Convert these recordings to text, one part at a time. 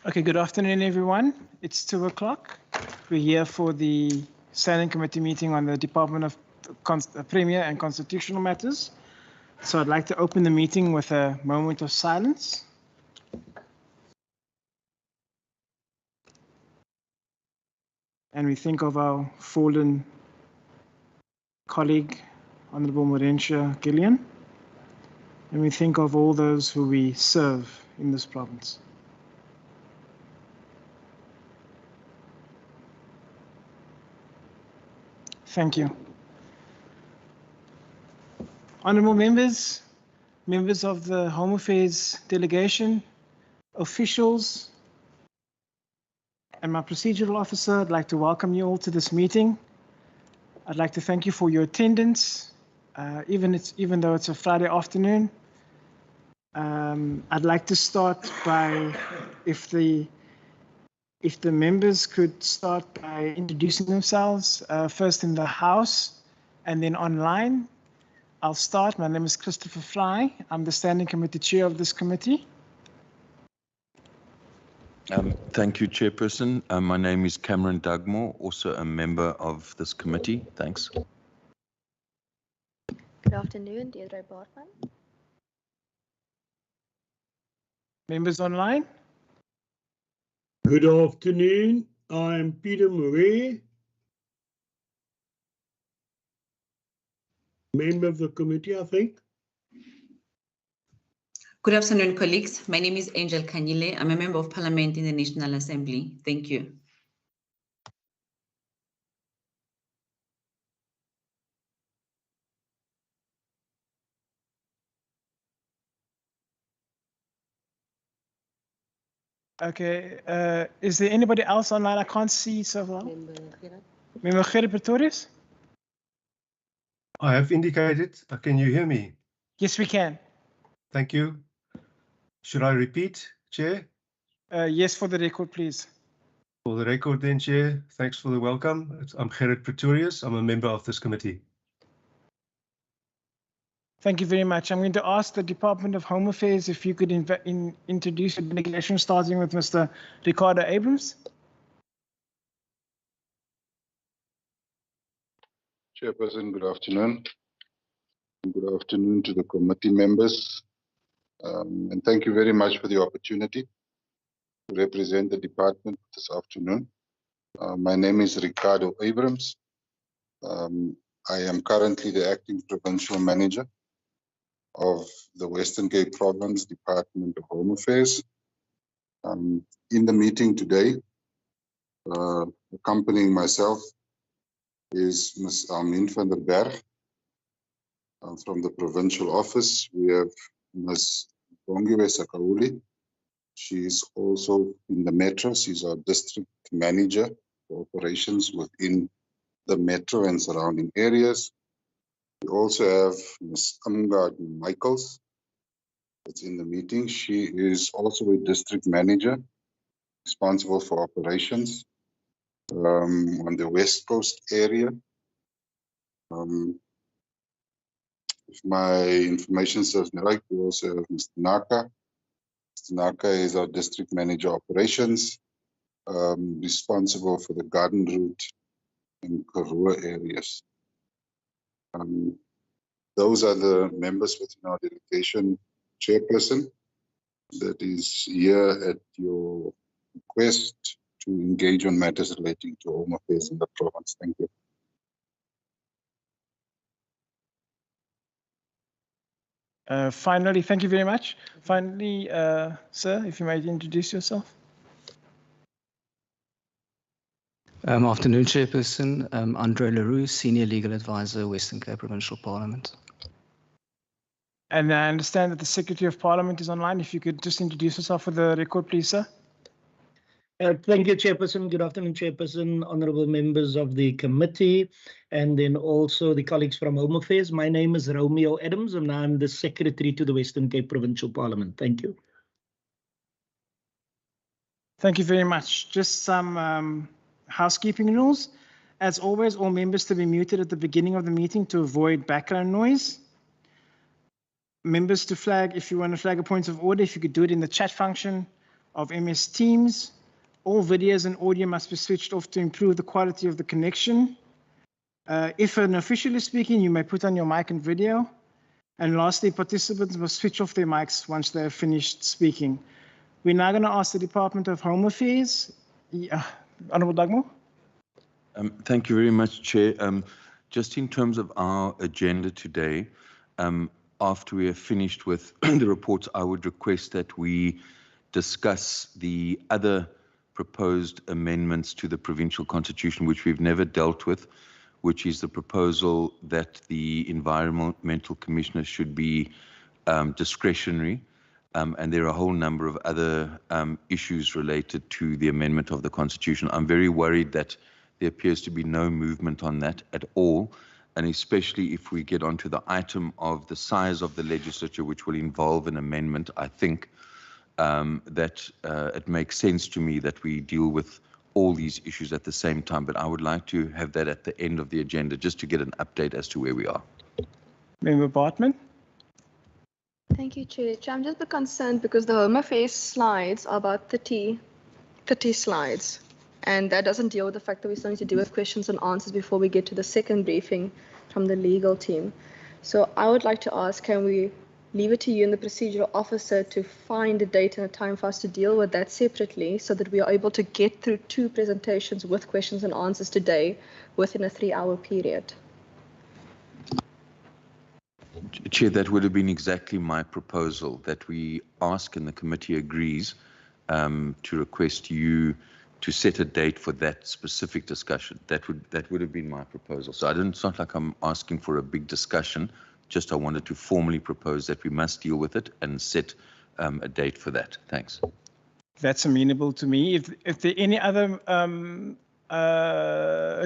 Okay, good afternoon, everyone. It's 2 o'clock. We're here for the Standing Committee meeting on the Department of Premier and Constitutional Matters. So I'd like to open the meeting with a moment of silence. And we think of our fallen colleague, Honorable Provincial Gillian. And we think of all those who we serve in this province. Thank you. Honourable members, members of the Home Affairs delegation, officials, and my procedural officer, I'd like to welcome you all to this meeting. I'd like to thank you for your attendance, even though it's a Friday afternoon. I'd like to start by, if the members could start by introducing themselves, first in the House and then online. I'll start. My name is Christopher Fly. I'm the Standing Committee Chair of this committee. Thank you, Chairperson. My name is Cameron Dugmore, also a member of this committee. Thanks. Good afternoon, Deirdre Bartman. Members online. Good afternoon. I'm Peter Murray, member of the committee, I think. Good afternoon, colleagues. My name is Angel Kanyile. I'm a member of Parliament in the National Assembly. Thank you. Okay, is there anybody else online? I can't see so well. Member Gerrit Pretorius? I have indicated. Can you hear me? Yes, we can. Thank you. Should I repeat, Chair? Yes, for the record, please. For the record then, Chair, thanks for the welcome. I'm Gerrit Pretorius. I'm a member of this committee. Thank you very much. I'm going to ask the Department of Home Affairs if you could introduce the delegation, starting with Mr. Ricardo Abrams. Chairperson, good afternoon. Good afternoon to the committee members. And thank you very much for the opportunity to represent the department this afternoon. My name is Ricardo Abrams. I am currently the acting provincial manager of the Western Cape Province Department of Home Affairs. In the meeting today, accompanying myself is Ms. Armin van der Berg from the provincial office. We have Ms. Bongiwe Sakauli. She is also in the metro. She's our district manager for operations within the metro and surrounding areas. We also have Ms. Amgad Michaels that's in the meeting. She is also a district manager responsible for operations on the West Coast area. If my information serves me right, we also have Mr. Naka. Mr. Naka is our district manager operations, responsible for the Garden Route and Karoo areas. Those are the members within our delegation, Chairperson, that is here at your request to engage on matters relating to home affairs in the province. Thank you. Finally, thank you very much. Finally, sir, if you might introduce yourself. Afternoon, Chairperson. Andre Leroux, Senior Legal Advisor, Western Cape Provincial Parliament. And I understand that the Secretary of Parliament is online. If you could just introduce yourself for the record, please, sir. Thank you, Chairperson. Good afternoon, Chairperson, honourable members of the committee, and then also the colleagues from Home Affairs. My name is Romeo Adams, and I'm the Secretary to the Western Cape Provincial Parliament. Thank you. Thank you very much. Just some housekeeping rules. As always, all members to be muted at the beginning of the meeting to avoid background noise. Members to flag, if you want to flag a point of order, if you could do it in the chat function of MS Teams. All videos and audio must be switched off to improve the quality of the connection. If an official is speaking, you may put on your mic and video. And lastly, participants must switch off their mics once they have finished speaking. We're now going to ask the Department of Home Affairs. Honourable Dugmore. Thank you very much, Chair. Just in terms of our agenda today, after we have finished with the reports, I would request that we discuss the other proposed amendments to the provincial constitution, which we've never dealt with, which is the proposal that the environmental commissioner should be discretionary. And there are a whole number of other issues related to the amendment of the constitution. I'm very worried that there appears to be no movement on that at all, and especially if we get onto the item of the size of the legislature, which will involve an amendment, I think that it makes sense to me that we deal with all these issues at the same time, but I would like to have that at the end of the agenda, just to get an update as to where we are. Member Bartman. Thank you, Chair. Chair, I'm just a bit concerned because the Home Affairs slides are about 30 slides. And that doesn't deal with the fact that we still need to deal with questions and answers before we get to the second briefing from the legal team. So I would like to ask, can we leave it to you and the procedural officer to find a date and a time for us to deal with that separately so that we are able to get through 2 presentations with questions and answers today within a 3-hour period? Chair, that would have been exactly my proposal, that we ask and the committee agrees to request you to set a date for that specific discussion. That would have been my proposal. So it's not like I'm asking for a big discussion, just I wanted to formally propose that we must deal with it and set a date for that. Thanks. That's amenable to me. If there are any other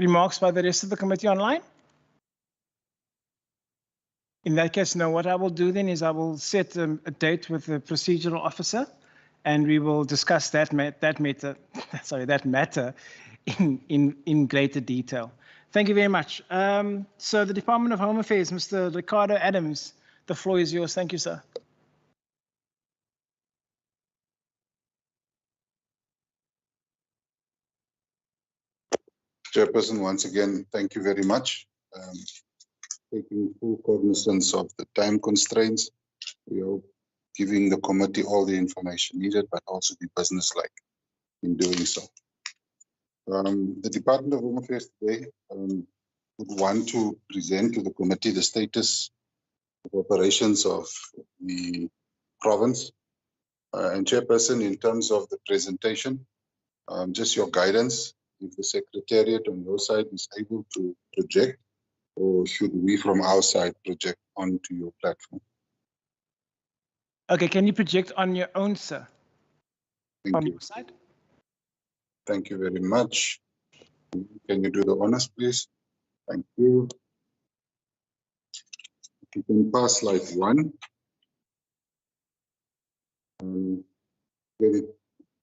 remarks by the rest of the committee online? In that case, no, what I will do then is I will set a date with the procedural officer, and we will discuss that matter in greater detail. Thank you very much. So the Department of Home Affairs, Mr. Ricardo Adams, the floor is yours. Thank you, sir. Chairperson, once again, thank you very much. Taking full cognizance of the time constraints, we are giving the committee all the information needed, but also be businesslike in doing so. The Department of Home Affairs today would want to present to the committee the status of operations of the province. And Chairperson, in terms of the presentation, just your guidance, if the Secretariat on your side is able to project, or should we from our side project onto your platform? Okay, can you project on your own, sir? Thank you. Your side? Thank you very much. Can you do the honors, please? Thank you. If you can pass slide 1. Very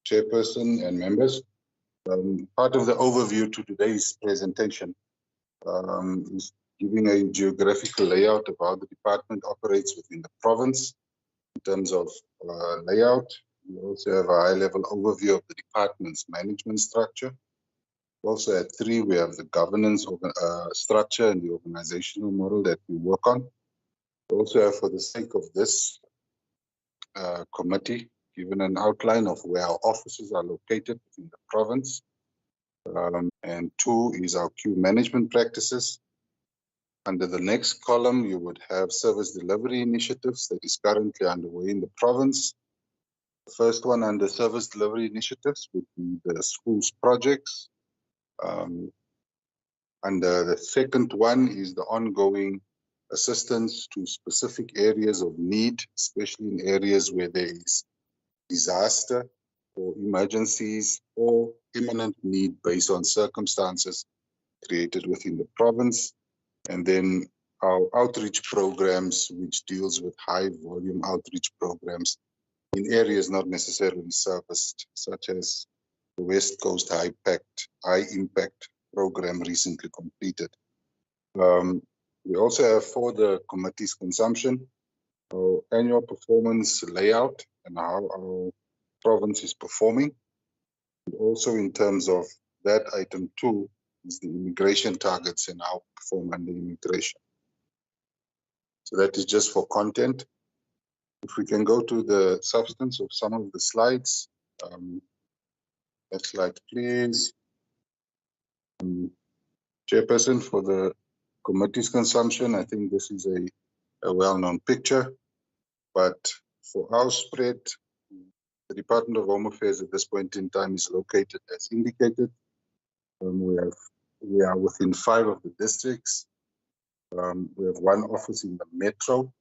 Chairperson and members, part of the overview to today's presentation is giving a geographical layout of how the department operates within the province in terms of layout. We also have a high-level overview of the department's management structure. Also at 3, we have the governance structure and the organizational model that we work on. We also have, for the sake of this committee, given an outline of where our offices are located within the province. And 2 is our queue management practices. Under the next column, you would have service delivery initiatives that is currently underway in the province. The first one under service delivery initiatives would be the schools projects. Under the second one is the ongoing assistance to specific areas of need, especially in areas where there is disaster or emergencies or imminent need based on circumstances created within the province. And then our outreach programs, which deals with high volume outreach programs in areas not necessarily serviced, such as the West Coast High Impact program recently completed. We also have, for the committee's consumption, our annual performance layout and how our province is performing. And also in terms of that, item 2 is the immigration targets and how we perform under immigration. So that is just for content. If we can go to the substance of some of the slides. Next slide, please. Chairperson, for the committee's consumption, I think this is a well-known picture, but for our spread, the Department of Home Affairs at this point in time is located as indicated. We are within 5 of the districts. We have 1 office in the metro.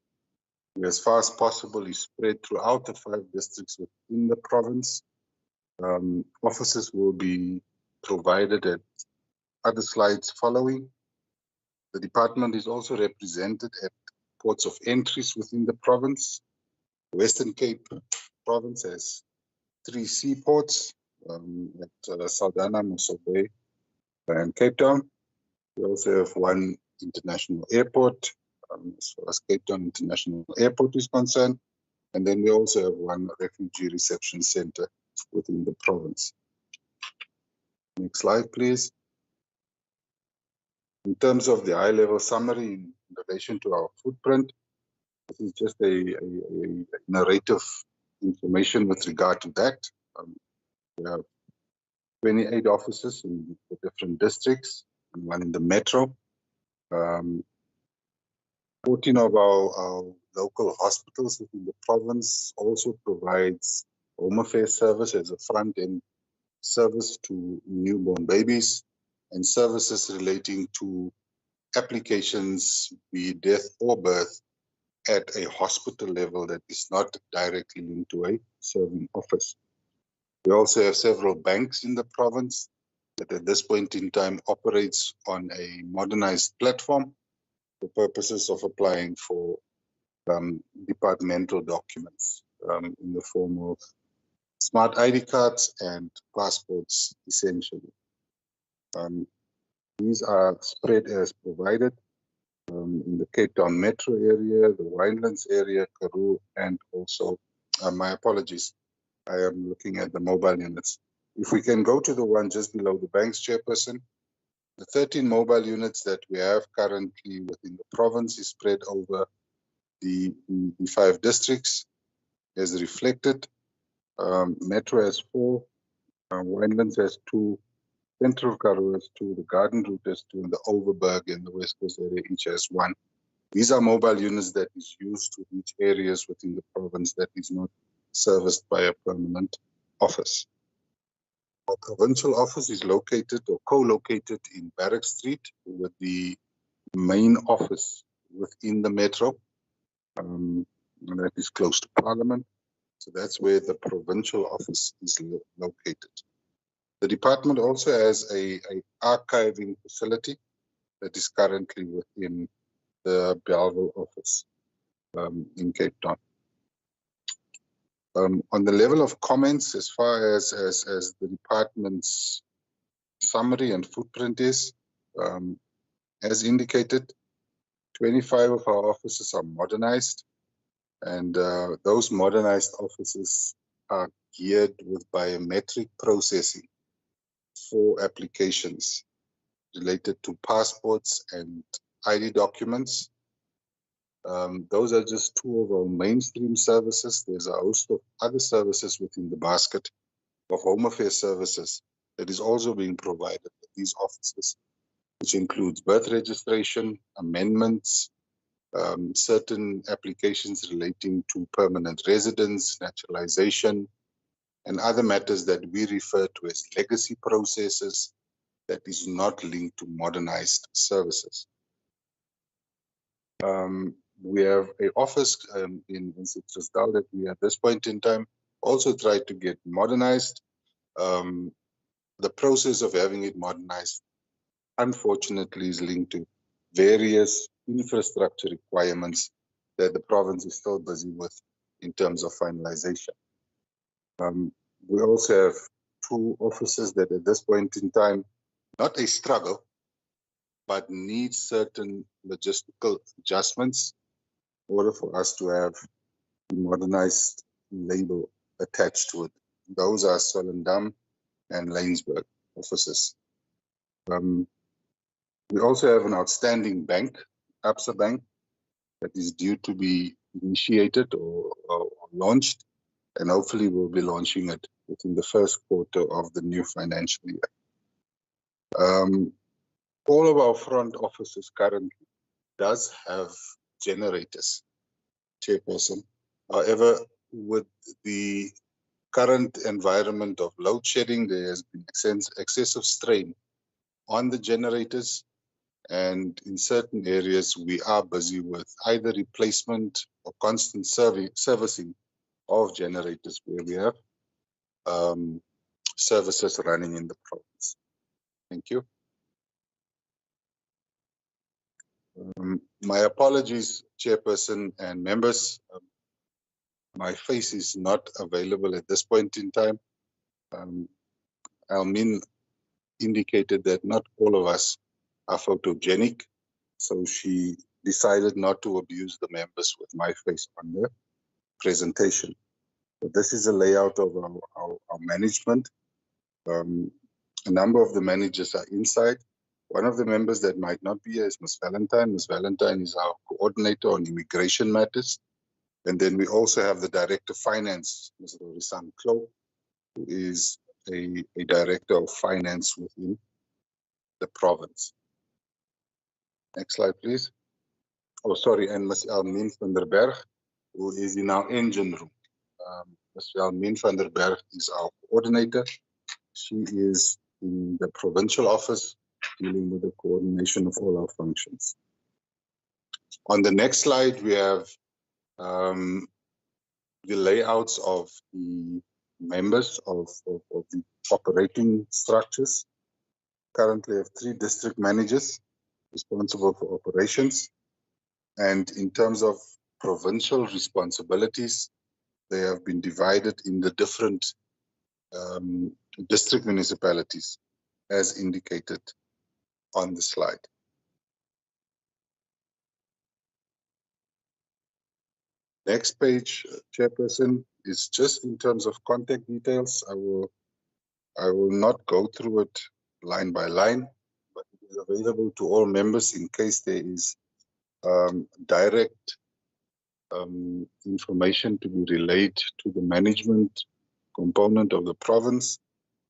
We, as far as possible, is spread throughout the 5 districts within the province. Offices will be provided at other slides following. The department is also represented at ports of entries within the province. Western Cape province has 3 seaports at Saldanha, Mossel Bay, and Cape Town. We also have 1 international airport, as far as Cape Town International Airport is concerned. And then we also have 1 refugee reception center within the province. Next slide, please. In terms of the high-level summary in relation to our footprint, this is just a narrative information with regard to that. We have 28 offices in the different districts and 1 in the metro. 14 of our local hospitals within the province also provides Home Affairs service as a front-end service to newborn babies and services relating to applications, be it death or birth, at a hospital level that is not directly linked to a serving office. We also have several banks in the province that at this point in time operates on a modernized platform for purposes of applying for departmental documents in the form of smart ID cards and passports, essentially. These are spread as provided in the Cape Town metro area, the Winelands area, Karoo, and also, my apologies, I am looking at the mobile units. If we can go to the one just below the bank's chairperson, the 13 mobile units that we have currently within the province is spread over the 5 districts as reflected. Metro has 4, Winelands has 2, Central Karoo has 2, the Garden Route has 2, and the Overberg and the West Coast area each has 1. These are mobile units that is used to reach areas within the province that is not serviced by a permanent office. Our provincial office is located or co-located in Barrack Street with the main office within the metro, and that is close to Parliament. So that's where the provincial office is located. The department also has a archiving facility that is currently within the Bellville office in Cape Town. On the level of comments, as far as the department's summary and footprint is, as indicated, 25 of our offices are modernized, and those modernized offices are geared with biometric processing for applications related to passports and ID documents. Those are just 2 of our mainstream services. There's a host of other services within the basket of Home Affairs services that is also being provided at these offices, which includes birth registration, amendments, certain applications relating to permanent residence, naturalization, and other matters that we refer to as legacy processes that is not linked to modernized services. We have an office in Citrusdal that we at this point in time also try to get modernized. The process of having it modernized, unfortunately, is linked to various infrastructure requirements that the province is still busy with in terms of finalization. We also have 2 offices that at this point in time, not a struggle, but need certain logistical adjustments in order for us to have the modernized label attached to it Those are Swellendam and Lanesburg offices. We also have an outstanding bank, Absa Bank, that is due to be initiated or launched, and hopefully we'll be launching it within the first quarter of the new financial year. All of our front offices currently does have generators, Chairperson. However, with the current environment of load shedding, there has been excessive strain on the generators, and in certain areas we are busy with either replacement or constant servicing of generators where we have services running in the province. Thank you. My apologies, Chairperson and members. My face is not available at this point in time. Almin indicated that not all of us are photogenic, so she decided not to abuse the members with my face on the presentation. But this is a layout of our management. A number of the managers are inside. One of the members that might not be here is Ms. Valentine. Ms. Valentine is our coordinator on immigration matters. And then we also have the Director of Finance, Ms. Rorisan Klo, who is a Director of Finance within the province. Next slide, please. Oh, sorry, and Ms. Almin van der Berg, who is in our engine room. Ms. Almin van der Berg is our coordinator. She is in the provincial office dealing with the coordination of all our functions. On the next slide, we have the layouts of the members of the operating structures. Currently have 3 district managers responsible for operations. And in terms of provincial responsibilities, they have been divided in the different district municipalities as indicated on the slide. Next page, Chairperson, is just in terms of contact details. I will not go through it line by line, but it is available to all members in case there is direct information to be relayed to the management component of the province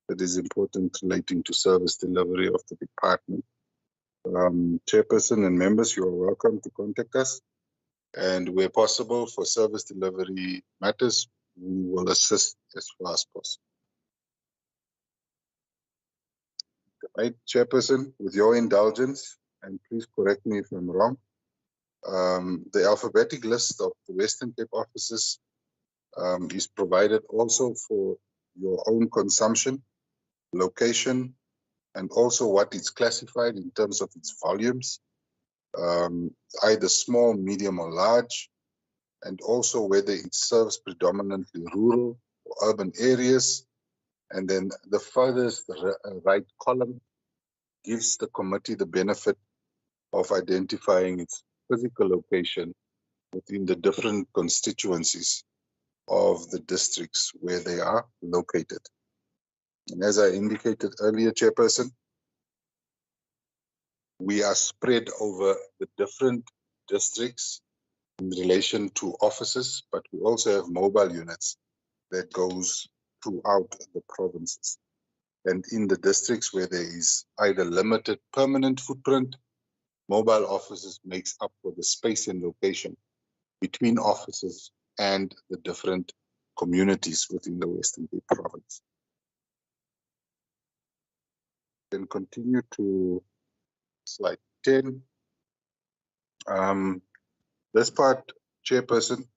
that is important relating to service delivery of the department. Chairperson and members, you are welcome to contact us. And where possible for service delivery matters, we will assist as far as possible. Right, Chairperson, with your indulgence, and please correct me if I'm wrong, the alphabetic list of the Western Cape offices is provided also for your own consumption, location, and also what is classified in terms of its volumes, either small, medium, or large, and also whether it serves predominantly rural or urban areas. And then the furthest right column gives the committee the benefit of identifying its physical location within the different constituencies of the districts where they are located. And as I indicated earlier, Chairperson, we are spread over the different districts in relation to offices, but we also have mobile units that goes throughout the provinces. And in the districts where there is either limited permanent footprint, mobile offices makes up for the space and location between offices and the different communities within the Western Cape province. Then continue to slide 10. This part, Chairperson,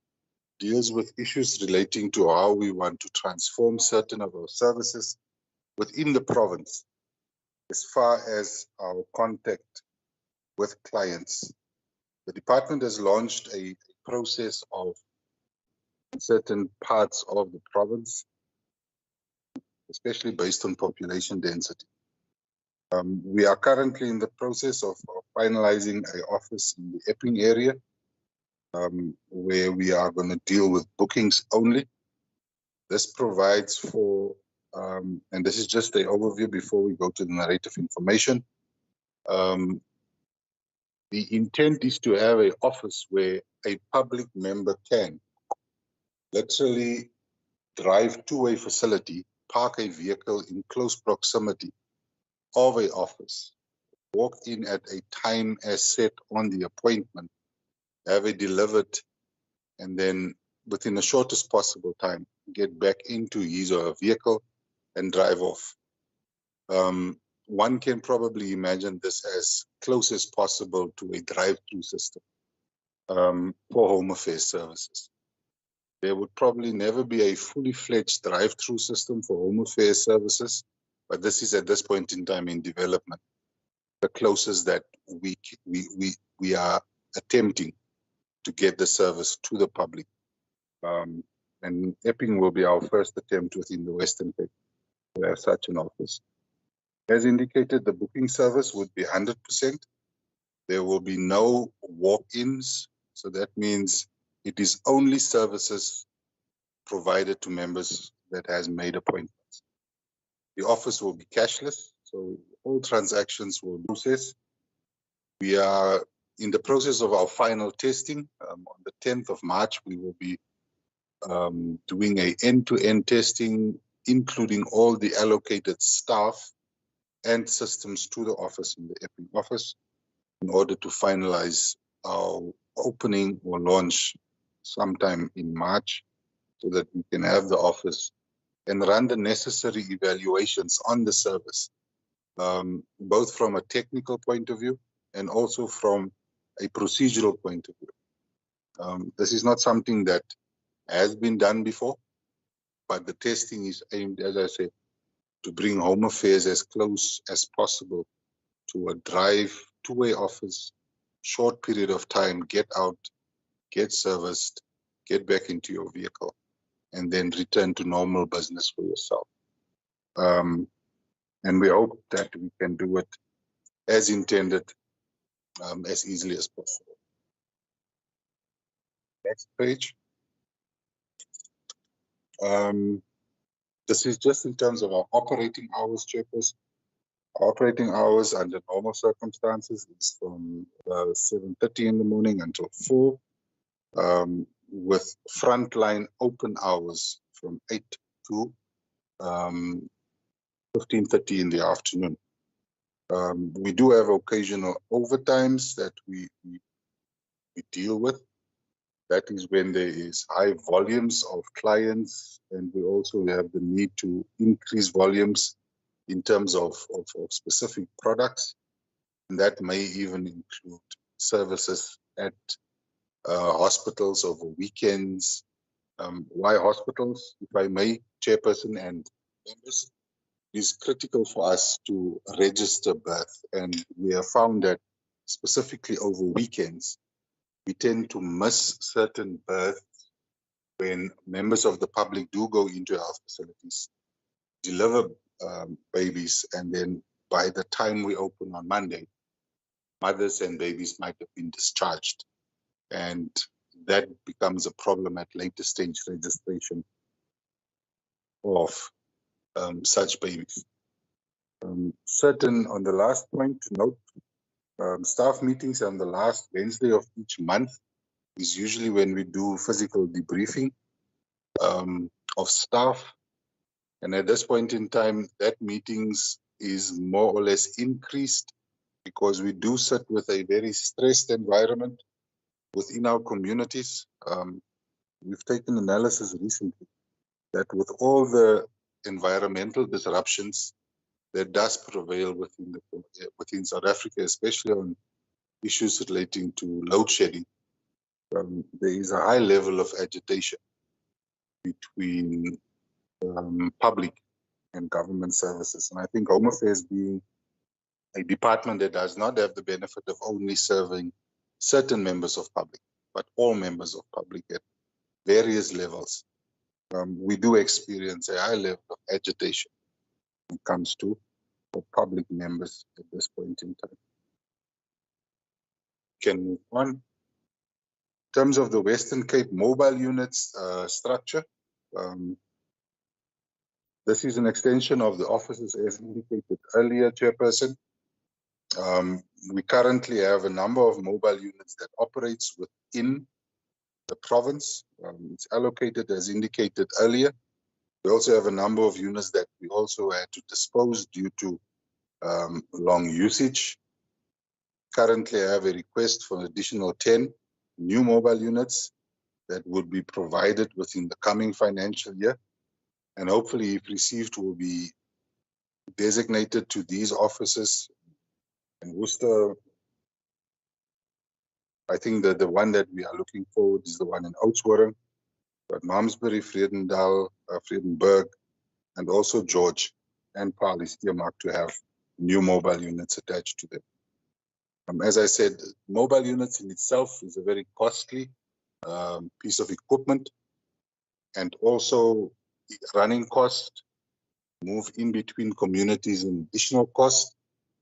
deals with issues relating to how we want to transform certain of our services within the province as far as our contact with clients. The department has launched a process of certain parts of the province, especially based on population density. We are currently in the process of finalizing an office in the Epping area, where we are going to deal with bookings only. This provides for, and this is just the overview before we go to the narrative information. The intent is to have an office where a public member can literally drive to a facility, park a vehicle in close proximity of an office, walk in at a time as set on the appointment, have it delivered, and then within the shortest possible time, get back into his or her vehicle and drive off. One can probably imagine this as close as possible to a drive-through system for Home Affairs services. There would probably never be a fully fledged drive-through system for Home Affairs services, but this is at this point in time in development, the closest that we are attempting to get the service to the public. And Epping will be our first attempt within the Western Cape to have such an office. As indicated, the booking service would be 100%. There will be no walk-ins, so that means it is only services provided to members that has made appointments. The office will be cashless, so all transactions will process. We are in the process of our final testing. On the 10th of March, we will be doing an end-to-end testing, including all the allocated staff and systems to the office in the Epping office in order to finalize our opening or launch sometime in March so that we can have the office and run the necessary evaluations on the service, both from a technical point of view and also from a procedural point of view. This is not something that has been done before, but the testing is aimed, as I said, to bring Home Affairs as close as possible to a drive two-way office, short period of time, get out, get serviced, get back into your vehicle, and then return to normal business for yourself. And we hope that we can do it as intended, as easily as possible. Next page. This is just in terms of our operating hours, Chairperson. Operating hours under normal circumstances is from 7:30 in the morning until 4, with frontline open hours from 8 to 15:30 in the afternoon. We do have occasional overtimes that we deal with. That is when there is high volumes of clients, and we also have the need to increase volumes in terms of specific products. And that may even include services at hospitals over weekends. Why hospitals? If I may, Chairperson and members, it is critical for us to register birth. And we have found that specifically over weekends, we tend to miss certain births when members of the public do go into health facilities, deliver babies, and then by the time we open on Monday, mothers and babies might have been discharged. And that becomes a problem at later stage registration of such babies. On the last point, note, staff meetings on the last Wednesday of each month is usually when we do physical debriefing of staff. And at this point in time, that meetings is more or less increased because we do sit with a very stressed environment within our communities. We've taken analysis recently that with all the environmental disruptions that does prevail within South Africa, especially on issues relating to load shedding, there is a high level of agitation between public and government services. And I think Home Affairs, being a department that does not have the benefit of only serving certain members of public, but all members of public at various levels, we do experience a high level of agitation when it comes to public members at this point in time. Can move on. In terms of the Western Cape mobile units structure, This is an extension of the offices as indicated earlier, Chairperson. We currently have a number of mobile units that operates within the province. It's allocated as indicated earlier. We also have a number of units that we also had to dispose due to long usage. Currently, I have a request for an additional 10 new mobile units that would be provided within the coming financial year. And hopefully, if received, will be designated to these offices. In Worcester, I think that the one that we are looking forward is the one in Oudtshoorn, but Malmesbury, Vredenburg, and also George and Paarl is earmarked to have new mobile units attached to them. As I said, mobile units in itself is a very costly piece of equipment, and also running cost, move in between communities and additional cost.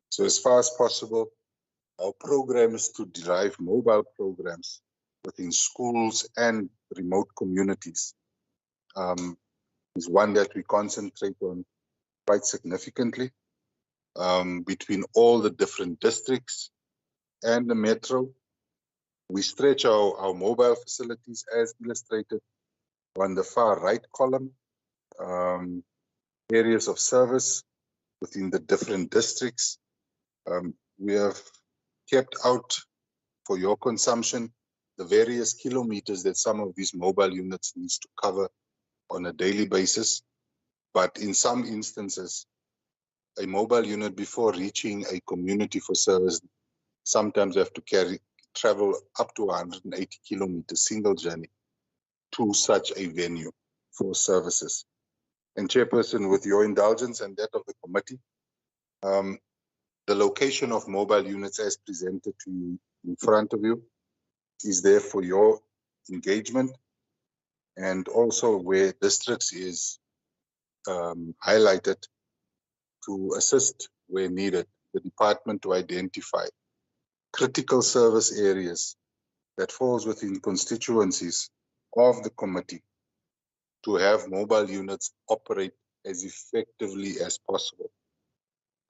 So as far as possible, our program is to derive mobile programs within schools and remote communities. Is one that we concentrate on quite significantly between all the different districts and the metro. We stretch our mobile facilities as illustrated on the far right column, areas of service within the different districts. We have kept out for your consumption the various kilometers that some of these mobile units needs to cover on a daily basis. But in some instances, a mobile unit before reaching a community for service sometimes have to travel up to 180 kilometers single journey to such a venue for services. And Chairperson, with your indulgence and that of the committee, the location of mobile units as presented to you in front of you is there for your engagement, and also where districts is highlighted to assist where needed the department to identify critical service areas that falls within constituencies of the committee to have mobile units operate as effectively as possible.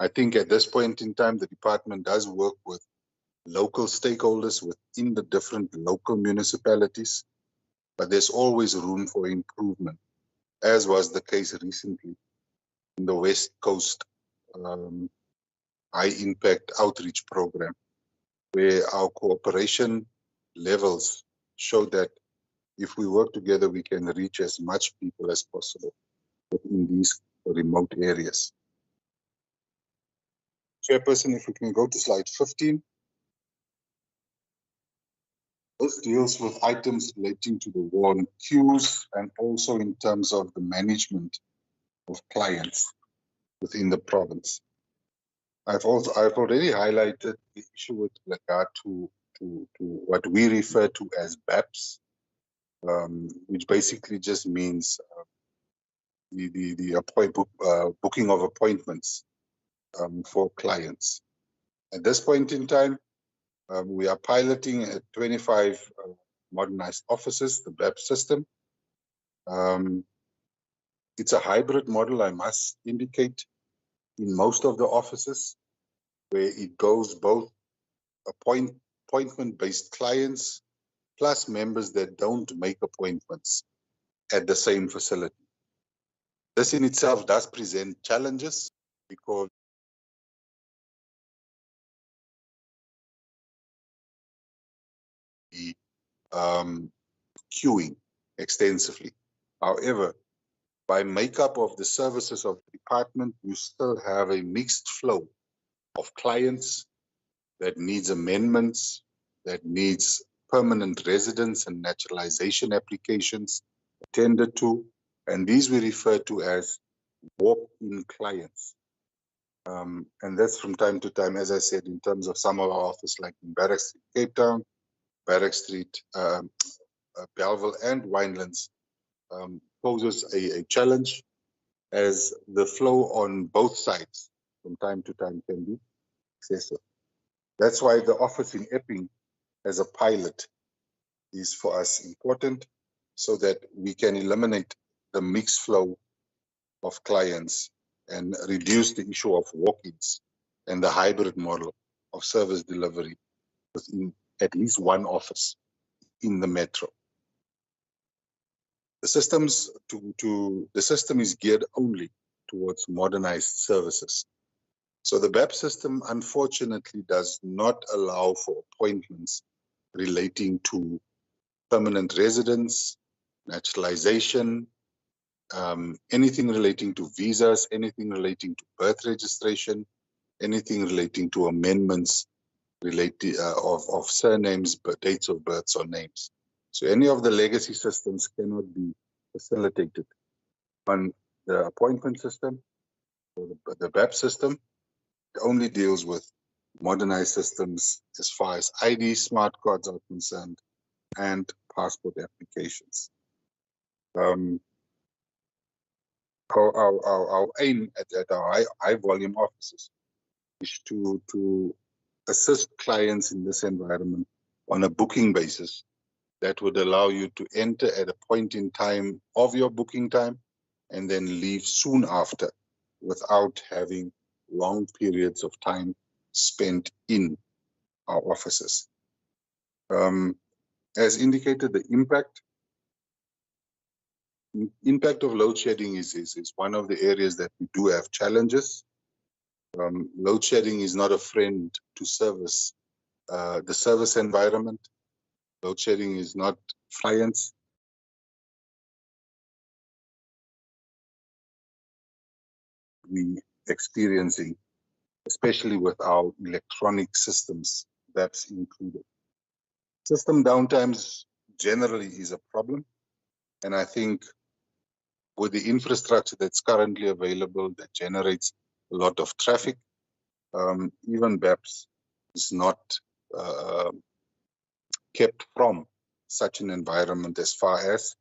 I think at this point in time, the department does work with local stakeholders within the different local municipalities, but there's always room for improvement, as was the case recently in the West Coast high impact outreach program, where our cooperation levels show that if we work together, we can reach as much people as possible within these remote areas. Chairperson, if we can go to slide 15. This deals with items relating to the WARN queues and also in terms of the management of clients within the province. I've already highlighted the issue with regard to what we refer to as BAPs, which basically just means the booking of appointments for clients. At this point in time, we are piloting at 25 modernized offices, the BAP system. It's a hybrid model, I must indicate, in most of the offices, where it goes both appointment-based clients plus members that don't make appointments at the same facility. This in itself does present challenges because the queuing extensively. However, by makeup of the services of the department, you still have a mixed flow of clients that needs amendments, that needs permanent residence and naturalization applications attended to, and these we refer to as walk-in clients. And that's from time to time, as I said, in terms of some of our offices like in Barrack Street, Cape Town, Barrack Street, Belleville and Winelands, poses a challenge as the flow on both sides from time to time can be excessive. That's why the office in Epping as a pilot is for us important so that we can eliminate the mixed flow of clients and reduce the issue of walk-ins and the hybrid model of service delivery within at least one office in the metro. The the system is geared only towards modernized services. So the BAP system unfortunately does not allow for appointments relating to permanent residence, naturalization, anything relating to visas, anything relating to birth registration, anything relating to amendments related of surnames, but dates of births or names. So any of the legacy systems cannot be facilitated on the appointment system or the BAP system. It only deals with modernized systems as far as ID smart cards are concerned and passport applications. Our aim at our high volume offices is to assist clients in this environment on a booking basis that would allow you to enter at a point in time of your booking time and then leave soon after without having long periods of time spent in our offices. As indicated, the impact of load shedding is one of the areas that we do have challenges. Load shedding is not a friend to service, the service environment. Load shedding is not clients. We experiencing, especially with our electronic systems, that's included. System downtimes generally is a problem. And I think with the infrastructure that's currently available that generates a lot of traffic, even BAPS is not kept from such an environment as far as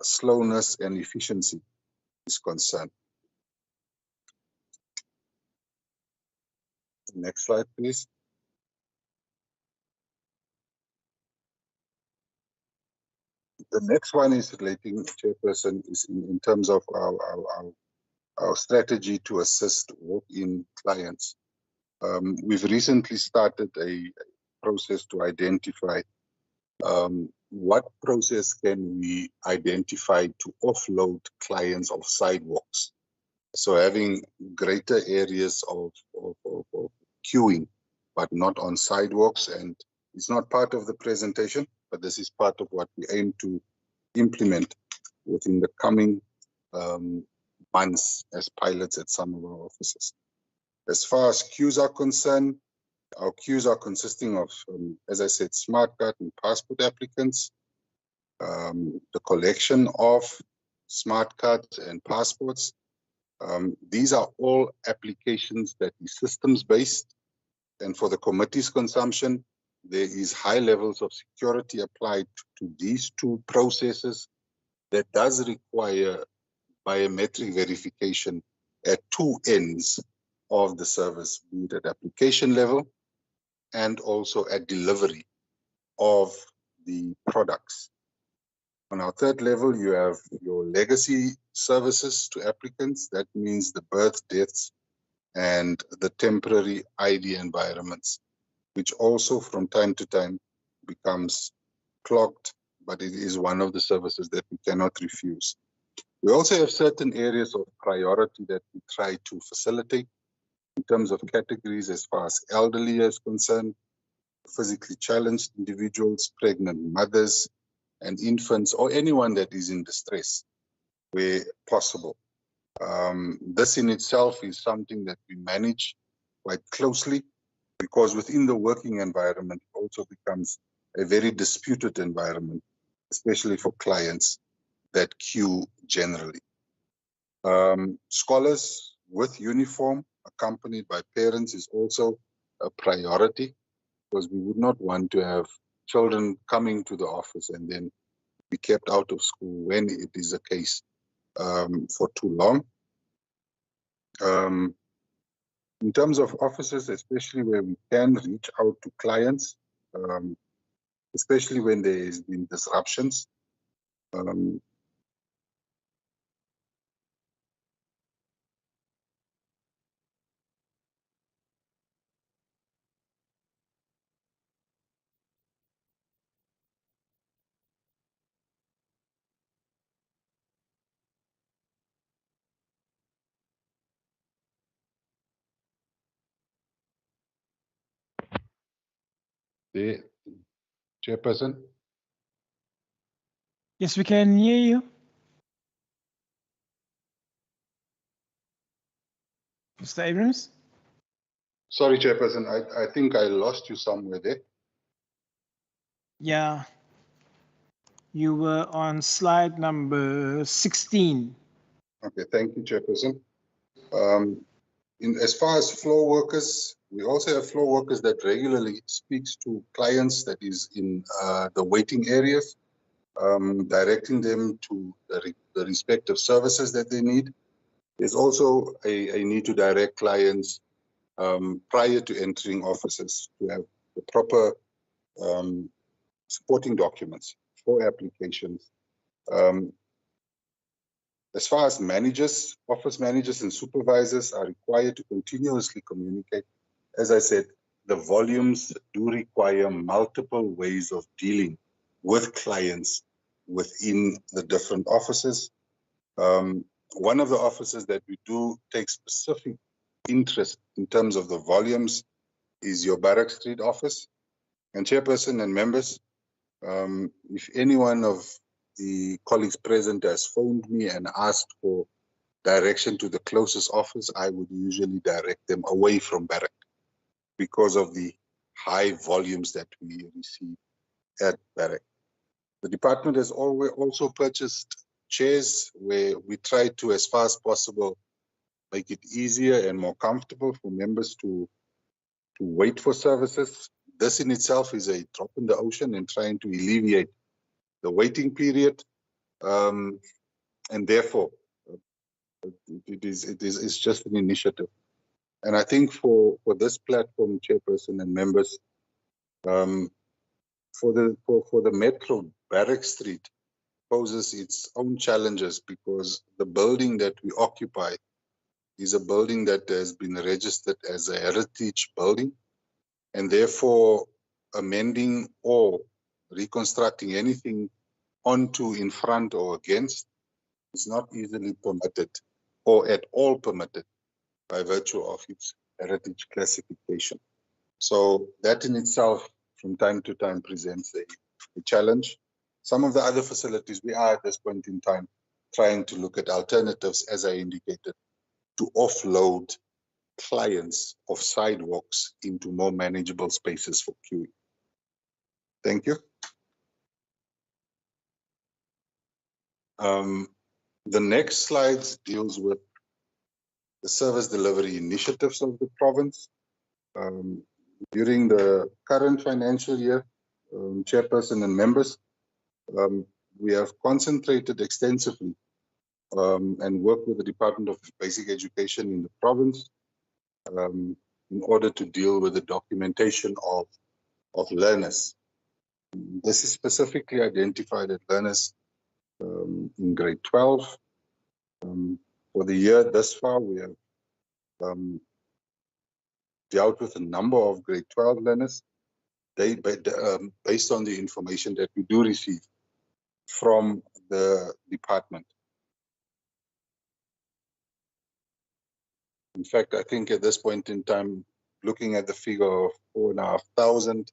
slowness and efficiency is concerned. Next slide, please. The next one is relating, Chairperson, is in terms of our strategy to assist walk-in clients. We've recently started a process to identify what process can we identify to offload clients of sidewalks. So having greater areas of queuing, but not on sidewalks. And it's not part of the presentation, but this is part of what we aim to implement within the coming months as pilots at some of our offices. As far as queues are concerned, our queues are consisting of, as I said, smart card and passport applicants, the collection of smart cards and passports. These are all applications that is systems-based, and for the committee's consumption, there is high levels of security applied to these two processes that does require biometric verification at two ends of the service, be it at application level and also at delivery of the products. On our third level, you have your legacy services to applicants. That means the birth, deaths, and the temporary ID environments, which also from time to time becomes clogged, but it is one of the services that we cannot refuse. We also have certain areas of priority that we try to facilitate in terms of categories as far as elderly is concerned, physically challenged individuals, pregnant mothers, and infants, or anyone that is in distress where possible. This in itself is something that we manage quite closely, because within the working environment, it also becomes a very disputed environment, especially for clients that queue generally. Scholars with uniform accompanied by parents is also a priority, because we would not want to have children coming to the office and then be kept out of school when it is the case for too long. In terms of offices, especially where we can reach out to clients, especially when there has been disruptions, The Chairperson. Yes, we can hear you. Mr. Abrams? Sorry, Chairperson, I think I lost you somewhere there. Yeah. You were on slide number 16. Okay, thank you, Chairperson. As far as floor workers, we also have floor workers that regularly speaks to clients that is in the waiting areas, directing them to the respective services that they need. There's also a need to direct clients prior to entering offices to have the proper supporting documents for applications. As far as managers, office managers and supervisors are required to continuously communicate. As I said, the volumes do require multiple ways of dealing with clients within the different offices. One of the offices that we do take specific interest in terms of the volumes is your Barrack Street office. And Chairperson and members, if any one of the colleagues present has phoned me and asked for direction to the closest office, I would usually direct them away from Barrack because of the high volumes that we receive at Barrack. The department has also purchased chairs where we try to, as far as possible, make it easier and more comfortable for members to wait for services. This in itself is a drop in the ocean in trying to alleviate the waiting period, and therefore it's just an initiative. And I think for this platform, Chairperson and members, for the Metro, Barrack Street poses its own challenges because the building that we occupy is a building that has been registered as a heritage building, and therefore amending or reconstructing anything onto, in front, or against is not easily permitted or at all permitted by virtue of its heritage classification. So that in itself, from time to time, presents a challenge. Some of the other facilities, we are at this point in time trying to look at alternatives, as I indicated, to offload clients of sidewalks into more manageable spaces for queuing. Thank you. The next slide deals with the service delivery initiatives of the province. During the current financial year, Chairperson and members, we have concentrated extensively and worked with the Department of Basic Education in the province in order to deal with the documentation of learners. This is specifically identified as learners in grade 12. For the year thus far, we have dealt with a number of grade 12 learners based on the information that we do receive from the department. In fact, I think at this point in time, looking at the figure of 4,500,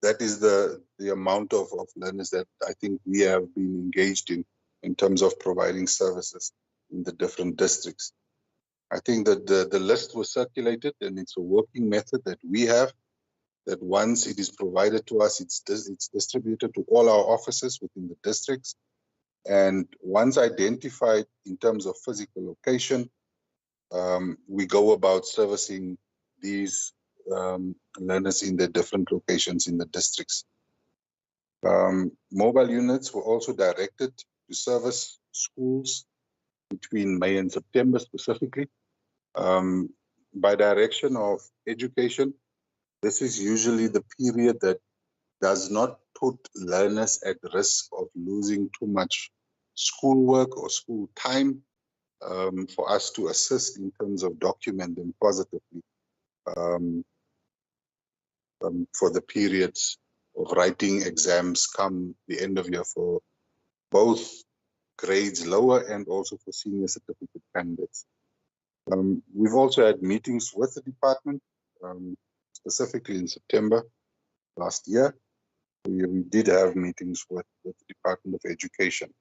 that is the amount of learners that I think we have been engaged in terms of providing services in the different districts. I think that the list was circulated, and it's a working method that we have, that once it is provided to us, it's distributed to all our offices within the districts. And once identified in terms of physical location, we go about servicing these learners in the different locations in the districts. Mobile units were also directed to service schools between May and September specifically. By direction of education, this is usually the period that does not put learners at risk of losing too much schoolwork or school time, for us to assist in terms of document them positively for the periods of writing exams come the end of year for both grades lower and also for senior certificate candidates. We've also had meetings with the department specifically in September last year, we did have meetings with the Department of Education.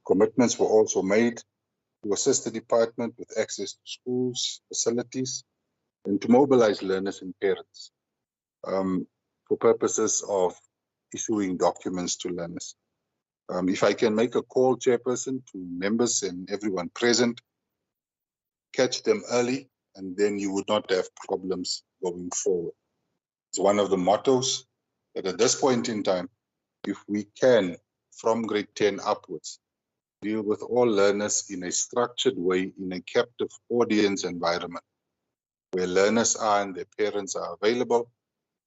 Commitments were also made to assist the department with access to schools, facilities, and to mobilize learners and parents for purposes of issuing documents to learners. If I can make a call, Chairperson, to members and everyone present, catch them early, and then you would not have problems going forward. It's one of the mottos that at this point in time, if we can, from grade 10 upwards, deal with all learners in a structured way, in a captive audience environment, where learners are and their parents are available,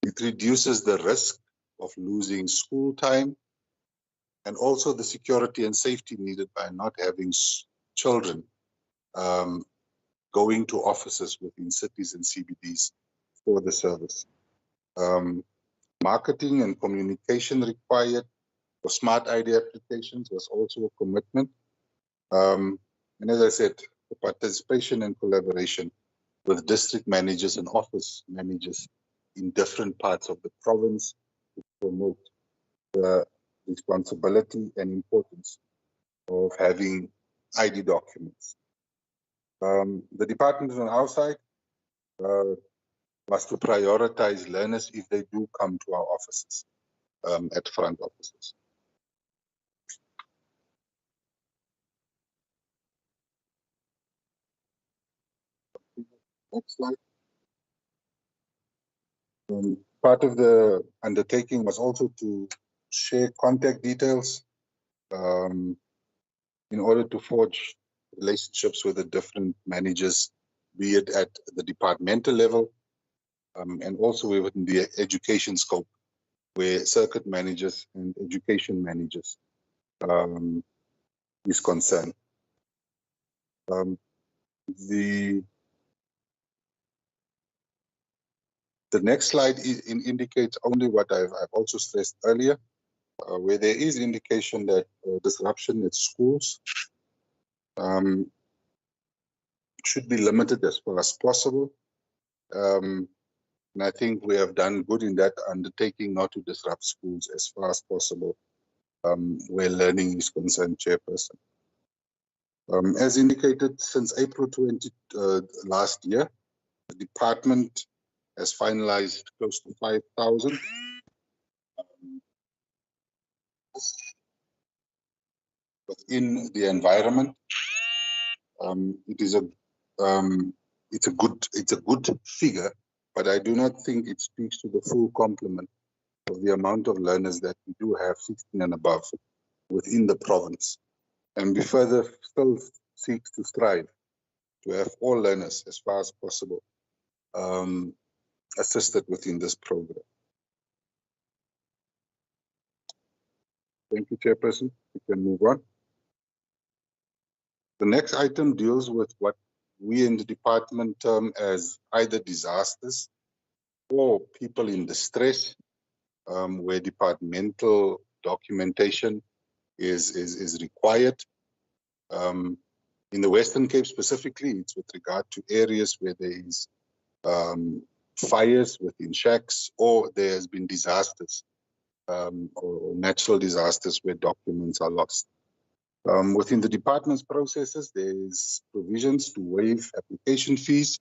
it reduces the risk of losing school time and also the security and safety needed by not having children going to offices within cities and CBDs for the service. Marketing and communication required for smart ID applications was also a commitment. And as I said, the participation and collaboration with district managers and office managers in different parts of the province to promote the responsibility and importance of having ID documents. The department on our side was to prioritize learners if they do come to our offices, at front offices. Next slide. Part of the undertaking was also to share contact details in order to forge relationships with the different managers, be it at the departmental level and also within the education scope, where circuit managers and education managers is concerned. The next slide indicates only what I've also stressed earlier, where there is indication that disruption at schools should be limited as far as possible. And I think we have done good in that undertaking not to disrupt schools as far as possible where learning is concerned, Chairperson. As indicated, since April 20 last year, the department has finalized close to 5,000 within the environment. It's a good figure, but I do not think it speaks to the full complement of the amount of learners that we do have 16 and above within the province. And we further still seek to strive to have all learners as far as possible assisted within this program. Thank you, Chairperson. We can move on. The next item deals with what we in the department term as either disasters or people in distress, where departmental documentation is required. In the Western Cape specifically, it's with regard to areas where there is fires within shacks, or there has been disasters or natural disasters where documents are lost. Within the department's processes, there is provisions to waive application fees.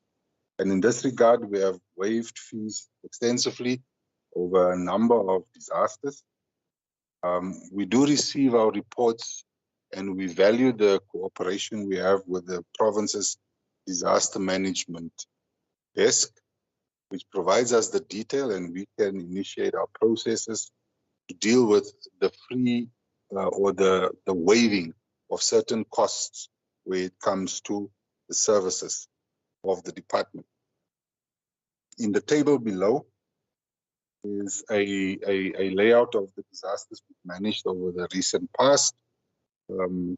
And in this regard, we have waived fees extensively over a number of disasters. We do receive our reports and we value the cooperation we have with the province's disaster management desk, which provides us the detail and we can initiate our processes to deal with the free or the waiving of certain costs where it comes to the services of the department. In the table below is a layout of the disasters we've managed over the recent past. You'll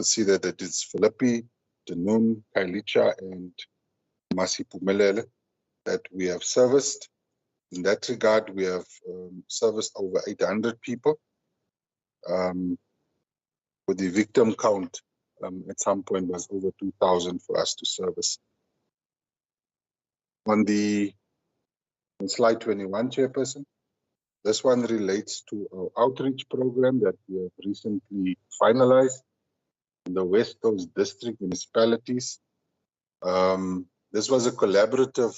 see that it is Philippi, Denun, Kailicha, and Masipumelele that we have serviced. In that regard, we have serviced over 800 people. With the victim count at some point was over 2,000 for us to service. On the On slide 21, Chairperson, this one relates to our outreach program that we have recently finalized in the West Coast District municipalities. This was a collaborative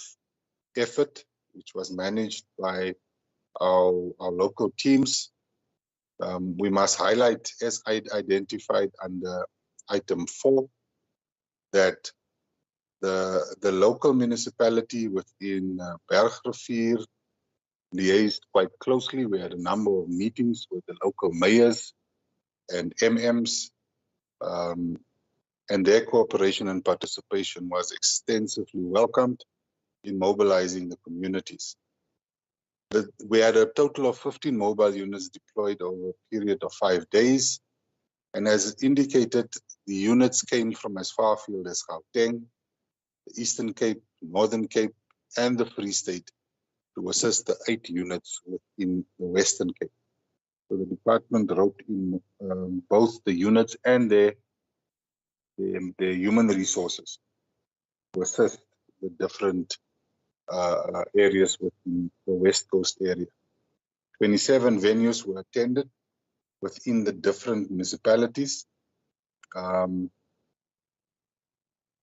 effort which was managed by our local teams. We must highlight, as identified under item 4, that the local municipality within Bergrivier liaised quite closely. We had a number of meetings with the local mayors and MMs, and their cooperation and participation was extensively welcomed in mobilizing the communities. We had a total of 15 mobile units deployed over a period of 5 days. And as indicated, the units came from as far afield as Gauteng, the Eastern Cape, Northern Cape, and the Free State to assist the 8 units within the Western Cape. So the department wrote in both the units and their human resources to assist the different areas within the West Coast area. 27 venues were attended within the different municipalities. And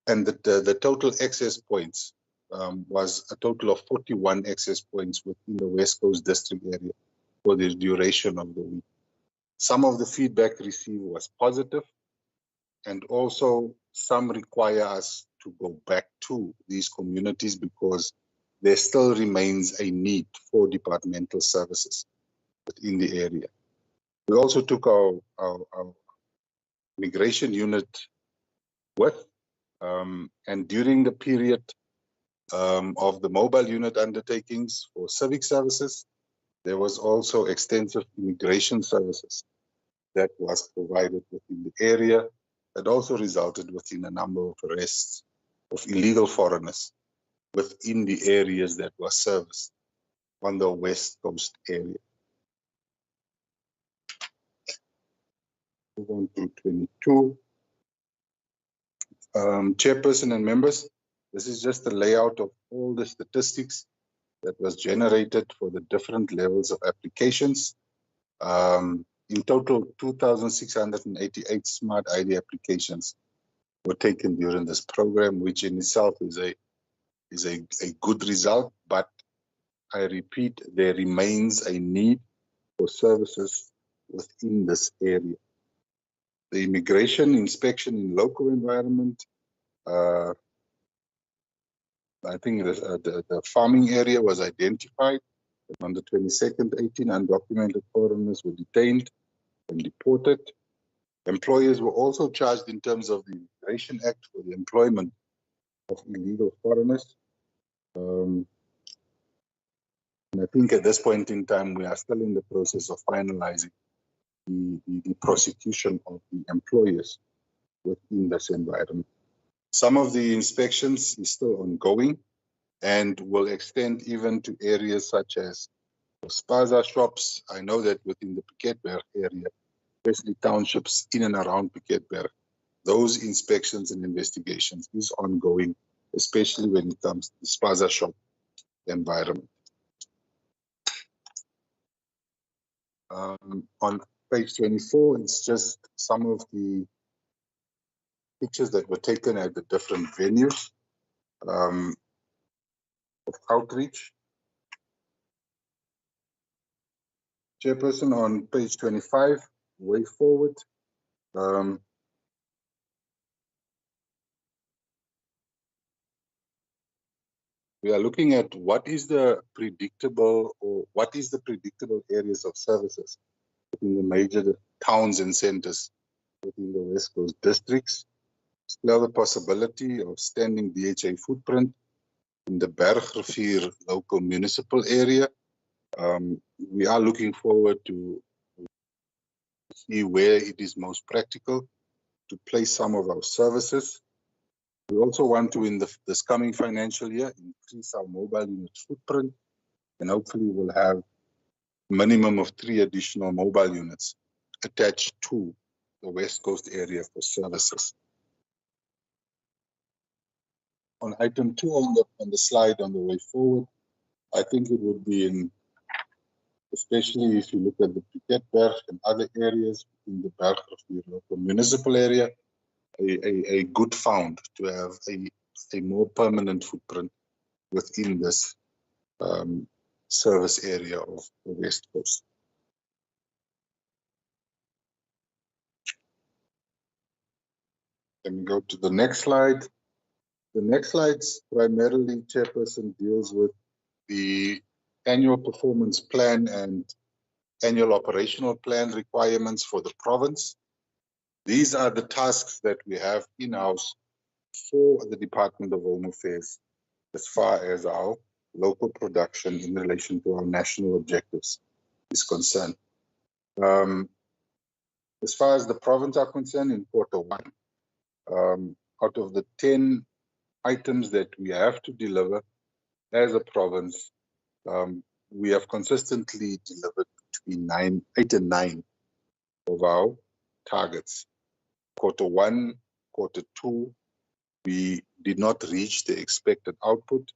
the total access points was a total of 41 access points within the West Coast District area for the duration of the week. Some of the feedback received was positive, and also some require us to go back to these communities because there still remains a need for departmental services within the area. We also took our migration unit with, and during the period of the mobile unit undertakings for civic services, there was also extensive immigration services that was provided within the area that also resulted within a number of arrests of illegal foreigners within the areas that were serviced on the West Coast area. Move on to 22. Chairperson and members, this is just a layout of all the statistics that was generated for the different levels of applications. In total, 2,688 smart ID applications were taken during this program, which in itself is a good result. But I repeat, there remains a need for services within this area. The immigration inspection in local environment, I think the farming area was identified. On the 22nd, 18 undocumented foreigners were detained and deported. Employers were also charged in terms of the Immigration Act for the employment of illegal foreigners. And I think at this point in time, we are still in the process of finalizing the prosecution of the employers within this environment. Some of the inspections is still ongoing and will extend even to areas such as spaza shops. I know that within the Piketberg area, especially townships in and around Piketberg, those inspections and investigations is ongoing, especially when it comes to the spaza shop environment. On page 24, it's just some of the pictures that were taken at the different venues of outreach. Chairperson, on page 25, way forward. We are looking at what is the predictable areas of services within the major towns and centers within the West Coast districts. Explore the possibility of standing DHA footprint in the Bergrivier local municipal area. We are looking forward to see where it is most practical to place some of our services. We also want to, in this coming financial year, increase our mobile unit footprint, and hopefully we'll have a minimum of 3 additional mobile units attached to the West Coast area for services. On item 2 on the slide on the way forward, I think it would be in, especially if you look at the Piketberg and other areas in the Bergrivier local municipal area, a good found to have a more permanent footprint within this service area of the West Coast. Let me go to the next slide. The next slides primarily, Chairperson, deals with the annual performance plan and annual operational plan requirements for the province. These are the tasks that we have in-house for the Department of Home Affairs as far as our local production in relation to our national objectives is concerned. As far as the province are concerned, in Q1, out of the 10 items that we have to deliver as a province, we have consistently delivered between 8 and 9 of our targets. Q1, Q2, we did not reach the expected output.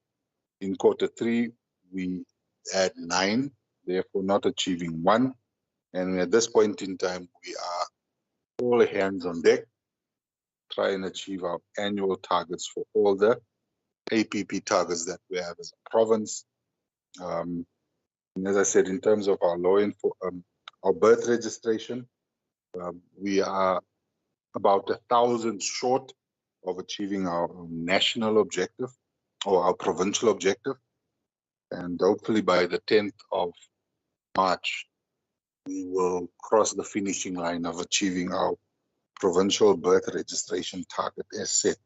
In Q3, we had 9, therefore not achieving 1. And at this point in time, we are all hands on deck, try and achieve our annual targets for all the APP targets that we have as a province. And as I said, in terms of our our birth registration, we are about 1,000 short of achieving our national objective or our provincial objective. And hopefully by the 10th of March, we will cross the finishing line of achieving our provincial birth registration target as set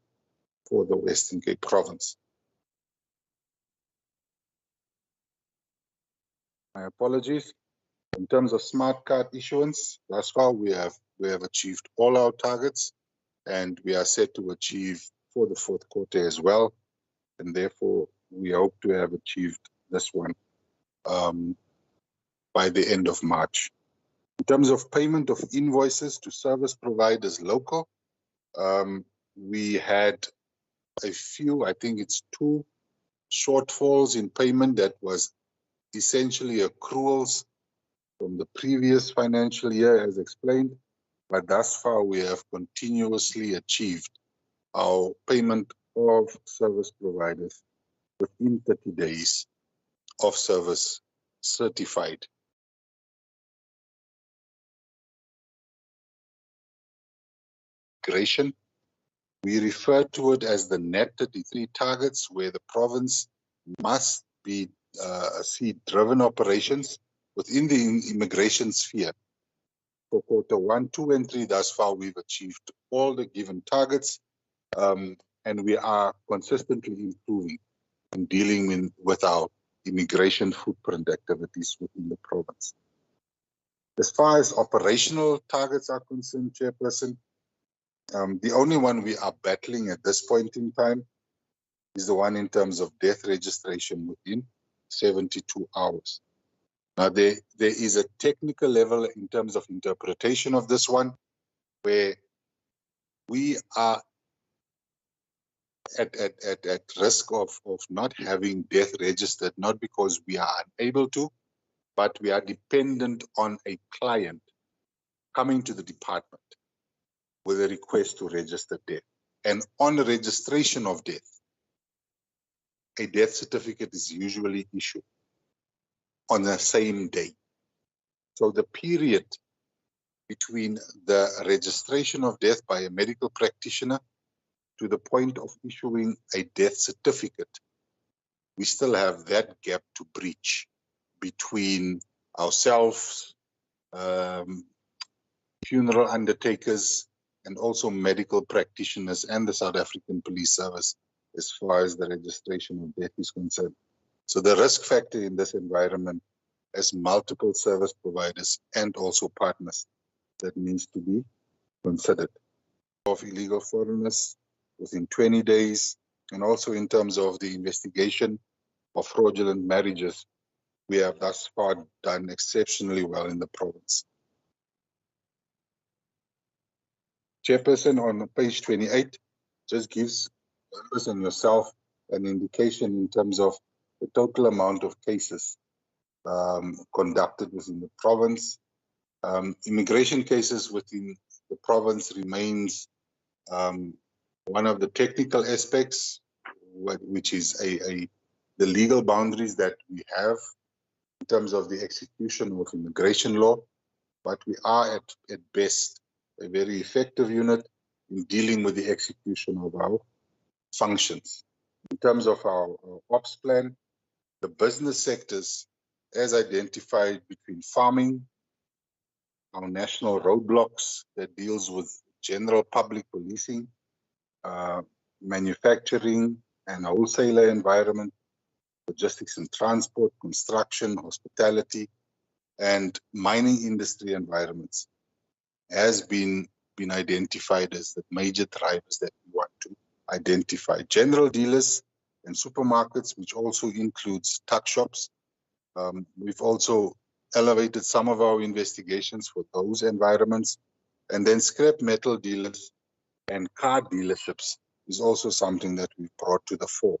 for the Western Cape province. My apologies. In terms of smart card issuance, thus far we have achieved all our targets, and we are set to achieve for the Q4 as well. And therefore, we hope to have achieved this one by the end of March. In terms of payment of invoices to service providers local, we had a few, I think it's 2 shortfalls in payment that was essentially accruals from the previous financial year as explained, but thus far we have continuously achieved our payment of service providers within 30 days of service certified. We refer to it as the net 33 targets, where the province must be see driven operations within the immigration sphere. For Q1, 2, and 3, thus far we've achieved all the given targets, and we are consistently improving in dealing with our immigration footprint activities within the province. As far as operational targets are concerned, Chairperson, the only one we are battling at this point in time is the one in terms of death registration within 72 hours. Now, there is a technical level in terms of interpretation of this one, where we are at risk of not having death registered, not because we are unable to, but we are dependent on a client coming to the department with a request to register death. And on registration of death, a death certificate is usually issued on the same day. So the period between the registration of death by a medical practitioner to the point of issuing a death certificate, we still have that gap to breach between ourselves, funeral undertakers, and also medical practitioners and the South African Police Service as far as the registration of death is concerned. So the risk factor in this environment has multiple service providers and also partners that needs to be considered. Of illegal foreigners within 20 days, and also in terms of the investigation of fraudulent marriages, we have thus far done exceptionally well in the province. Chairperson, on page 28 just gives members and yourself an indication in terms of the total amount of cases conducted within the province. Immigration cases within the province remains one of the technical aspects, which is the legal boundaries that we have in terms of the execution of immigration law, but we are at best a very effective unit in dealing with the execution of our functions. In terms of our ops plan, the business sectors, as identified between farming, our national roadblocks that deals with general public policing, manufacturing and wholesaler environment, logistics and transport, construction, hospitality, and mining industry environments has been identified as the major drivers that we want to identify. General dealers and supermarkets, which also includes tuck shops. We've also elevated some of our investigations for those environments. And then scrap metal dealers and car dealerships is also something that we've brought to the fore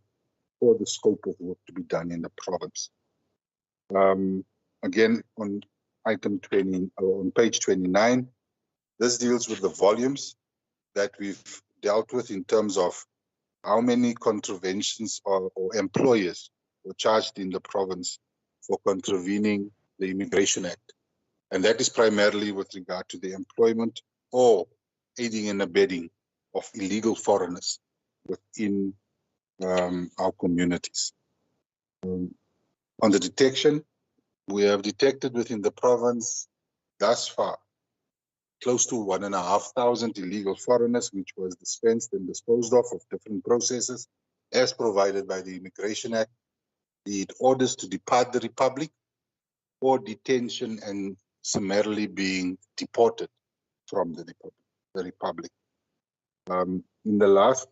for the scope of work to be done in the province. Again, on item 20, on page 29, this deals with the volumes that we've dealt with in terms of how many contraventions or employers were charged in the province for contravening the Immigration Act. And that is primarily with regard to the employment or aiding and abetting of illegal foreigners within our communities. On the detection, we have detected within the province thus far close to 1,500 illegal foreigners, which was dispensed and disposed of different processes as provided by the Immigration Act, be it orders to depart the Republic or detention and summarily being deported from the Republic. In the last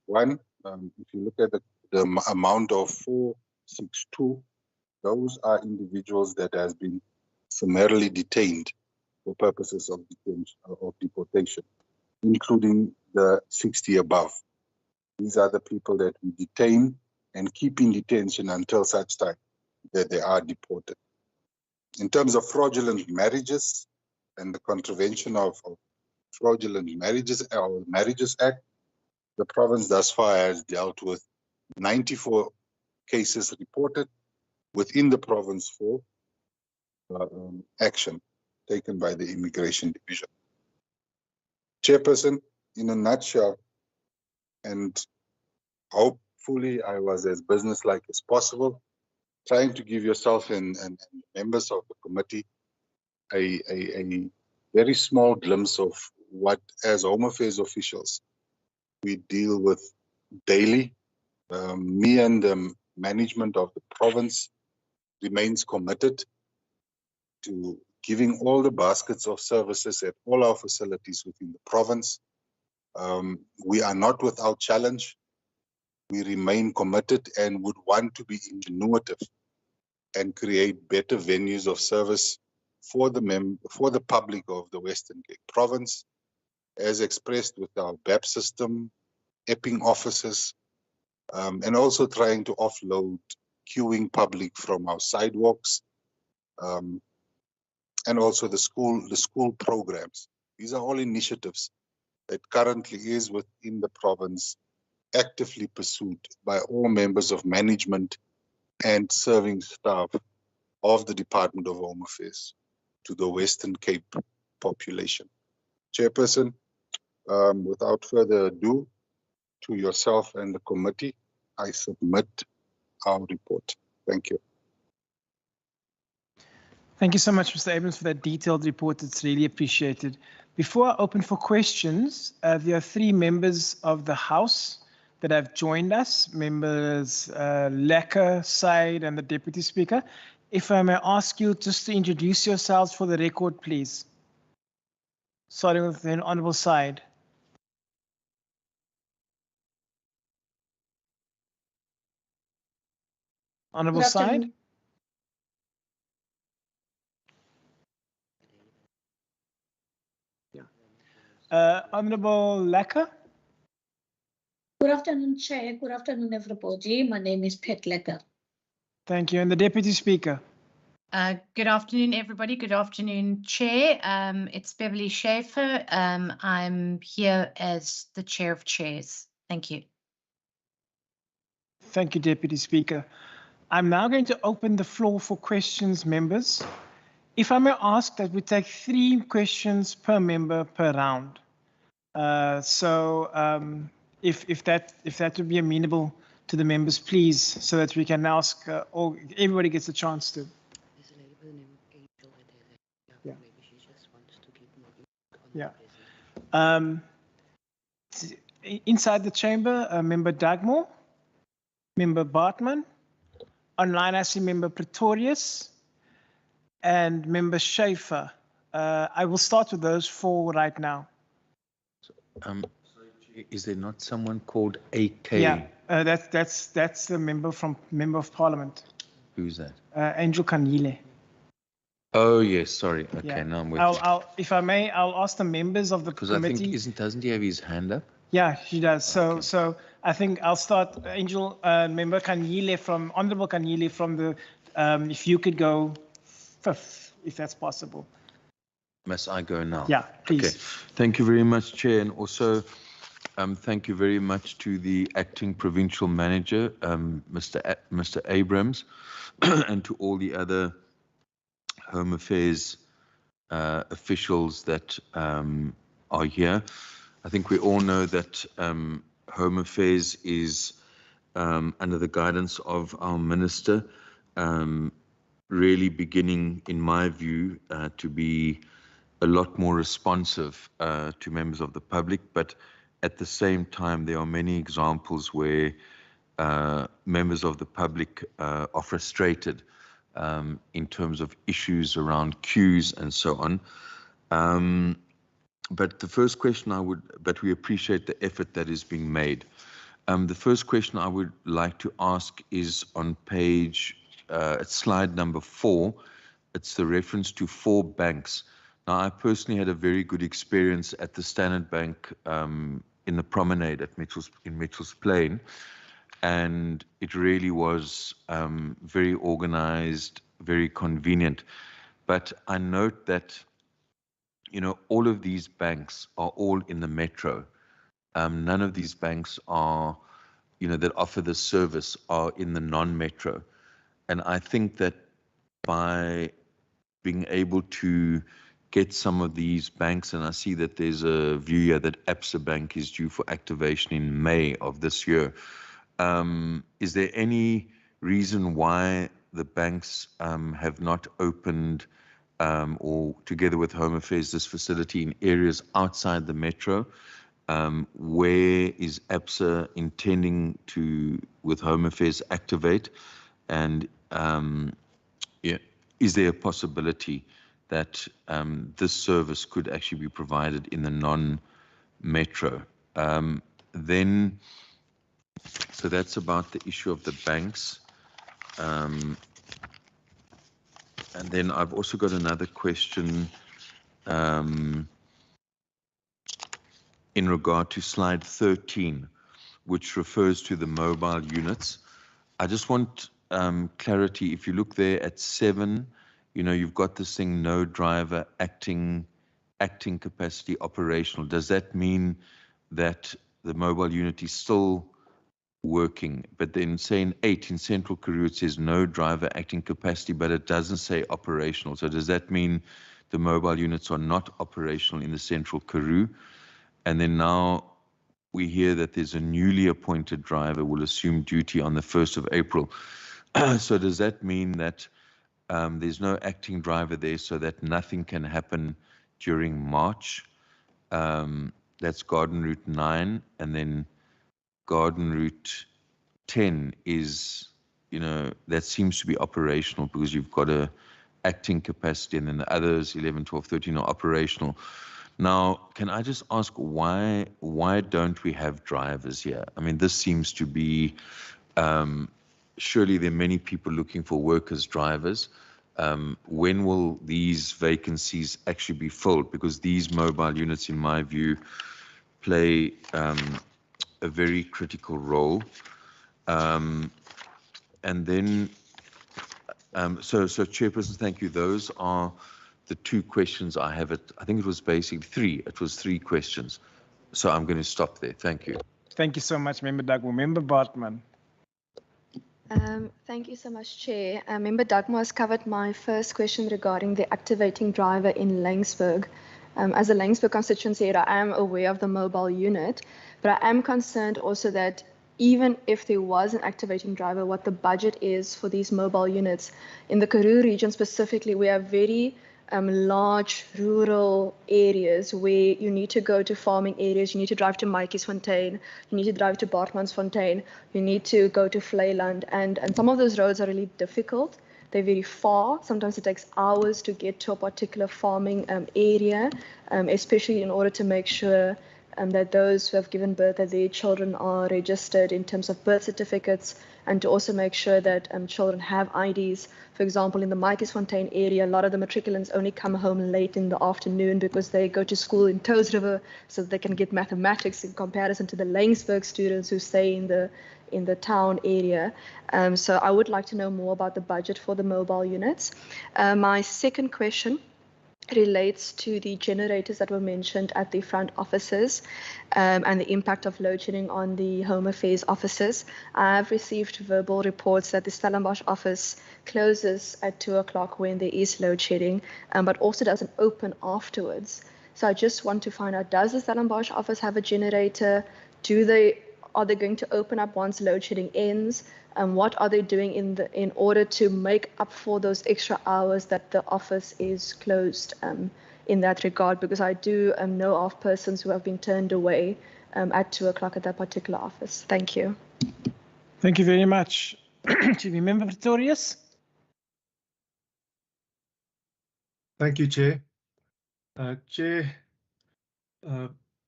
one, if you look at the amount of 462, those are individuals that has been summarily detained for purposes of deportation, including the 60 above. These are the people that we detain and keep in detention until such time that they are deported. In terms of fraudulent marriages and the contravention of fraudulent marriages, our Marriages Act, the province thus far has dealt with 94 cases reported within the province for action taken by the Immigration Division. Chairperson, in a nutshell, and hopefully I was as businesslike as possible, trying to give yourself and members of the committee a very small glimpse of what, as Home Affairs officials, we deal with daily. Me and the management of the province remains committed to giving all the baskets of services at all our facilities within the province. We are not without challenge. We remain committed and would want to be ingenuitive and create better venues of service for the public of the Western Cape Province, as expressed with our BAP system, EPPing offices, and also trying to offload queuing public from our sidewalks, and also the school programs. These are all initiatives that currently is within the province, actively pursued by all members of management and serving staff of the Department of Home Affairs to the Western Cape population. Chairperson, without further ado, to yourself and the committee, I submit our report. Thank you. Thank you so much, Mr. Abrams, for that detailed report. It's really appreciated. Before I open for questions, there are 3 members of the House that have joined us, members Lecker, Said, and the Deputy Speaker. If I may ask you just to introduce yourselves for the record, please. Starting with the Honourable Said. Honourable Said. Honourable Lecker. Good afternoon, Chair. Good afternoon, everybody. My name is Pet Lecker. Thank you. And the Deputy Speaker. Good afternoon, everybody. Good afternoon, Chair. It's Beverly Schaefer. I'm here as the Chair of Chairs. Thank you. Thank you, Deputy Speaker. I'm now going to open the floor for questions, members. If I may ask that we take 3 questions per member per round. If that would be amenable to the members, please, so that we can ask, or everybody gets a chance to. Yeah. Inside the chamber, Member Dugmore, Member Bartman. Online, I see Member Pretorius and Member Schaefer. I will start with those 4 right now. Is there not someone called AK? Yeah, that's the member of Parliament. Who's that? Angel Kanile. Oh yes, sorry. Okay, Yeah. now I'm with you. If I may, I'll ask the members of the committee. Because I think doesn't he have his hand up? Yeah, she does. So I think I'll start. Angel, Member Kanile from Honourable Kanile from the. If you could go 5th, if that's possible. Must I go now? Yeah, please. Okay. Thank you very much, Chair, and also thank you very much to the acting provincial manager, Mr. Abrams, and to all the other Home Affairs officials that are here. I think we all know that Home Affairs is under the guidance of our minister, really beginning, in my view, to be a lot more responsive to members of the public, but at the same time, there are many examples where members of the public are frustrated in terms of issues around queues and so on. But the first question but we appreciate the effort that is being made. The first question I would like to ask is on page, slide number 4. It's the reference to 4 banks. Now, I personally had a very good experience at the Standard Bank in the promenade at Mitchell's Plain, and it really was very organized, very convenient. But I note that, you know, all of these banks are all in the metro. None of these banks are, you know, that offer this service are in the non-metro. And I think that by being able to get some of these banks, and I see that there's a view here that Absa Bank is due for activation in May of this year. Is there any reason why the banks have not opened, or together with Home Affairs, this facility in areas outside the metro? Where is Absa intending to, with Home Affairs, activate? And yeah, is there a possibility that this service could actually be provided in the non-metro? Then, so that's about the issue of the banks. And then I've also got another question in regard to slide 13, which refers to the mobile units. I just want clarity. If you look there at 7, you know, you've got this thing, no driver, acting capacity operational. Does that mean that the mobile unit is still working? But then saying 8 in Central Karoo, it says no driver, acting capacity, but it doesn't say operational. So does that mean the mobile units are not operational in the Central Karoo? And then now we hear that there's a newly appointed driver will assume duty on the 1st of April. So does that mean that there's no acting driver there, so that nothing can happen during March? That's Garden Route 9, and then Garden Route 10 is, you know, that seems to be operational because you've got a acting capacity, and then the others, 11, 12, 13, are operational. Now, can I just ask why don't we have drivers here? I mean, this seems to be, surely there are many people looking for work as drivers. When will these vacancies actually be filled? Because these mobile units, in my view, play a very critical role. And then So Chairperson, thank you. Those are the two questions I have. I think it was basically three. It was three questions. So I'm going to stop there. Thank you. Thank you so much, Member Dugmo. Member Bartman. Thank you so much, Chair. Member Dugmo has covered my first question regarding the activating driver in Laingsburg. As a Laingsburg constituency, I am aware of the mobile unit, but I am concerned also that even if there was an activating driver, what the budget is for these mobile units. In the Karoo region specifically, we have very large rural areas where you need to go to farming areas, you need to drive to Maatjiesfontein, you need to drive to Bartmansfontein, you need to go to Vleyland, and some of those roads are really difficult. They're very far. Sometimes it takes hours to get to a particular farming area, especially in order to make sure that those who have given birth, that their children are registered in terms of birth certificates, and to also make sure that children have IDs. For example, in the Maatjiesfontein area, a lot of the matriculants only come home late in the afternoon because they go to school in Touws River so that they can get mathematics in comparison to the Laingsburg students who stay in the town area. So I would like to know more about the budget for the mobile units. My second question relates to the generators that were mentioned at the front offices and the impact of load shedding on the Home Affairs offices. I have received verbal reports that the Stellenbosch office closes at 2 o'clock when there is load shedding, but also doesn't open afterwards. So I just want to find out, does the Stellenbosch office have a generator? Are they going to open up once load shedding ends? What are they doing in order to make up for those extra hours that the office is closed in that regard? Because I do know of persons who have been turned away at 2 o'clock at that particular office. Thank you. Thank you very much. Chief Member Pretorius. Thank you, Chair. Chair,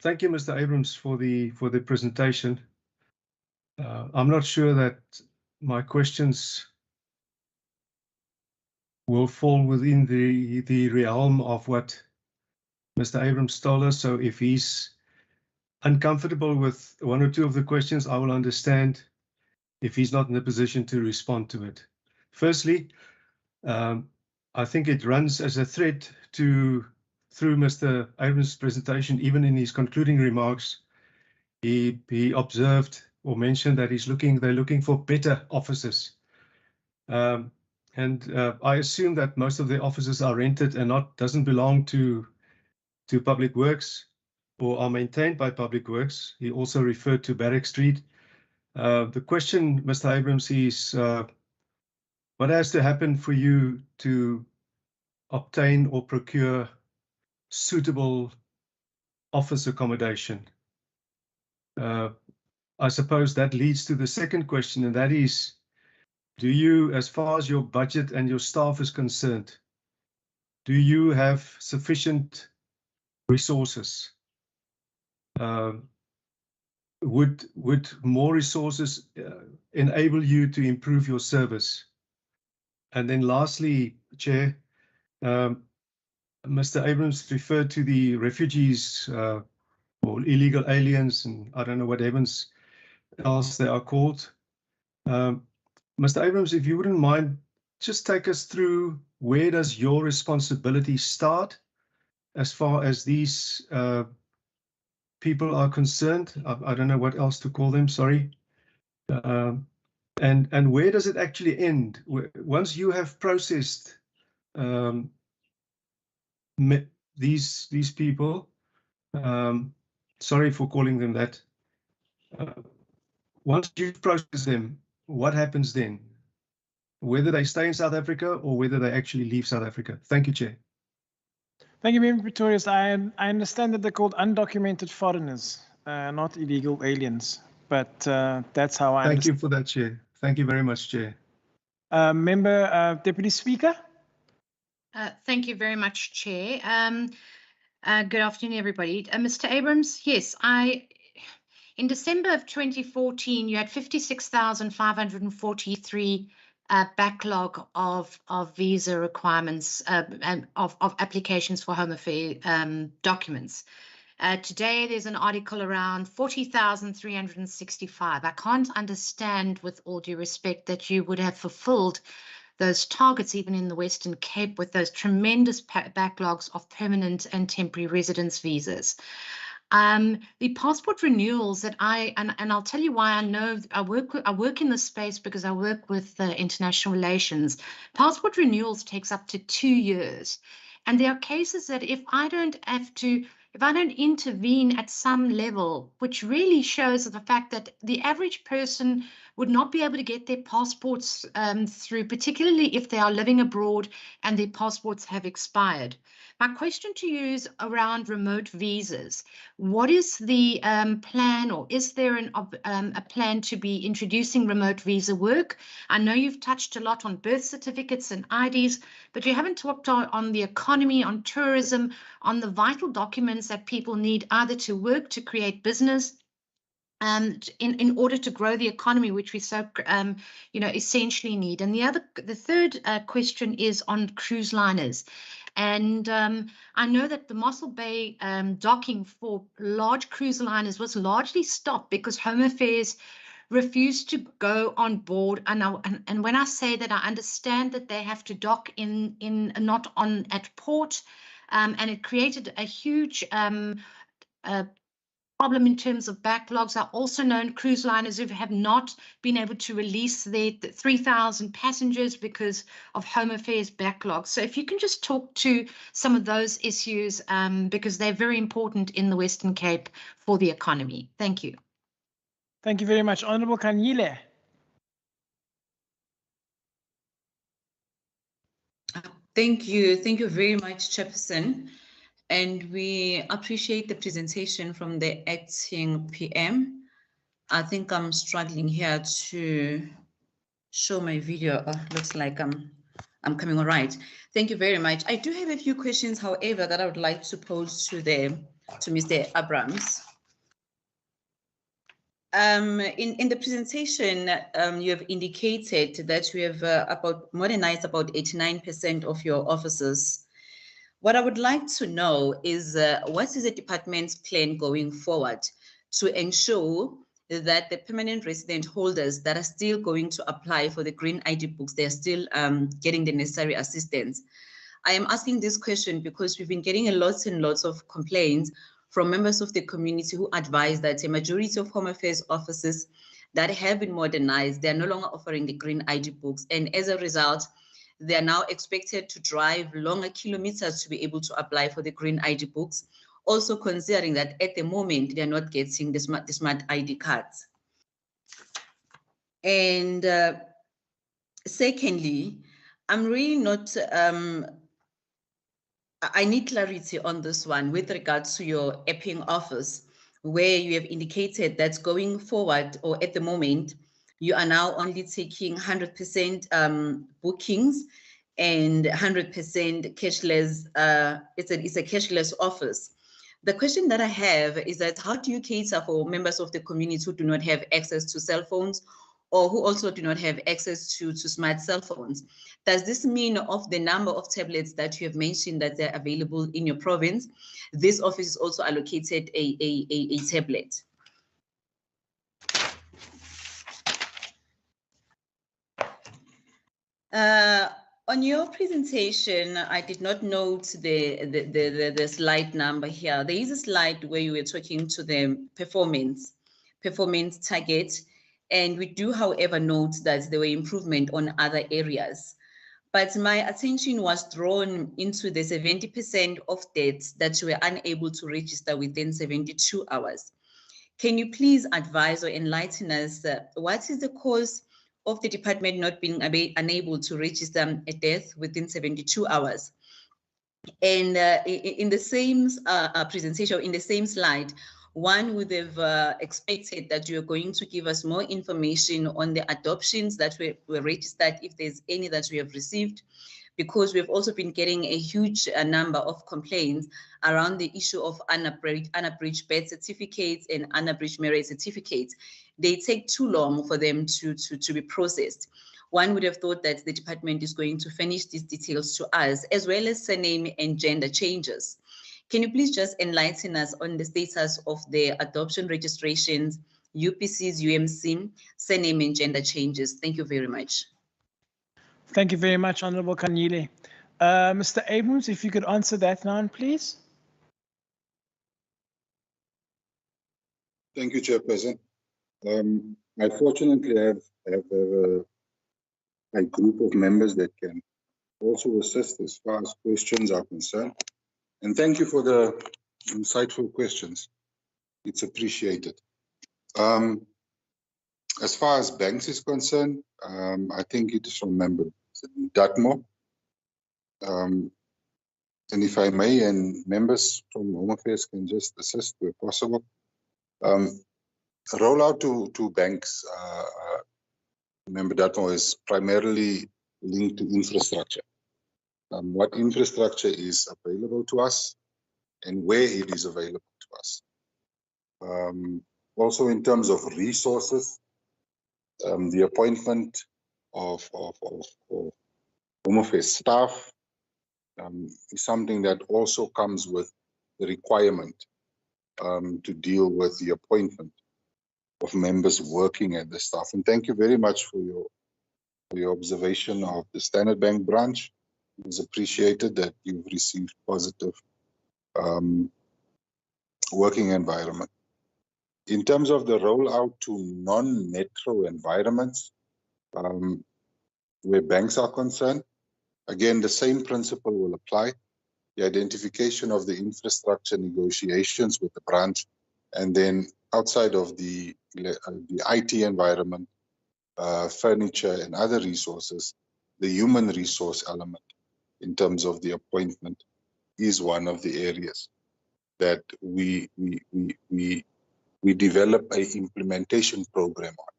thank you, Mr. Abrams, for the presentation. I'm not sure that my questions will fall within the realm of what Mr. Abrams told us. So if he's uncomfortable with one or two of the questions, I will understand if he's not in a position to respond to it. Firstly, I think it runs as a thread through Mr. Abrams' presentation, even in his concluding remarks. He observed or mentioned that they're looking for better officers. I assume that most of the offices are rented and doesn't belong to Public Works or are maintained by Public Works. He also referred to Barrack Street. The question, Mr. Abrams, is what has to happen for you to obtain or procure suitable office accommodation? I suppose that leads to the second question, and that is, do you, as far as your budget and your staff is concerned, do you have sufficient resources? Would more resources enable you to improve your service? And then lastly, Chair, Mr. Abrams referred to the refugees or illegal aliens, and I don't know what else they are called. Mr. Abrams, if you wouldn't mind, just take us through where does your responsibility start as far as these people are concerned. I don't know what else to call them, sorry. And where does it actually end? Once you have processed these people, sorry for calling them that, once you've processed them, what happens then? Whether they stay in South Africa or whether they actually leave South Africa. Thank you, Chair. Thank you, Member Pretorius. I understand that they're called undocumented foreigners, not illegal aliens, but that's how I Thank you for that, Chair. Thank you very much, Chair. Member Deputy Speaker. Thank you very much, Chair. Good afternoon, everybody. Mr. Abrams, yes, in December of 2014, you had 56,543 backlog of visa requirements and of applications for Home Affairs documents. Today, there's an article around 40,365. I can't understand, with all due respect, that you would have fulfilled those targets, even in the Western Cape, with those tremendous backlogs of permanent and temporary residence visas. The passport renewals that and I'll tell you why I know I work in this space because I work with international relations. Passport renewals takes up to 2 years, and there are cases that if I don't intervene at some level, which really shows the fact that the average person would not be able to get their passports through, particularly if they are living abroad and their passports have expired. My question to you is around remote visas. What is the plan, or is there a plan to be introducing remote visa work? I know you've touched a lot on birth certificates and IDs, but you haven't talked on the economy, on tourism, on the vital documents that people need either to work, to create business, in order to grow the economy, which we so essentially need. And the third question is on cruise liners. And I know that the Mossel Bay docking for large cruise liners was largely stopped because Home Affairs refused to go on board. And when I say that, I understand that they have to dock not at port, and it created a huge problem in terms of backlogs. Are also known cruise liners who have not been able to release their 3,000 passengers because of Home Affairs backlogs. So if you can just talk to some of those issues, because they're very important in the Western Cape for the economy. Thank you. Thank you very much. Honourable Kanyile. Thank you very much, Chairperson. And we appreciate the presentation from the acting PM. I think I'm struggling here to show my video. Oh, looks like I'm coming all right. Thank you very much. I do have a few questions, however, that I would like to pose to Mr. Abrams. In the presentation, you have indicated that you have modernized about 89% of your offices. What I would like to know is what is the department's plan going forward to ensure that the permanent resident holders that are still going to apply for the green ID books, they're still getting the necessary assistance? I am asking this question because we've been getting lots and lots of complaints from members of the community who advise that a majority of Home Affairs offices that have been modernized, they're no longer offering the green ID books. And as a result, they are now expected to drive longer kilometers to be able to apply for the green ID books, also considering that at the moment, they're not getting the smart ID cards. And secondly, I'm really not, I need clarity on this one with regards to your Epping office, where you have indicated that going forward, or at the moment, you are now only taking 100% bookings and 100% cashless. It's a cashless office. The question that I have is that how do you cater for members of the community who do not have access to cell phones, or who also do not have access to smart cell phones? Does this mean of the number of tablets that you have mentioned that they're available in your province, this office is also allocated a tablet? On your presentation, I did not note the slide number here. There is a slide where you were talking to the performance target, and we do, however, note that there were improvement on other areas. But my attention was drawn into the 70% of deaths that were unable to register within 72 hours. Can you please advise or enlighten us what is the cause of the department not being unable to register a death within 72 hours? And in the same presentation, in the same slide, one would have expected that you're going to give us more information on the adoptions that were registered, if there's any that we have received, because we've also been getting a huge number of complaints around the issue of unabridged birth certificates and unabridged marriage certificates. They take too long for them to be processed. One would have thought that the department is going to furnish these details to us, as well as surname and gender changes. Can you please just enlighten us on the status of the adoption registrations, UPCs, UMC, surname and gender changes? Thank you very much. Thank you very much, Honorable Kanyile. Mr. Abrams, if you could answer that now, please. Thank you, Chairperson. I fortunately have a group of members that can also assist as far as questions are concerned. And thank you for the insightful questions. It's appreciated. As far as banks is concerned, I think it is from Member Dutmore. And if I may, and members from Home Affairs can just assist where possible. Rollout to banks, Member Dutmore, is primarily linked to infrastructure. What infrastructure is available to us and where it is available to us. Also in terms of resources, the appointment of Home Affairs staff is something that also comes with the requirement to deal with the appointment of members working at the staff. And thank you very much for your observation of the Standard Bank branch. It is appreciated that you've received positive working environment. In terms of the rollout to non-metro environments, where banks are concerned, again, the same principle will apply. The identification of the infrastructure negotiations with the branch, and then outside of the IT environment, furniture and other resources, the human resource element in terms of the appointment is one of the areas that we develop a implementation program on,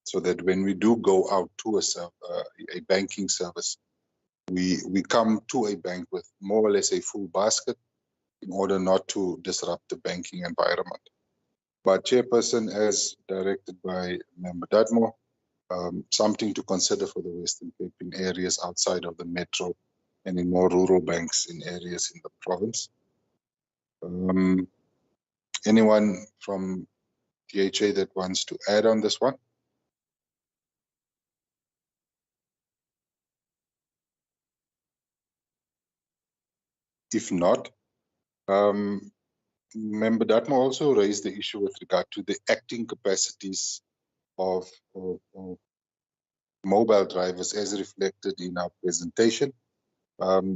so that when we do go out to a banking service, we come to a bank with more or less a full basket in order not to disrupt the banking environment. But Chairperson, as directed by Member Dutmore, something to consider for the Western Cape in areas outside of the metro and in more rural banks in areas in the province. Anyone from DHA that wants to add on this one? If not, Member Dutmore also raised the issue with regard to the acting capacities of mobile drivers as reflected in our presentation.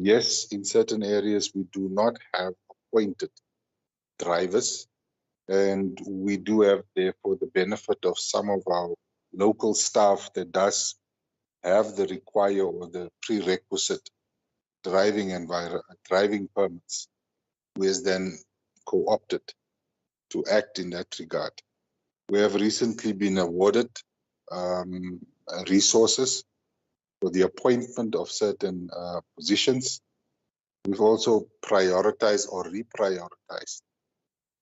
Yes, in certain areas we do not have appointed drivers, and we do have therefore the benefit of some of our local staff that does have the require or the prerequisite driving permits, who is then co-opted to act in that regard. We have recently been awarded resources for the appointment of certain positions. We've also prioritized or reprioritized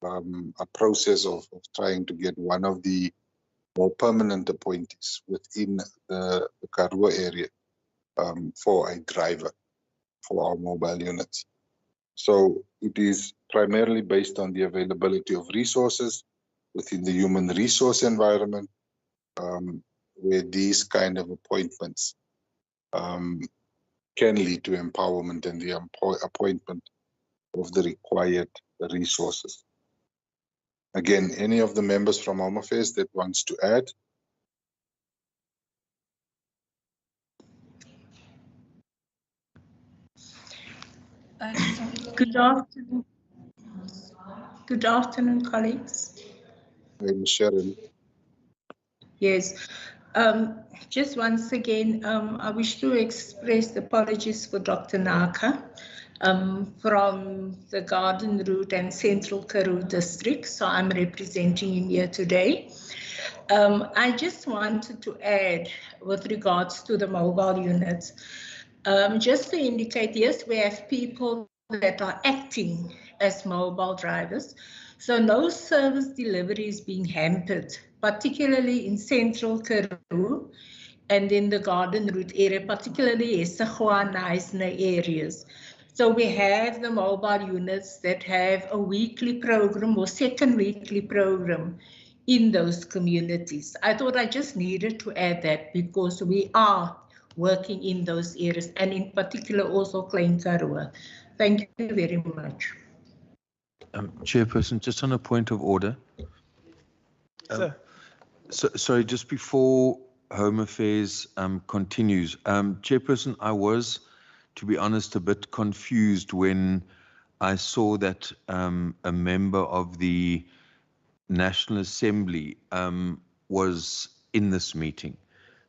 a process of trying to get one of the more permanent appointees within the Karoo area for a driver for our mobile units. So it is primarily based on the availability of resources within the human resource environment, where these kind of appointments can lead to empowerment and the appointment of the required resources. Again, any of the members from Home Affairs that wants to add? Good afternoon. Good afternoon, colleagues. I'm Sharon. Yes. Just once again, I wish to express apologies for Dr. Naka from the Garden Route and Central Karoo district. So I'm representing him here today. I just wanted to add with regards to the mobile units, just to indicate, yes, we have people that are acting as mobile drivers. So no service delivery is being hampered, particularly in Central Karoo and in the Garden Route area, particularly Essagua, Knysna areas. So we have the mobile units that have a weekly program or second weekly program in those communities. I thought I just needed to add that because we are working in those areas, and in particular also Klein Karoo. Thank you very much. Chairperson, just on a point of order. Sir. Sorry, just before Home Affairs continues. Chairperson, I was, to be honest, a bit confused when I saw that a member of the National Assembly was in this meeting.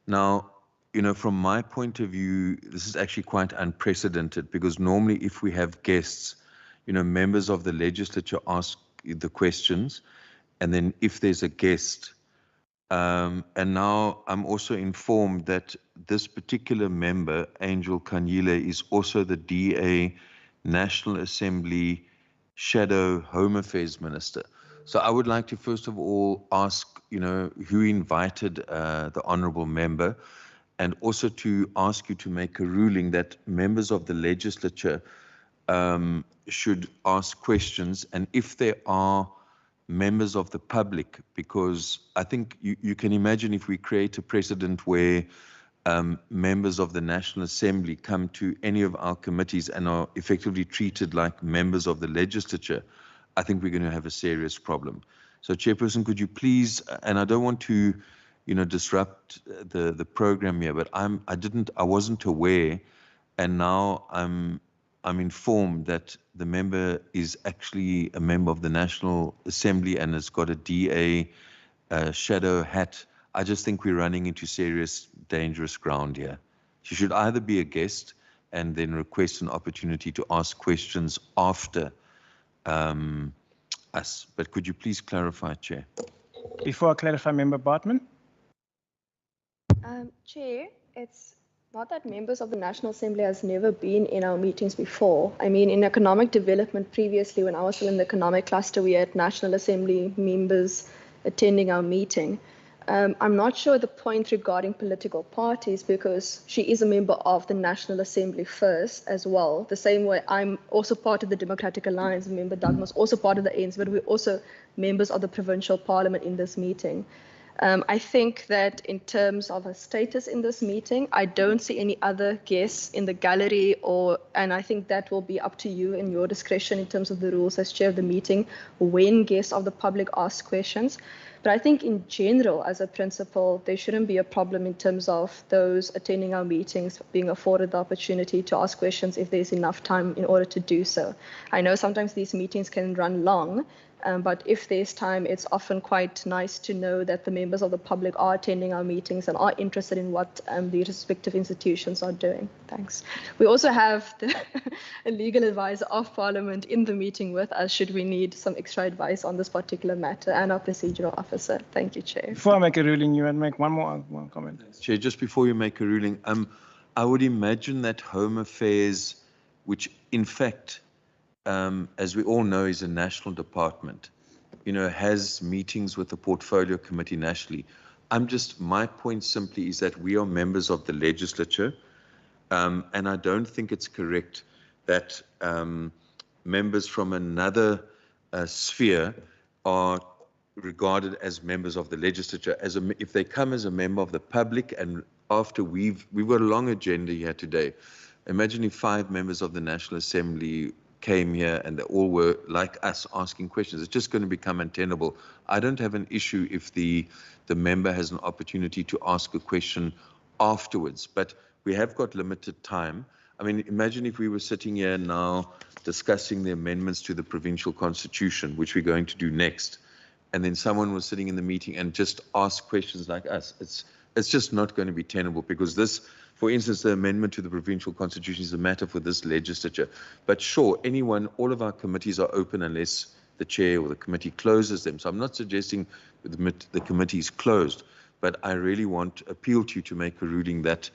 Now, you know, from my point of view, this is actually quite unprecedented, because normally if we have guests, you know, members of the legislature ask the questions, and then if there's a guest, and now I'm also informed that this particular member, Angel Kanyile, is also the DA National Assembly Shadow Home Affairs Minister. So I would like to first of all ask, you know, who invited the honourable member, and also to ask you to make a ruling that members of the legislature should ask questions, and if there are members of the public, because I think you can imagine if we create a precedent where members of the National Assembly come to any of our committees and are effectively treated like members of the legislature, I think we're going to have a serious problem. So, Chairperson, could you please, and I don't want to, you know, disrupt the program here, but I wasn't aware, and now I'm informed that the member is actually a member of the National Assembly and has got a DA shadow hat. I just think we're running into serious, dangerous ground here. She should either be a guest and then request an opportunity to ask questions after us. But could you please clarify, Chair? Before I clarify, Member Bartman. Chair, it's not that members of the National Assembly has never been in our meetings before. I mean, in economic development previously, when I was still in the economic cluster, we had National Assembly members attending our meeting. I'm not sure the point regarding political parties, because she is a member of the National Assembly first as well. The same way I'm also part of the Democratic Alliance, Member Dagmo's also part of the ANC, but we're also members of the Provincial Parliament in this meeting. I think that in terms of her status in this meeting, I don't see any other guests in the gallery, and I think that will be up to you in your discretion in terms of the rules as chair of the meeting when guests of the public ask questions. But I think in general, as a principle, there shouldn't be a problem in terms of those attending our meetings being afforded the opportunity to ask questions if there's enough time in order to do so. I know sometimes these meetings can run long, but if there's time, it's often quite nice to know that the members of the public are attending our meetings and are interested in what the respective institutions are doing. Thanks. We also have a legal advisor of Parliament in the meeting with us should we need some extra advice on this particular matter, and our procedural officer. Thank you, Chair. Before I make a ruling, you want to make one comment? Chair, just before you make a ruling, I would imagine that Home Affairs, which in fact, as we all know, is a national department, you know, has meetings with the Portfolio Committee nationally. My point simply is that we are members of the legislature, and I don't think it's correct that members from another sphere are regarded as members of the legislature. If they come as a member of the public, and after we've got a long agenda here today. Imagine if 5 members of the National Assembly came here and they all were like us asking questions. It's just going to become untenable. I don't have an issue if the member has an opportunity to ask a question afterwards, but we have got limited time. I mean, imagine if we were sitting here now discussing the amendments to the provincial constitution, which we're going to do next, and then someone was sitting in the meeting and just asked questions like us. It's just not going to be tenable, because this, for instance, the amendment to the provincial constitution is a matter for this legislature. But sure, all of our committees are open unless the chair or the committee closes them. So I'm not suggesting the committee is closed, but I really want to appeal to you to make a ruling that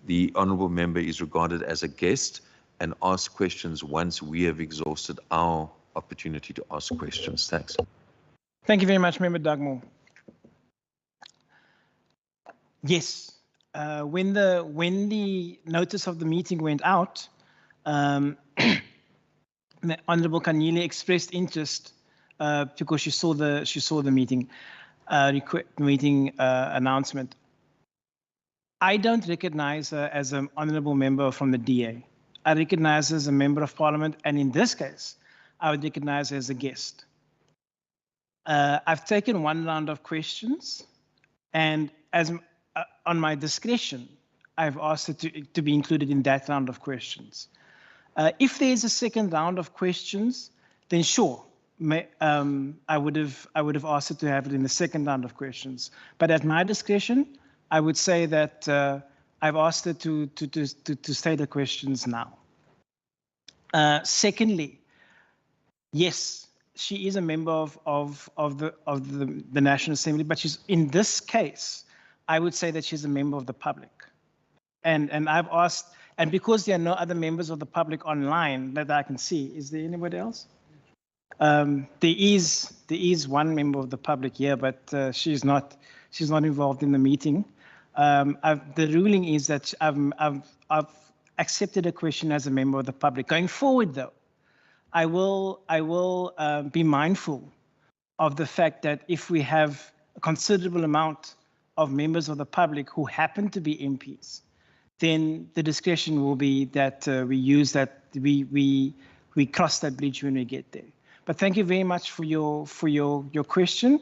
the honourable member is regarded as a guest and ask questions once we have exhausted our opportunity to ask questions. Thanks. Thank you very much, Member Dugmore. Yes, when the notice of the meeting went out, the Honourable Kanyile expressed interest because she saw the meeting announcement. I don't recognize her as an honourable member from the DA. I recognize her as a member of parliament, and in this case, I would recognize her as a guest. I've taken one round of questions, and as on my discretion, I've asked her to be included in that round of questions. If there's a second round of questions, then sure, I would have asked her to have it in the second round of questions. But at my discretion, I would say that I've asked her to state the questions now. Secondly, yes, she is a member of the National Assembly, but she's, in this case, I would say that she's a member of the public. And I've asked, and because there are no other members of the public online that I can see, is there anybody else? There is one member of the public here, but she's not involved in the meeting. The ruling is that I've accepted a question as a member of the public. Going forward, though, I will be mindful of the fact that if we have a considerable amount of members of the public who happen to be MPs, then the discretion will be that we use that, we cross that bridge when we get there. But thank you very much for your question.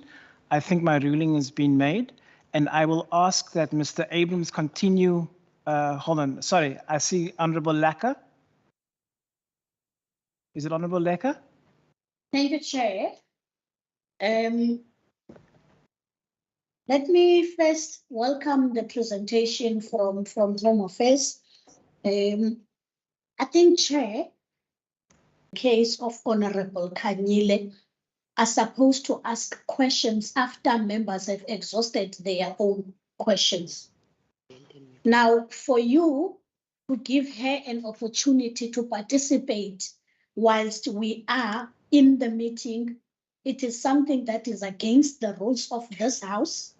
I think my ruling has been made, and I will ask that Mr. Abrams continue. Hold on, sorry, I see Honourable Lekker. Is it Honourable Lekker? Thank you, Chair. Let me first welcome the presentation from Home Affairs. I think, Chair, the case of Honourable Kanyile are supposed to ask questions after members have exhausted their own questions. Now, for you to give her an opportunity to participate whilst we are in the meeting, it is something that is against the rules of this House.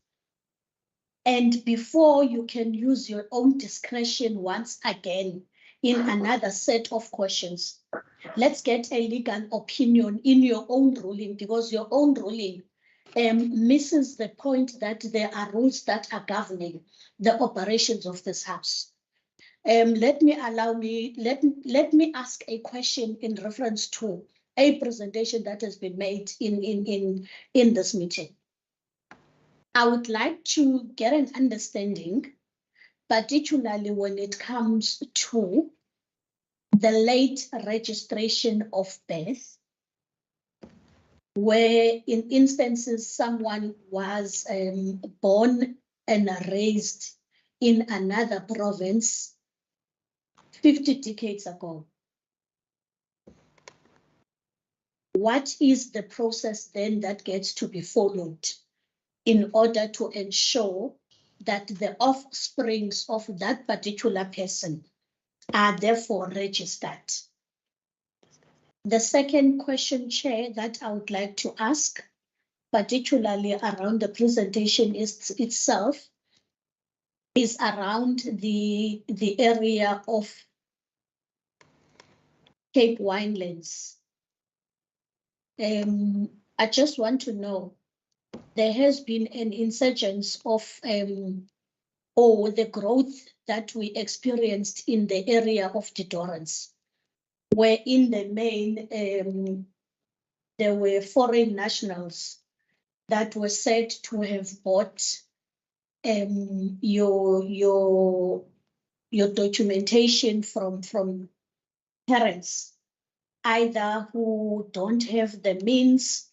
And before you can use your own discretion once again in another set of questions, let's get a legal opinion in your own ruling, because your own ruling misses the point that there are rules that are governing the operations of this House. Let me ask a question in reference to a presentation that has been made in this meeting. I would like to get an understanding, particularly when it comes to the late registration of birth, where in instances someone was born and raised in another province 50 decades ago. What is the process then that gets to be followed in order to ensure that the offsprings of that particular person are therefore registered? The second question, Chair, that I would like to ask, particularly around the presentation itself, is around the area of Cape Winelands. I just want to know, there has been an insurgence of or the growth that we experienced in the area of the Dorrans, where in the main there were foreign nationals that were said to have bought your documentation from parents, either who don't have the means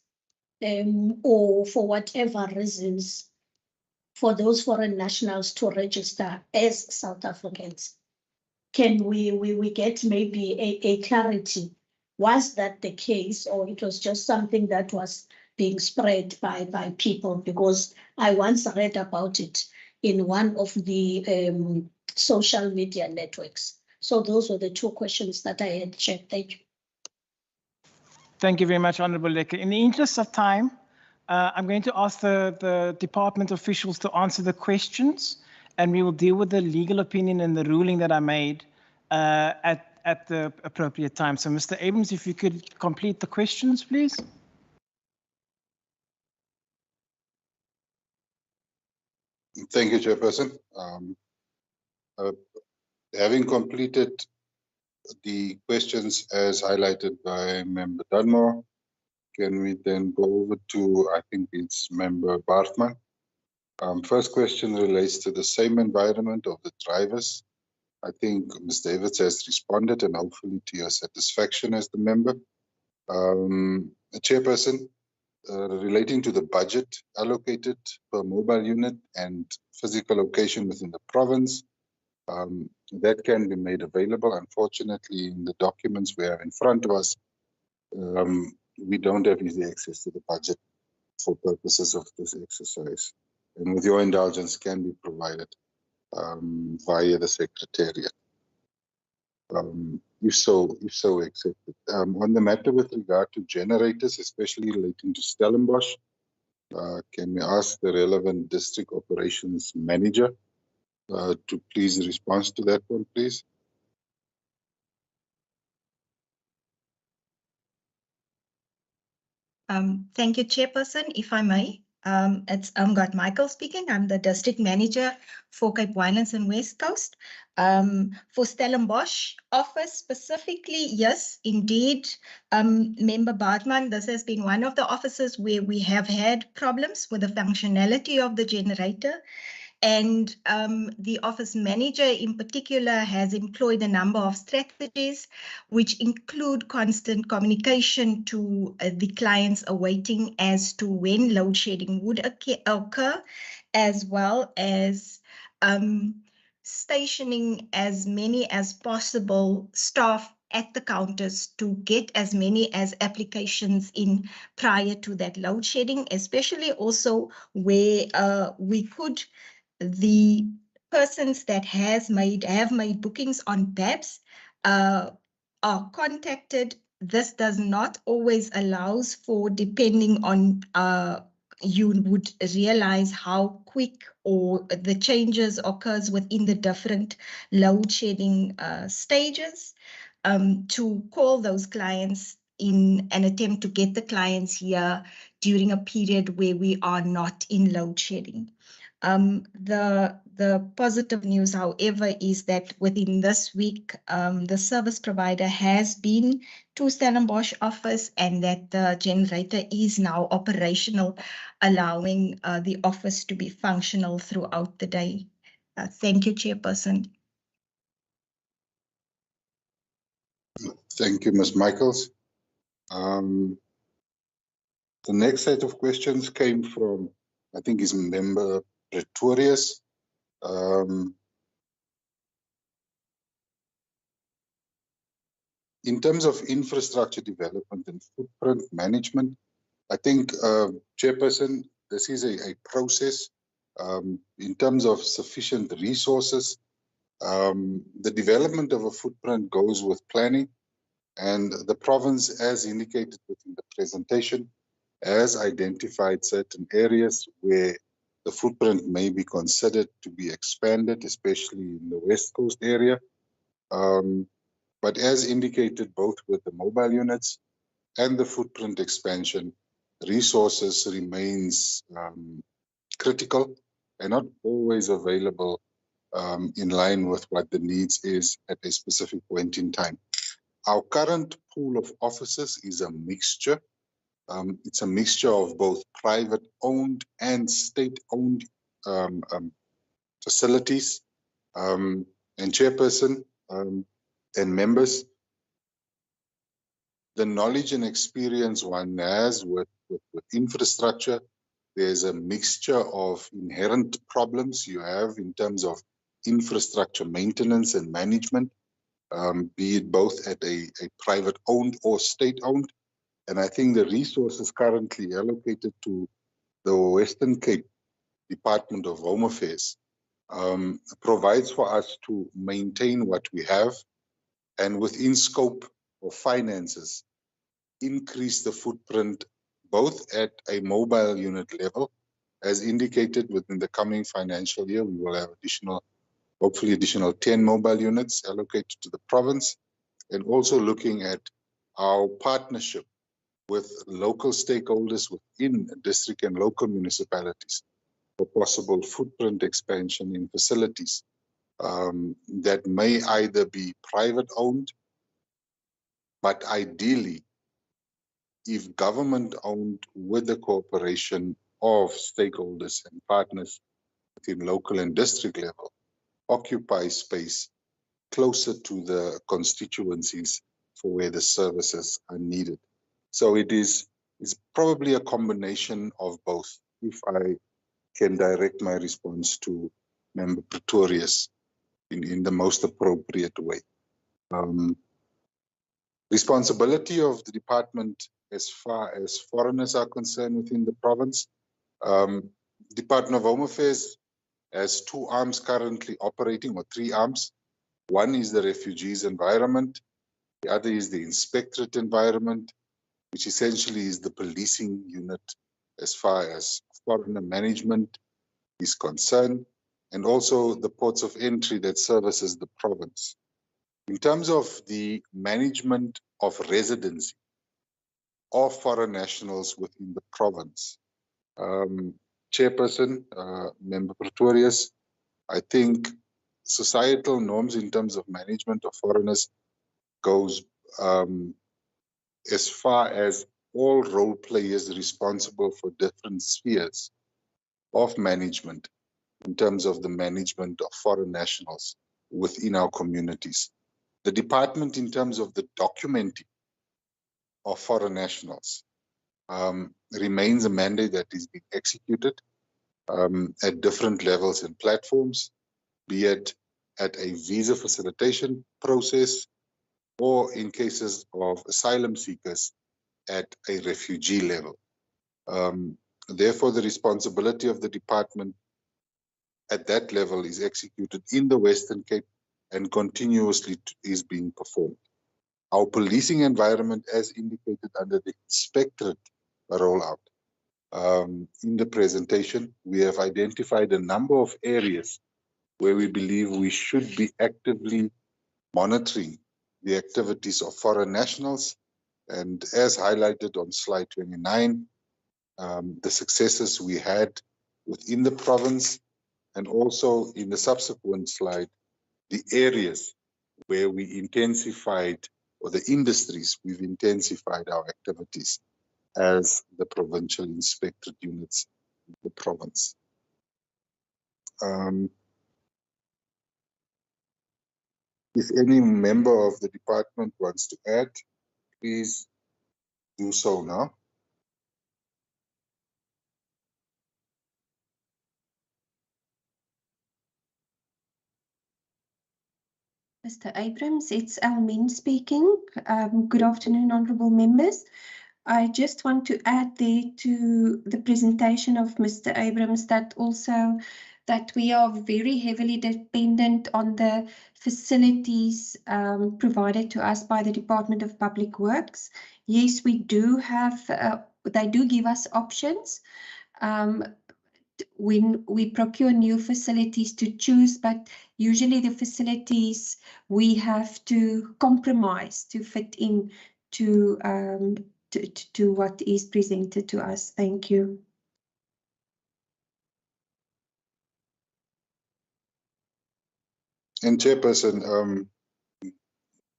or for whatever reasons, for those foreign nationals to register as South Africans. Can we get maybe a clarity? Was that the case, or it was just something that was being spread by people? Because I once read about it in one of the social media networks. So those were the two questions that I had checked. Thank you. Thank you very much, Honourable Lekker. In the interest of time, I'm going to ask the department officials to answer the questions, and we will deal with the legal opinion and the ruling that I made at the appropriate time. So, Mr. Abrams, if you could complete the questions, please. Thank you, Chairperson. Having completed the questions as highlighted by Member Dunmore, can we then go over to, I think it's Member Bartman. First question relates to the same environment of the drivers. I think Ms. Davids has responded, and hopefully to your satisfaction as the member. Chairperson, relating to the budget allocated per mobile unit and physical location within the province, that can be made available. Unfortunately, in the documents we have in front of us, we don't have easy access to the budget for purposes of this exercise. And with your indulgence, can be provided via the Secretariat. If so accepted. On the matter with regard to generators, especially relating to Stellenbosch, can we ask the relevant district operations manager to please respond to that one, please? Thank you, Chairperson. If I may, it's God Michael speaking. I'm the district manager for Cape Winelands and West Coast. For Stellenbosch office specifically, yes, indeed, Member Bartman, this has been one of the offices where we have had problems with the functionality of the generator. And the office manager in particular has employed a number of strategies, which include constant communication to the clients awaiting as to when load shedding would occur, as well as stationing as many as possible staff at the counters to get as many as applications in prior to that load shedding, especially also where we could the persons that have made bookings on BAPS are contacted. This does not always allows for, depending on you would realize how quick or the changes occurs within the different load shedding stages, to call those clients in an attempt to get the clients here during a period where we are not in load shedding. The positive news, however, is that within this week, the service provider has been to Stellenbosch office, and that the generator is now operational, allowing the office to be functional throughout the day. Thank you, Chairperson. Thank you, Ms. Michaels. The next set of questions came from, I think, is Member Pretorius. In terms of infrastructure development and footprint management, I think, Chairperson, this is a process. In terms of sufficient resources, the development of a footprint goes with planning, and the province, as indicated within the presentation, has identified certain areas where the footprint may be considered to be expanded, especially in the West Coast area. But as indicated, both with the mobile units and the footprint expansion, resources remains critical and not always available in line with what the needs is at a specific point in time. Our current pool of offices is a mixture. It's a mixture of both private-owned and state-owned facilities. And Chairperson and members, the knowledge and experience one has with infrastructure, there's a mixture of inherent problems you have in terms of infrastructure maintenance and management, be it both at a private-owned or state-owned. And I think the resources currently allocated to the Western Cape Department of Home Affairs provides for us to maintain what we have, and within scope of finances, increase the footprint both at a mobile unit level, as indicated within the coming financial year. We will have hopefully additional 10 mobile units allocated to the province, and also looking at our partnership with local stakeholders within district and local municipalities for possible footprint expansion in facilities. that may either be private owned, but ideally, if government owned with the cooperation of stakeholders and partners within local and district level, occupy space closer to the constituencies for where the services are needed. So it's probably a combination of both, if I can direct my response to Member Pretorius in the most appropriate way. Responsibility of the department as far as foreigners are concerned within the province. Department of Home Affairs has 2 arms currently operating, or 3 arms. One is the refugees environment. The other is the inspectorate environment, which essentially is the policing unit as far as foreigner management is concerned, and also the ports of entry that services the province. In terms of the management of residency of foreign nationals within the province, Chairperson, Member Pretorius, I think societal norms in terms of management of foreigners goes as far as all role players responsible for different spheres of management in terms of the management of foreign nationals within our communities. The department, in terms of the documenting of foreign nationals, remains a mandate that is being executed at different levels and platforms, be it at a visa facilitation process or in cases of asylum seekers at a refugee level. Therefore, the responsibility of the department at that level is executed in the Western Cape and continuously is being performed. Our policing environment, as indicated under the inspectorate rollout, in the presentation, we have identified a number of areas where we believe we should be actively monitoring the activities of foreign nationals. And as highlighted on slide 29, the successes we had within the province, and also in the subsequent slide, the areas where we intensified, or the industries we've intensified our activities as the provincial inspectorate units in the province. If any member of the department wants to add, please do so now. Mr. Abrams, it's Elmine speaking. Good afternoon, honourable members. I just want to add there to the presentation of Mr. Abrams that we are very heavily dependent on the facilities provided to us by the Department of Public Works. Yes, we do have, they do give us options when we procure new facilities to choose, but usually the facilities we have to compromise to fit in to what is presented to us. Thank you. And Chairperson,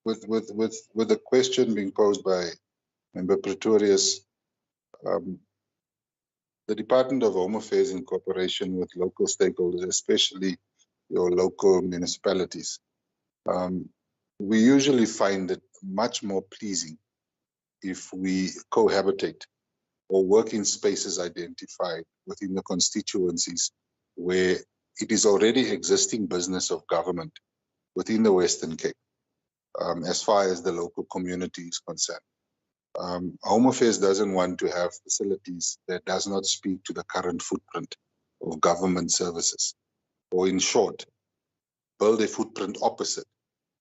with the question being posed by Member Pretorius, the Department of Home Affairs, in cooperation with local stakeholders, especially your local municipalities, we usually find it much more pleasing if we cohabitate or work in spaces identified within the constituencies where it is already existing business of government within the Western Cape, as far as the local community is concerned. Home Affairs doesn't want to have facilities that does not speak to the current footprint of government services, or in short, build a footprint opposite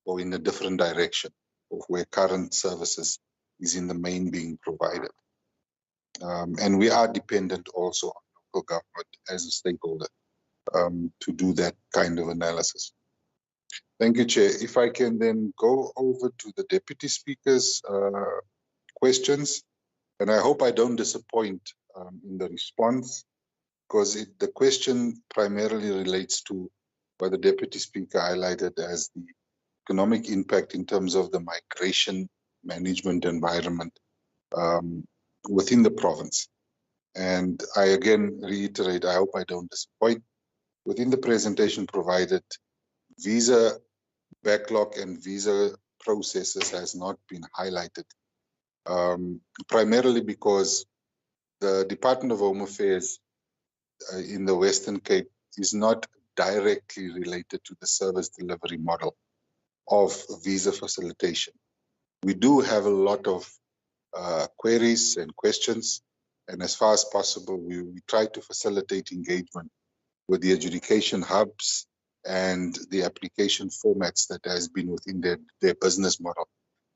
or in a different direction of where current services is in the main being provided. And we are dependent also on local government as a stakeholder to do that kind of analysis. Thank you, Chair. If I can then go over to the Deputy Speaker's questions, and I hope I don't disappoint in the response, because the question primarily relates to what the Deputy Speaker highlighted as the economic impact in terms of the migration management environment within the province. And I again reiterate, I hope I don't disappoint. Within the presentation provided, visa backlog and visa processes has not been highlighted, primarily because the Department of Home Affairs in the Western Cape is not directly related to the service delivery model of visa facilitation. We do have a lot of queries and questions, and as far as possible, we try to facilitate engagement with the adjudication hubs and the application formats that has been within their business model.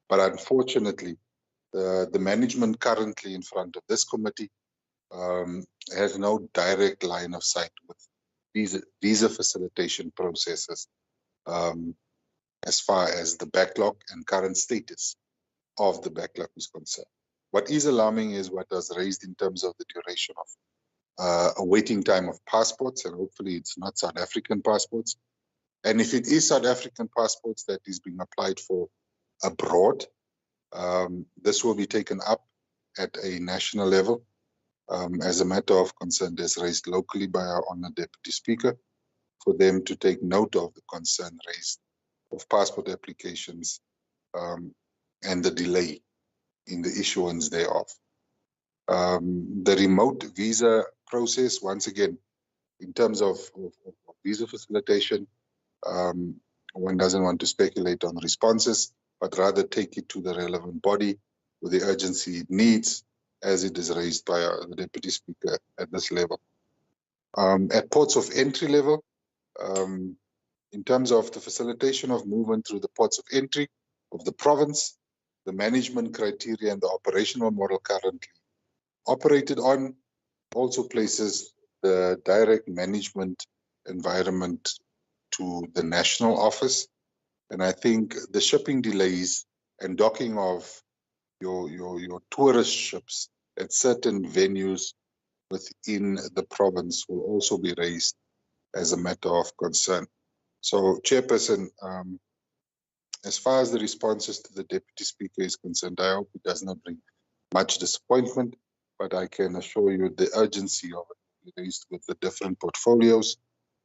But unfortunately, the management currently in front of this committee has no direct line of sight with visa facilitation processes as far as the backlog and current status of the backlog is concerned. What is alarming is what was raised in terms of the duration of a waiting time of passports, and hopefully it's not South African passports. And if it is South African passports that is being applied for abroad, this will be taken up at a national level as a matter of concern as raised locally by our Honourable Deputy Speaker, for them to take note of the concern raised of passport applications and the delay in the issuance thereof. The remote visa process, once again, in terms of visa facilitation, one doesn't want to speculate on responses, but rather take it to the relevant body with the urgency it needs, as it is raised by the Deputy Speaker at this level. At ports of entry level, in terms of the facilitation of movement through the ports of entry of the province, the management criteria and the operational model currently operated on also places the direct management environment to the national office. And I think the shipping delays and docking of your tourist ships at certain venues within the province will also be raised as a matter of concern. So, Chairperson, as far as the responses to the Deputy Speaker is concerned, I hope it does not bring much disappointment, but I can assure you the urgency of it raised with the different portfolios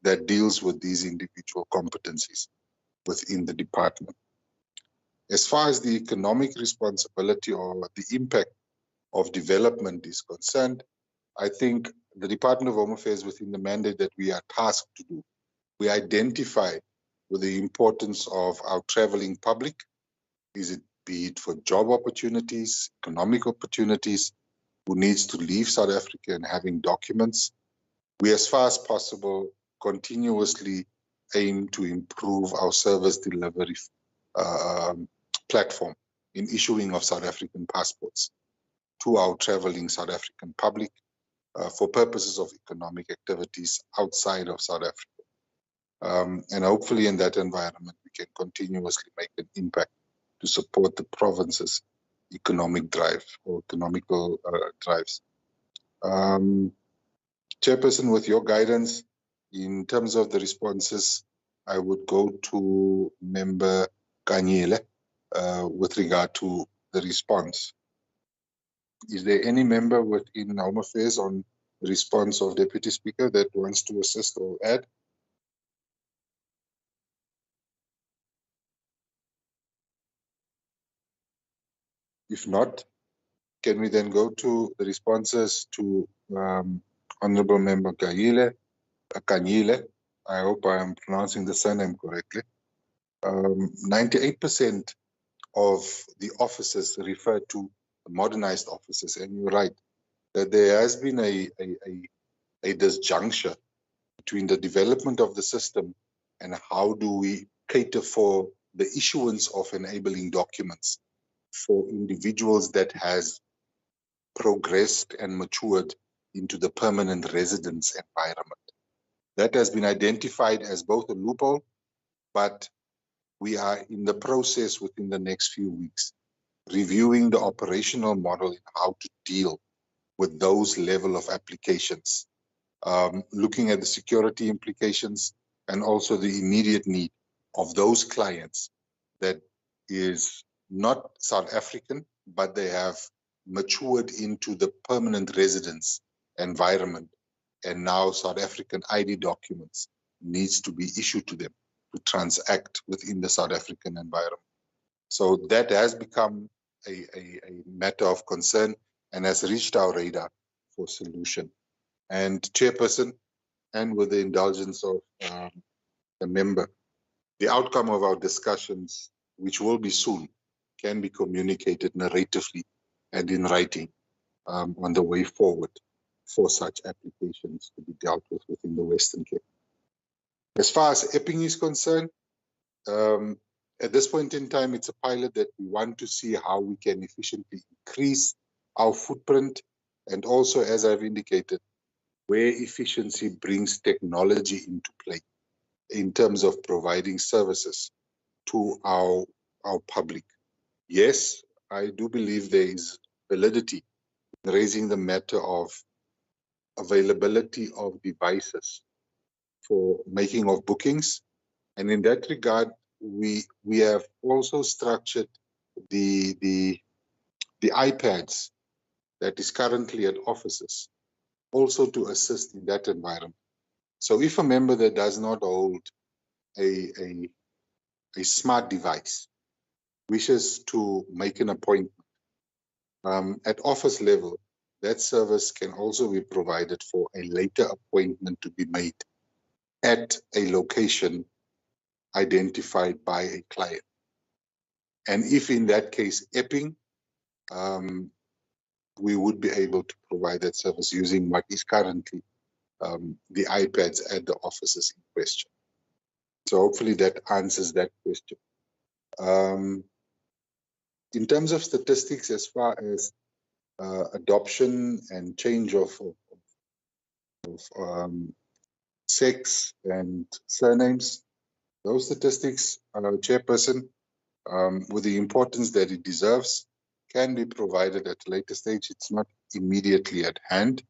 that deals with these individual competencies within the department. As far as the economic responsibility or the impact of development is concerned, I think the Department of Home Affairs, within the mandate that we are tasked to do, we identify with the importance of our traveling public, be it for job opportunities, economic opportunities, who needs to leave South Africa and having documents. We, as far as possible, continuously aim to improve our service delivery platform in issuing of South African passports to our traveling South African public for purposes of economic activities outside of South Africa. And hopefully in that environment, we can continuously make an impact to support the province's economic drive or economical drives. Chairperson, with your guidance, in terms of the responses, I would go to Member Kanyile with regard to the response. Is there any member within Home Affairs on the response of Deputy Speaker that wants to assist or add? If not, can we then go to the responses to Honorable Member Kanyile? I hope I am pronouncing the surname correctly. 98% of the officers refer to the modernized officers, and you're right that there has been a disjuncture between the development of the system and how do we cater for the issuance of enabling documents for individuals that has progressed and matured into the permanent residence environment. That has been identified as both a loophole, but we are in the process within the next few weeks, reviewing the operational model in how to deal with those level of applications, looking at the security implications and also the immediate need of those clients that is not South African, but they have matured into the permanent residence environment, and now South African ID documents needs to be issued to them to transact within the South African environment. So that has become a matter of concern and has reached our radar for solution. And Chairperson, and with the indulgence of the member, the outcome of our discussions, which will be soon, can be communicated narratively and in writing on the way forward for such applications to be dealt with within the Western Cape. As far as Epping is concerned, at this point in time, it's a pilot that we want to see how we can efficiently increase our footprint, and also, as I've indicated, where efficiency brings technology into play in terms of providing services to our public. Yes, I do believe there is validity in raising the matter of availability of devices for making of bookings. And in that regard, we have also structured the iPads that is currently at offices also to assist in that environment. So if a member that does not hold a smart device wishes to make an appointment at office level, that service can also be provided for a later appointment to be made at a location identified by a client. And if in that case, Epping, we would be able to provide that service using what is currently the iPads at the offices in question. So hopefully that answers that question. In terms of statistics, as far as adoption and change of sex and surnames, those statistics, Chairperson, with the importance that it deserves, can be provided at a later stage. It's not immediately at hand,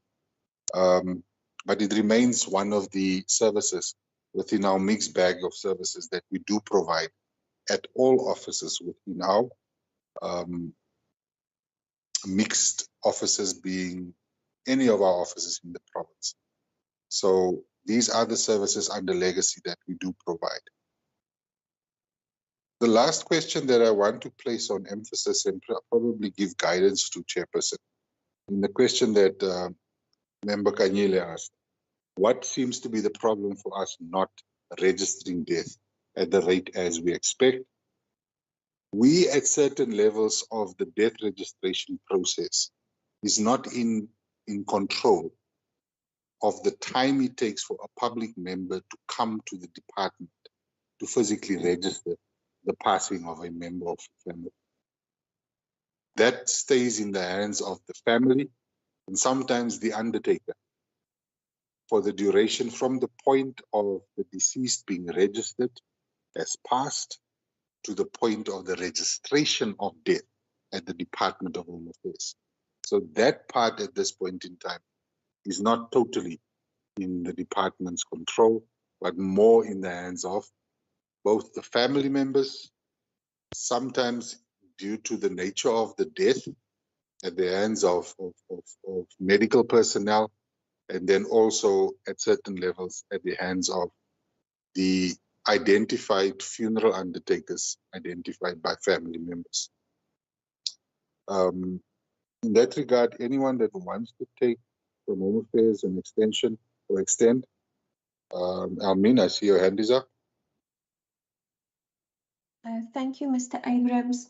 but it remains one of the services within our mixed bag of services that we do provide at all offices within our mixed offices, being any of our offices in the province. So these are the services under legacy that we do provide. The last question that I want to place on emphasis and probably give guidance to Chairperson, in the question that Member Kanyile asked, what seems to be the problem for us not registering death at the rate as we expect? We, at certain levels of the death registration process, is not in control of the time it takes for a public member to come to the department to physically register the passing of a member of the family. That stays in the hands of the family and sometimes the undertaker for the duration from the point of the deceased being registered as passed to the point of the registration of death at the Department of Home Affairs. So that part at this point in time is not totally in the department's control, but more in the hands of both the family members, sometimes due to the nature of the death, at the hands of medical personnel, and then also at certain levels at the hands of the identified funeral undertakers identified by family members. In that regard, anyone that wants to take from Home Affairs an extension or extend, Almin, I see your hand is up. Thank you, Mr. Abrams.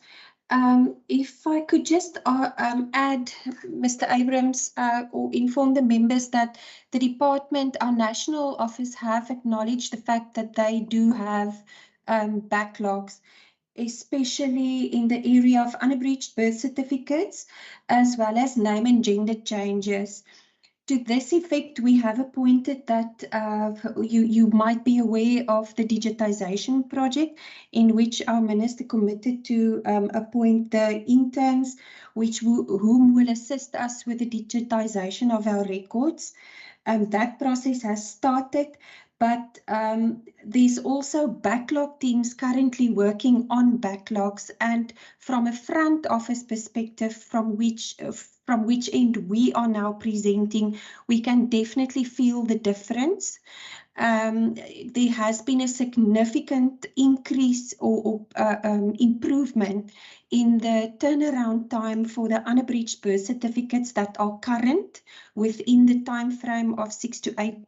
If I could just add, Mr. Abrams, or inform the members that the department, our national office, have acknowledged the fact that they do have backlogs, especially in the area of unabridged birth certificates, as well as name and gender changes. To this effect, we have appointed that you might be aware of the digitization project, in which our minister committed to appoint the interns, whom will assist us with the digitization of our records. That process has started, but there's also backlog teams currently working on backlogs, and from a front office perspective, from which end we are now presenting, we can definitely feel the difference. There has been a significant increase or improvement in the turnaround time for the unabridged birth certificates that are current within the time frame of 6 to 8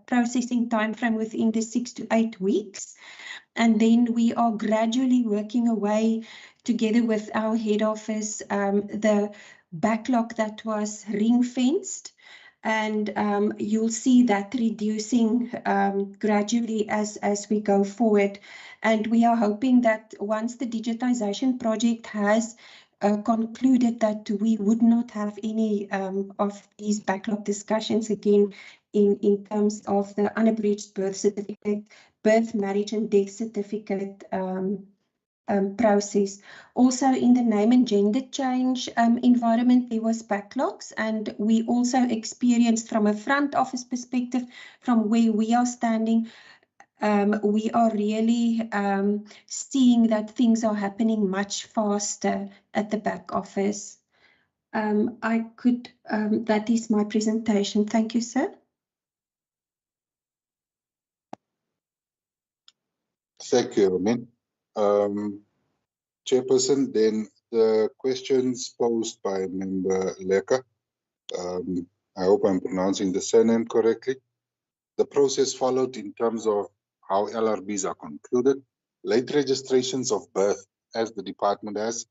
processing time frame within the 6 to 8 weeks. And then we are gradually working away together with our head office, the backlog that was ring-fenced. And you'll see that reducing gradually as we go forward. And we are hoping that once the digitization project has concluded, that we would not have any of these backlog discussions again in terms of the unabridged birth certificate, birth, marriage and death certificate process. Also in the name and gender change environment, there was backlogs, and we also experienced from a front office perspective, from where we are standing, we are really seeing that things are happening much faster at the back office. That is my presentation. Thank you, sir. Thank you, Romin. Chairperson, then the questions posed by Member Leka. I hope I'm pronouncing the surname correctly. The process followed in terms of how LRBs are concluded. Late registrations of birth, as the department has,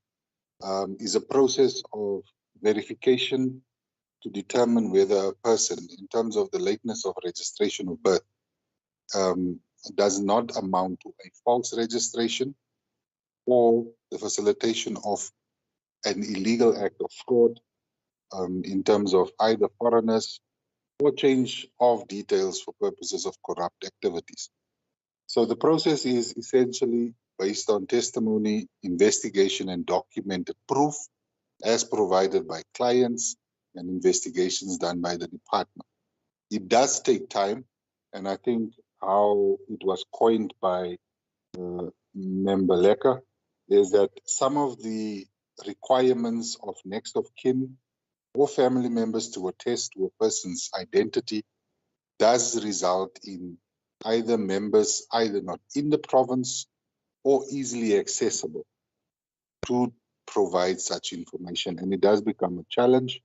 is a process of verification to determine whether a person, in terms of the lateness of registration of birth, does not amount to a false registration or the facilitation of an illegal act of fraud in terms of either foreigners or change of details for purposes of corrupt activities. So the process is essentially based on testimony, investigation, and documented proof as provided by clients and investigations done by the department. It does take time, and I think how it was coined by Member Leka is that some of the requirements of next of kin or family members to attest to a person's identity does result in either members either not in the province or easily accessible to provide such information, and it does become a challenge.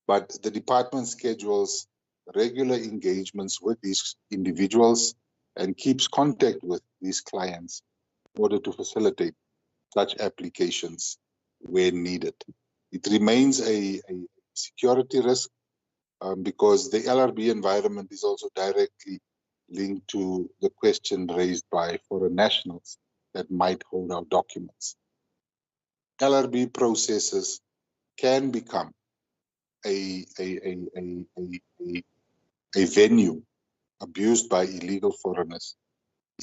But the department schedules regular engagements with these individuals and keeps contact with these clients in order to facilitate such applications where needed. It remains a security risk because the LRB environment is also directly linked to the question raised by foreign nationals that might hold our documents. LRB processes can become a venue abused by illegal foreigners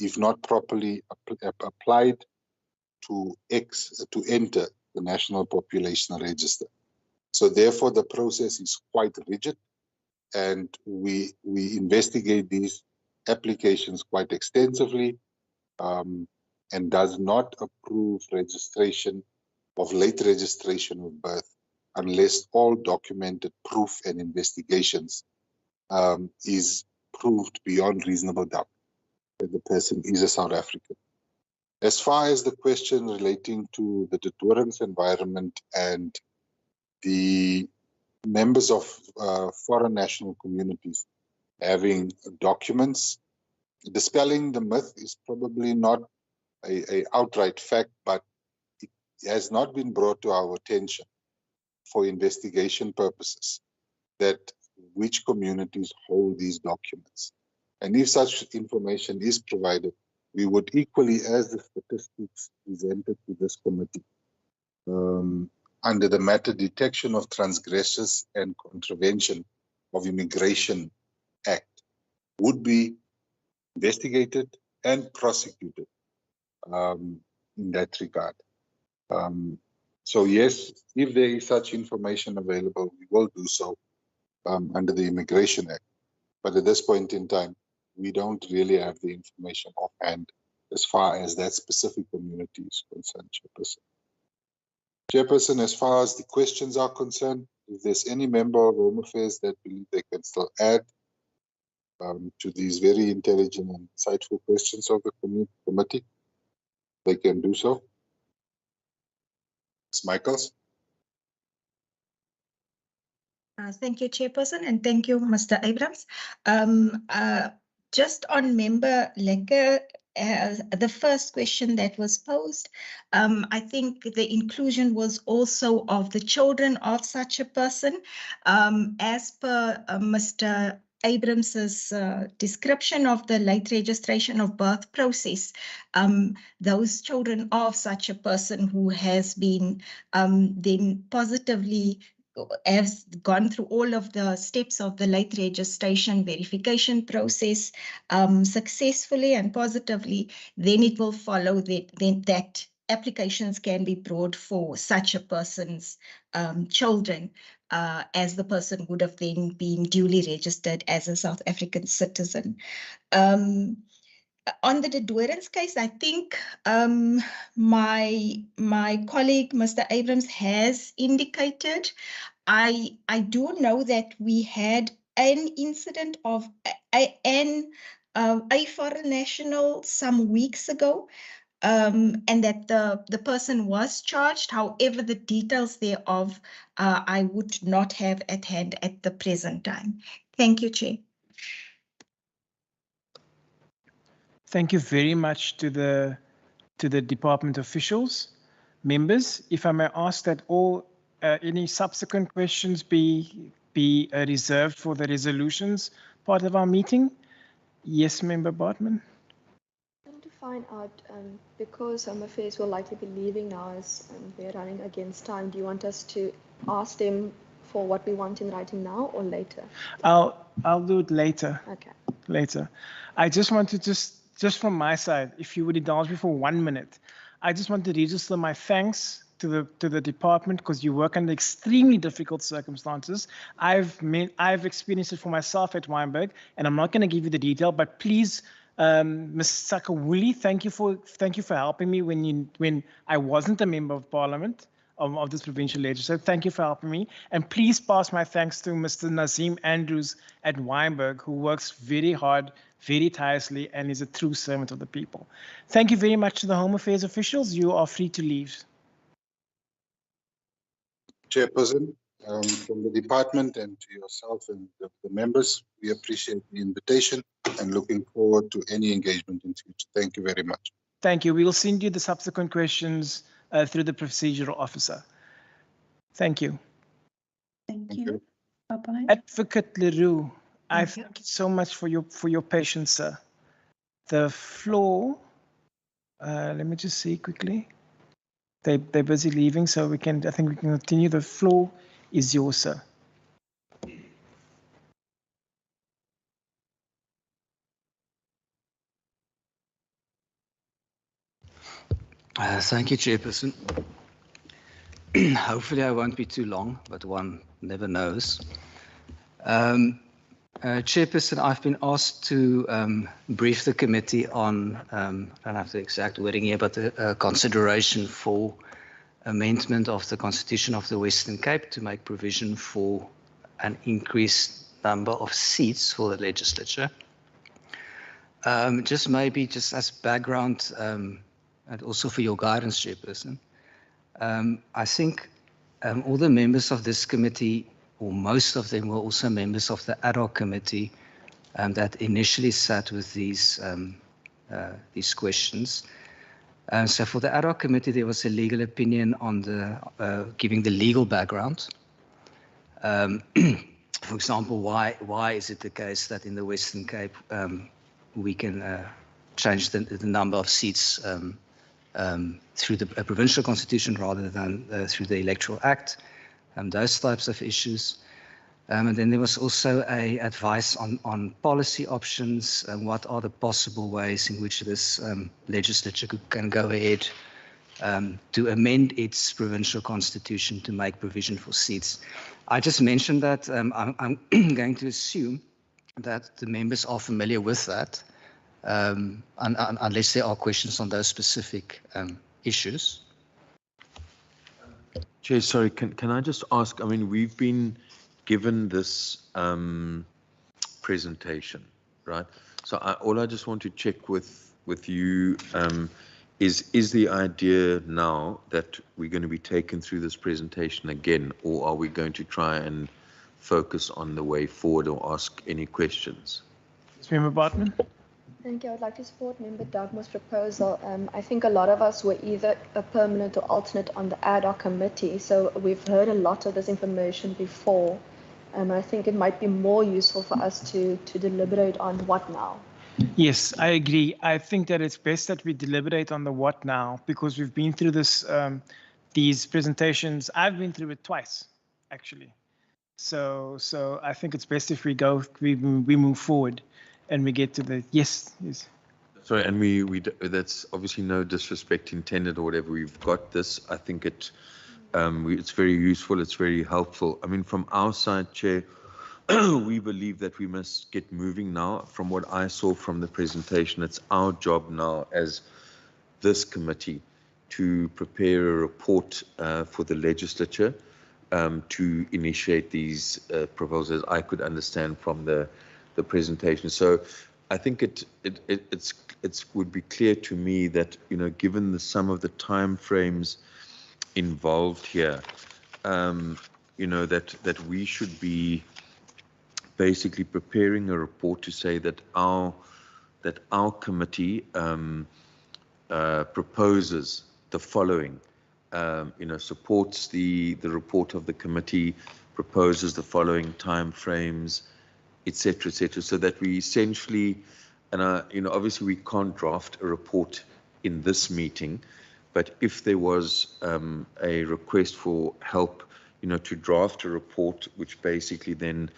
if not properly applied to enter the National Population Register. So therefore, the process is quite rigid, and we investigate these applications quite extensively and does not approve registration of late registration of birth unless all documented proof and investigations is proved beyond reasonable doubt that the person is a South African. As far as the question relating to the deterrence environment and the members of foreign national communities having documents, dispelling the myth is probably not a outright fact, but it has not been brought to our attention for investigation purposes that which communities hold these documents. And if such information is provided, we would equally, as the statistics presented to this committee, under the matter detection of transgressors and contravention of Immigration Act, would be investigated and prosecuted in that regard. So yes, if there is such information available, we will do so under the Immigration Act. But at this point in time, we don't really have the information offhand as far as that specific community is concerned, Chairperson. Chairperson, as far as the questions are concerned, if there's any member of Home Affairs that believe they can still add to these very intelligent and insightful questions of the committee, they can do so. Ms. Michaels. Thank you, Chairperson, and thank you, Mr. Abrams. Just on member Lekker, the first question that was posed, I think the inclusion was also of the children of such a person. As per Mr. Abrams's description of the late registration of birth process, those children of such a person who has been then positively has gone through all of the steps of the late registration verification process successfully and positively, then it will follow that applications can be brought for such a person's children, as the person would have then been duly registered as a South African citizen. On the Dedorens case, I think my colleague, Mr. Abrams, has indicated. I do know that we had an incident of a foreign national some weeks ago, and that the person was charged. However, the details thereof I would not have at hand at the present time. Thank you, Chair. Thank you very much to the department officials. Members, if I may ask that all any subsequent questions be reserved for the resolutions part of our meeting. Yes, Member Bartman. I want to find out, because Home Affairs will likely be leaving now as they're running against time, do you want us to ask them for what we want in writing now or later? I'll do it later. Okay. Later. I just want to just from my side, if you would indulge me for 1 minute, I just want to register my thanks to the department, because you work under extremely difficult circumstances. I've experienced it for myself at Weinberg, and I'm not going to give you the detail, but please, Ms. Sakawuli, thank you for helping me when I wasn't a member of Parliament of this provincial legislature. Thank you for helping me, and please pass my thanks to Mr. Nazim Andrews at Weinberg, who works very hard, very tirelessly, and is a true servant of the people. Thank you very much to the Home Affairs officials. You are free to leave. Chairperson, from the department and to yourself and the members, we appreciate the invitation and looking forward to any engagement in future. Thank you very much. Thank you. We will send you the subsequent questions through the procedural officer. Thank you. Thank you. Bye-bye. Advocate Leroux, I thank you so much for your patience, sir. The floor, let me just see quickly. They're busy leaving, so I think we can continue. The floor is yours, sir. Thank you, Chairperson. Hopefully I won't be too long, but one never knows. Chairperson, I've been asked to brief the committee on, I don't have the exact wording here, but the consideration for amendment of the Constitution of the Western Cape to make provision for an increased number of seats for the legislature. Just as background, and also for your guidance, Chairperson, I think all the members of this committee, or most of them, were also members of the ad hoc committee that initially sat with these questions. So for the ad hoc committee, there was a legal opinion on giving the legal background. For example, why is it the case that in the Western Cape we can change the number of seats through the provincial constitution rather than through the Electoral Act, those types of issues. And then there was also advice on policy options and what are the possible ways in which this legislature can go ahead to amend its provincial constitution to make provision for seats. I just mentioned that I'm going to assume that the members are familiar with that, unless there are questions on those specific issues. Chair, sorry, can I just ask, I mean, we've been given this presentation, right? So all I just want to check with you is the idea now that we're going to be taken through this presentation again, or are we going to try and focus on the way forward or ask any questions? Member Bartman. Thank you. I'd like to support Member Dagmar's proposal. I think a lot of us were either a permanent or alternate on the ad hoc committee, so we've heard a lot of this information before. I think it might be more useful for us to deliberate on what now. Yes, I agree. I think that it's best that we deliberate on the what now, because we've been through this, these presentations. I've been through it twice, actually. So I think it's best if we move forward and we get to the yes. Sorry, and that's obviously no disrespect intended or whatever. We've got this. I think it's very useful. It's very helpful. I mean, from our side, Chair, we believe that we must get moving now. From what I saw from the presentation, it's our job now as this committee to prepare a report for the legislature to initiate these proposals. I could understand from the presentation. So I think it would be clear to me that, you know, given some of the time frames involved here, you know, that we should be basically preparing a report to say that our committee proposes the following, you know, supports the report of the committee, proposes the following time frames, etc., so that we essentially, and you know, obviously we can't draft a report in this meeting, but if there was a request for help, you know, to draft a report which basically then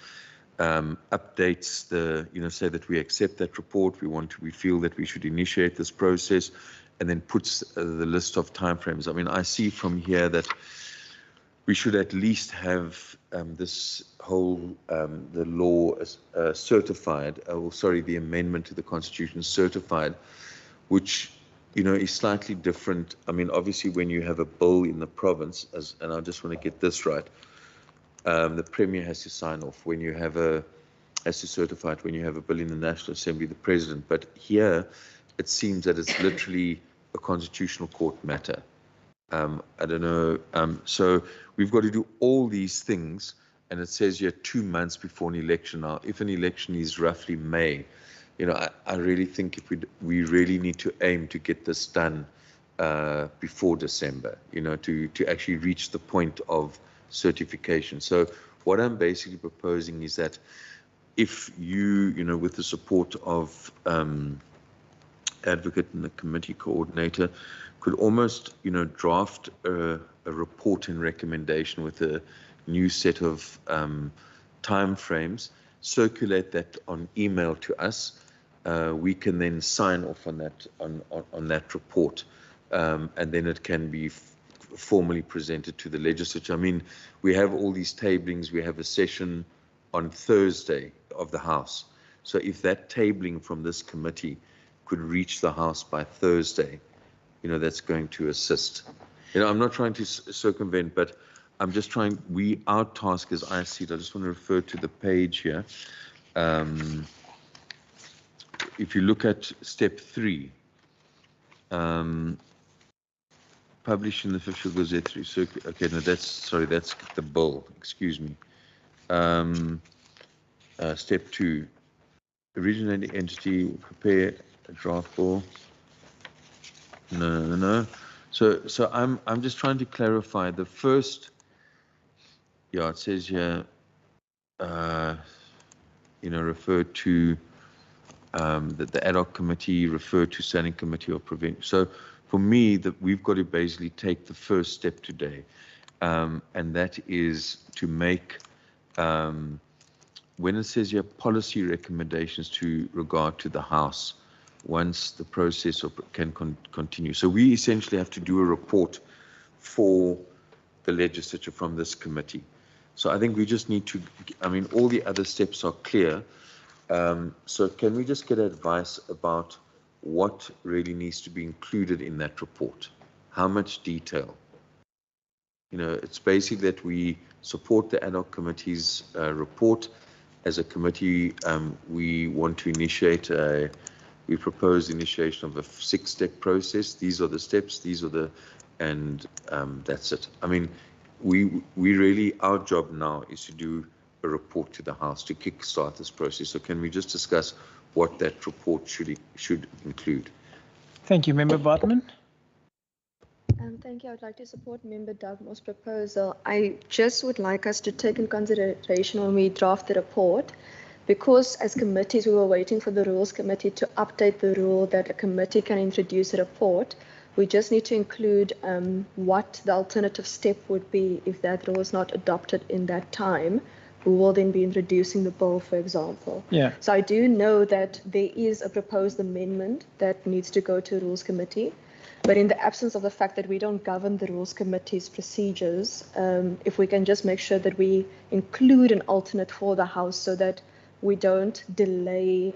updates the, you know, say that we accept that report, we feel that we should initiate this process, and then puts the list of timeframes. I mean, I see from here that we should at least have this whole the law certified, or sorry, the amendment to the Constitution certified, which, you know, is slightly different. I mean, obviously, when you have a bill in the province, and I just want to get this right, the Premier has to sign off. When you have has to certify it when you have a bill in the National Assembly, the President. But here, it seems that it's literally a Constitutional Court matter. I don't know. So we've got to do all these things, and it says here 2 months before an election. Now, if an election is roughly May, you know, I really think if we really need to aim to get this done before December, you know, to actually reach the point of certification. So what I'm basically proposing is that if you know, with the support of advocate and the committee coordinator, could almost, you know, draft a report and recommendation with a new set of time frames, circulate that on email to us. We can then sign off on that on that report, and then it can be formally presented to the legislature. I mean, we have all these tablings. We have a session on Thursday of the House. So if that tabling from this committee could reach the House by Thursday, you know, that's going to assist. You know, I'm not trying to circumvent, but I'm just trying, our task as I see it, I just want to refer to the page here. If you look at step 3, publish in the Official Gazette, okay, no, that's the bill, excuse me. Step 2, originating entity, prepare a draft bill. No. So I'm just trying to clarify the first. Yeah, it says here, you know, refer to that the ad hoc committee, refer to standing committee or Provincial. So for me, that we've got to basically take the first step today, and that is to make, when it says here policy recommendations to regard to the House, once the process can continue. So we essentially have to do a report for the legislature from this committee. So I think we just need to, I mean, all the other steps are clear. So can we just get advice about what really needs to be included in that report? How much detail? You know, it's basically that we support the ad hoc committee's report. As a committee, we want to initiate we propose initiation of a 6-step process. These are the steps, and that's it. I mean, we really, our job now is to do a report to the House to kickstart this process. So can we just discuss what that report should include? Thank you, Member Bartman. Thank you. I would like to support Member Dugmore's proposal. I just would like us to take in consideration when we draft the report, because as committees we were waiting for the Rules Committee to update the rule that a committee can introduce a report. We just need to include what the alternative step would be if that rule is not adopted in that time. We will then be introducing the bill, for example. Yeah. So I do know that there is a proposed amendment that needs to go to Rules Committee. But in the absence of the fact that we don't govern the Rules Committee's procedures, if we can just make sure that we include an alternate for the House so that we don't delay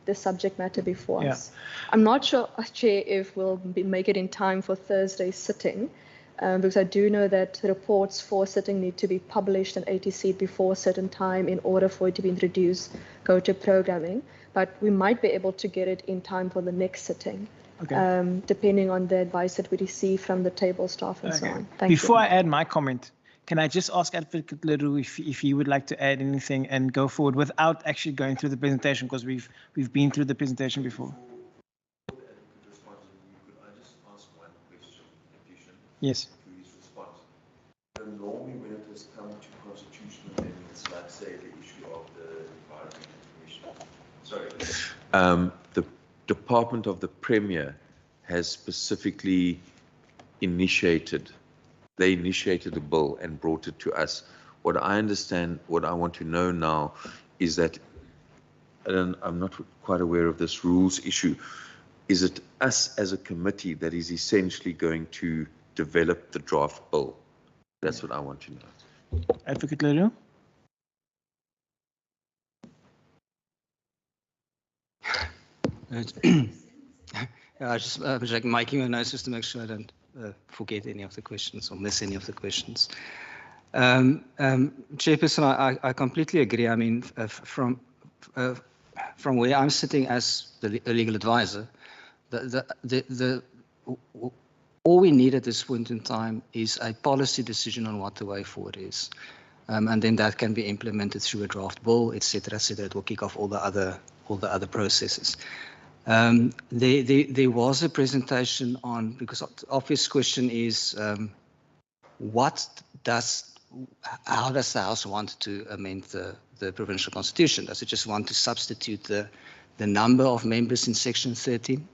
the subject matter before us. I'm not sure, Chair, if we'll make it in time for Thursday's sitting, because I do know that reports for sitting need to be published and ATC before a certain time in order for it to be introduced, go to programming. But we might be able to get it in time for the next sitting. Okay. Depending on the advice that we receive from the table staff and so on. Thank Before you. I add my comment, can I just ask Advocate Leroux if he would like to add anything and go forward without actually going through the presentation, because we've been through the presentation before. Yes. Normally when it has come to constitutional amendments, like say the issue of the Environment Commission, the Department of the Premier has specifically initiated a bill and brought it to us. What I understand, what I want to know now is that, and I'm not quite aware of this rules issue, is it us as a committee that is essentially going to develop the draft bill? That's what I want to know. Advocate Leroux? I just was like making a note just to make sure I don't forget any of the questions or miss any of the questions. Chairperson, I completely agree. I mean, from where I'm sitting as the legal advisor, all we need at this point in time is a policy decision on what the way forward is. And then that can be implemented through a draft bill, etc., etc. It will kick off all the other processes. There was a presentation on, because the obvious question is, how does the House want to amend the provincial constitution? Does it just want to substitute the number of members in section 13?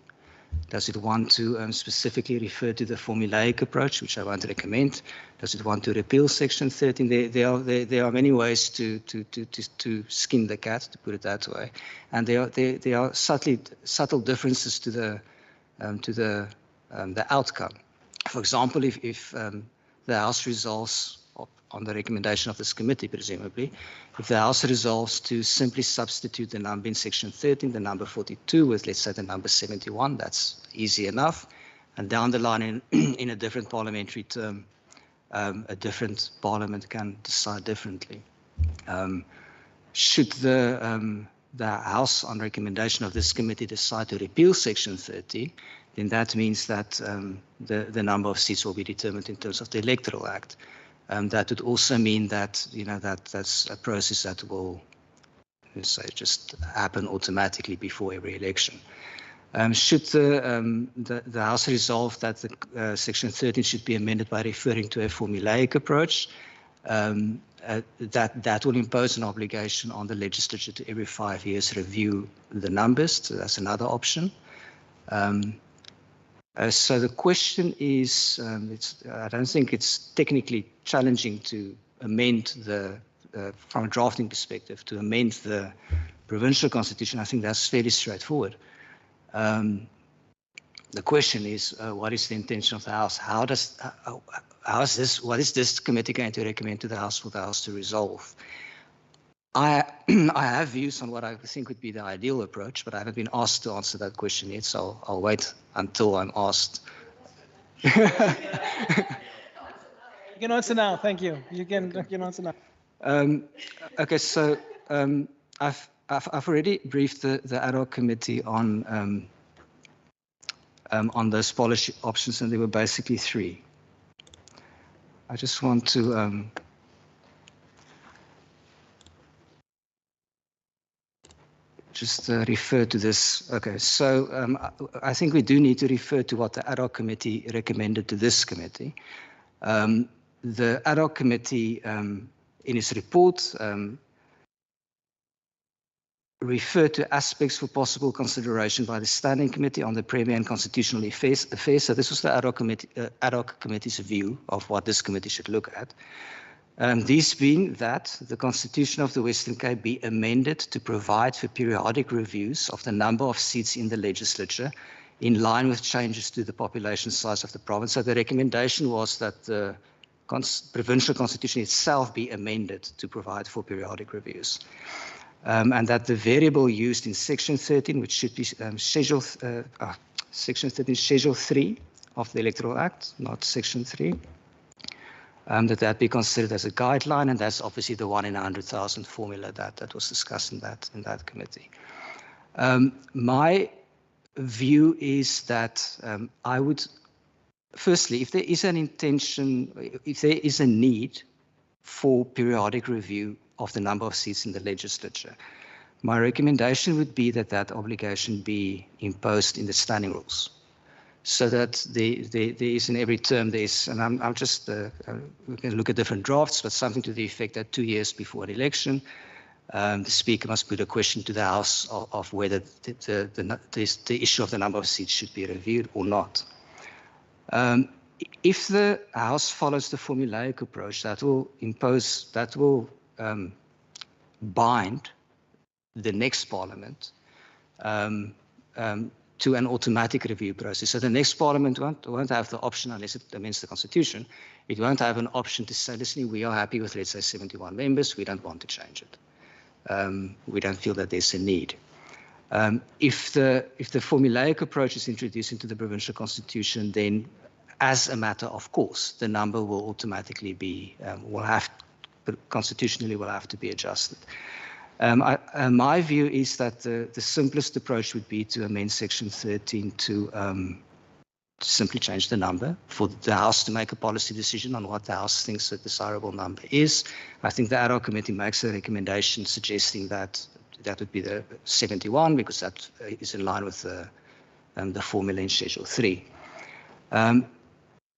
Does it want to specifically refer to the formulaic approach, which I won't recommend? Does it want to repeal section 13? There are many ways to skin the cat, to put it that way, and there are subtle differences to the outcome. For example, if the House resolves, on the recommendation of this committee, presumably, if the House resolves to simply substitute the number in section 13, the number 42, with, let's say, the number 71, that's easy enough. And down the line, in a different parliamentary term, a different parliament can decide differently. Should the House, on recommendation of this committee, decide to repeal section 30, then that means that the number of seats will be determined in terms of the Electoral Act. That would also mean that, that's a process that will, say, just happen automatically before every election. Should the House resolve that the section 13 should be amended by referring to a formulaic approach, that will impose an obligation on the legislature to every 5 years review the numbers. So that's another option. So the question is, I don't think it's technically challenging to amend from a drafting perspective, to amend the provincial constitution. I think that's fairly straightforward. The question is, what is the intention of the House? What is this committee going to recommend to the House for the House to resolve? I have views on what I think would be the ideal approach, but I haven't been asked to answer that question yet, so I'll wait until I'm asked. You can answer now. Thank you. You can answer now. Okay, so I've already briefed the ad hoc committee on those policy options, and there were basically three. I just want to refer to this. Okay, so I think we do need to refer to what the ad hoc committee recommended to this committee. The ad hoc committee, in its report, referred to aspects for possible consideration by the Standing Committee on the Premier and Constitutional Affairs. So this was the ad hoc committee's view of what this committee should look at. These being that the Constitution of the Western Cape be amended to provide for periodic reviews of the number of seats in the legislature in line with changes to the population size of the province. So the recommendation was that the provincial constitution itself be amended to provide for periodic reviews. And that the variable used in Section 13, which should be Section 13, Schedule 3 of the Electoral Act, not Section 3, that be considered as a guideline, and that's obviously the 1 in 100,000 formula that was discussed in that committee. My view is that I would, firstly, if there is an intention, if there is a need for periodic review of the number of seats in the legislature, my recommendation would be that that obligation be imposed in the standing rules, so that there is in every term, there's, and I'm just, we can look at different drafts, but something to the effect that 2 years before an election, the Speaker must put a question to the House of whether the issue of the number of seats should be reviewed or not. If the House follows the formulaic approach, that will impose, that will bind the next Parliament to an automatic review process. So the next Parliament won't have the option, unless it amends the Constitution, it won't have an option to say, listen, we are happy with, let's say, 71 members, we don't want to change it. We don't feel that there's a need. If the formulaic approach is introduced into the provincial constitution, then as a matter of course, the number will automatically be, constitutionally will have to be adjusted. My view is that the simplest approach would be to amend Section 13 to simply change the number, for the House to make a policy decision on what the House thinks a desirable number is. I think the ad hoc committee makes a recommendation suggesting that that would be the 71, because that is in line with the formula in Schedule 3. And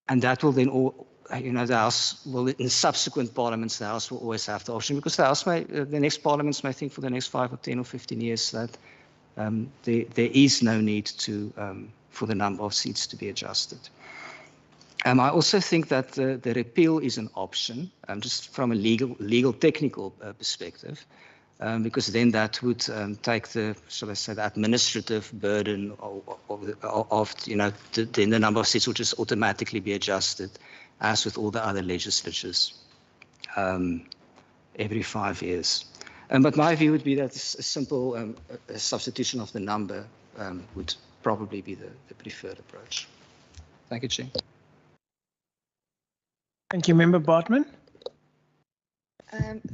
that will then, the House will, in subsequent parliaments, the House will always have the option, because the House may, the next parliaments may think for the next 5 or 10 or 15 years that there is no need to, for the number of seats to be adjusted. I also think that the repeal is an option, just from a legal technical perspective, because then that would take the, shall I say, the administrative burden of then the number of seats will just automatically be adjusted, as with all the other legislatures, every 5 years. But my view would be that a simple substitution of the number would probably be the preferred approach. Thank you, Chair. Thank you, Member Bartman.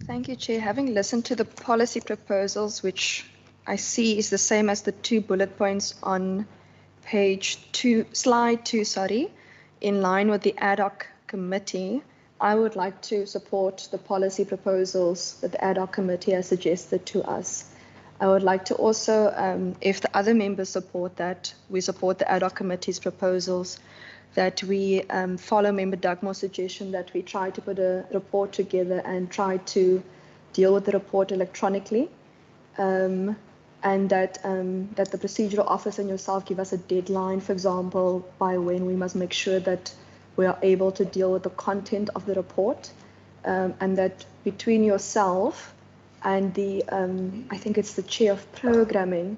Thank you, Chair. Having listened to the policy proposals, which I see is the same as the 2 bullet points on slide 2, in line with the ad hoc committee, I would like to support the policy proposals that the ad hoc committee has suggested to us. I would like to also, if the other members support that, we support the ad hoc committee's proposals, that we follow Member Dugmore's suggestion that we try to put a report together and try to deal with the report electronically, and that the procedural office and yourself give us a deadline, for example, by when we must make sure that we are able to deal with the content of the report, and that between yourself and the, I think it's the chair of programming,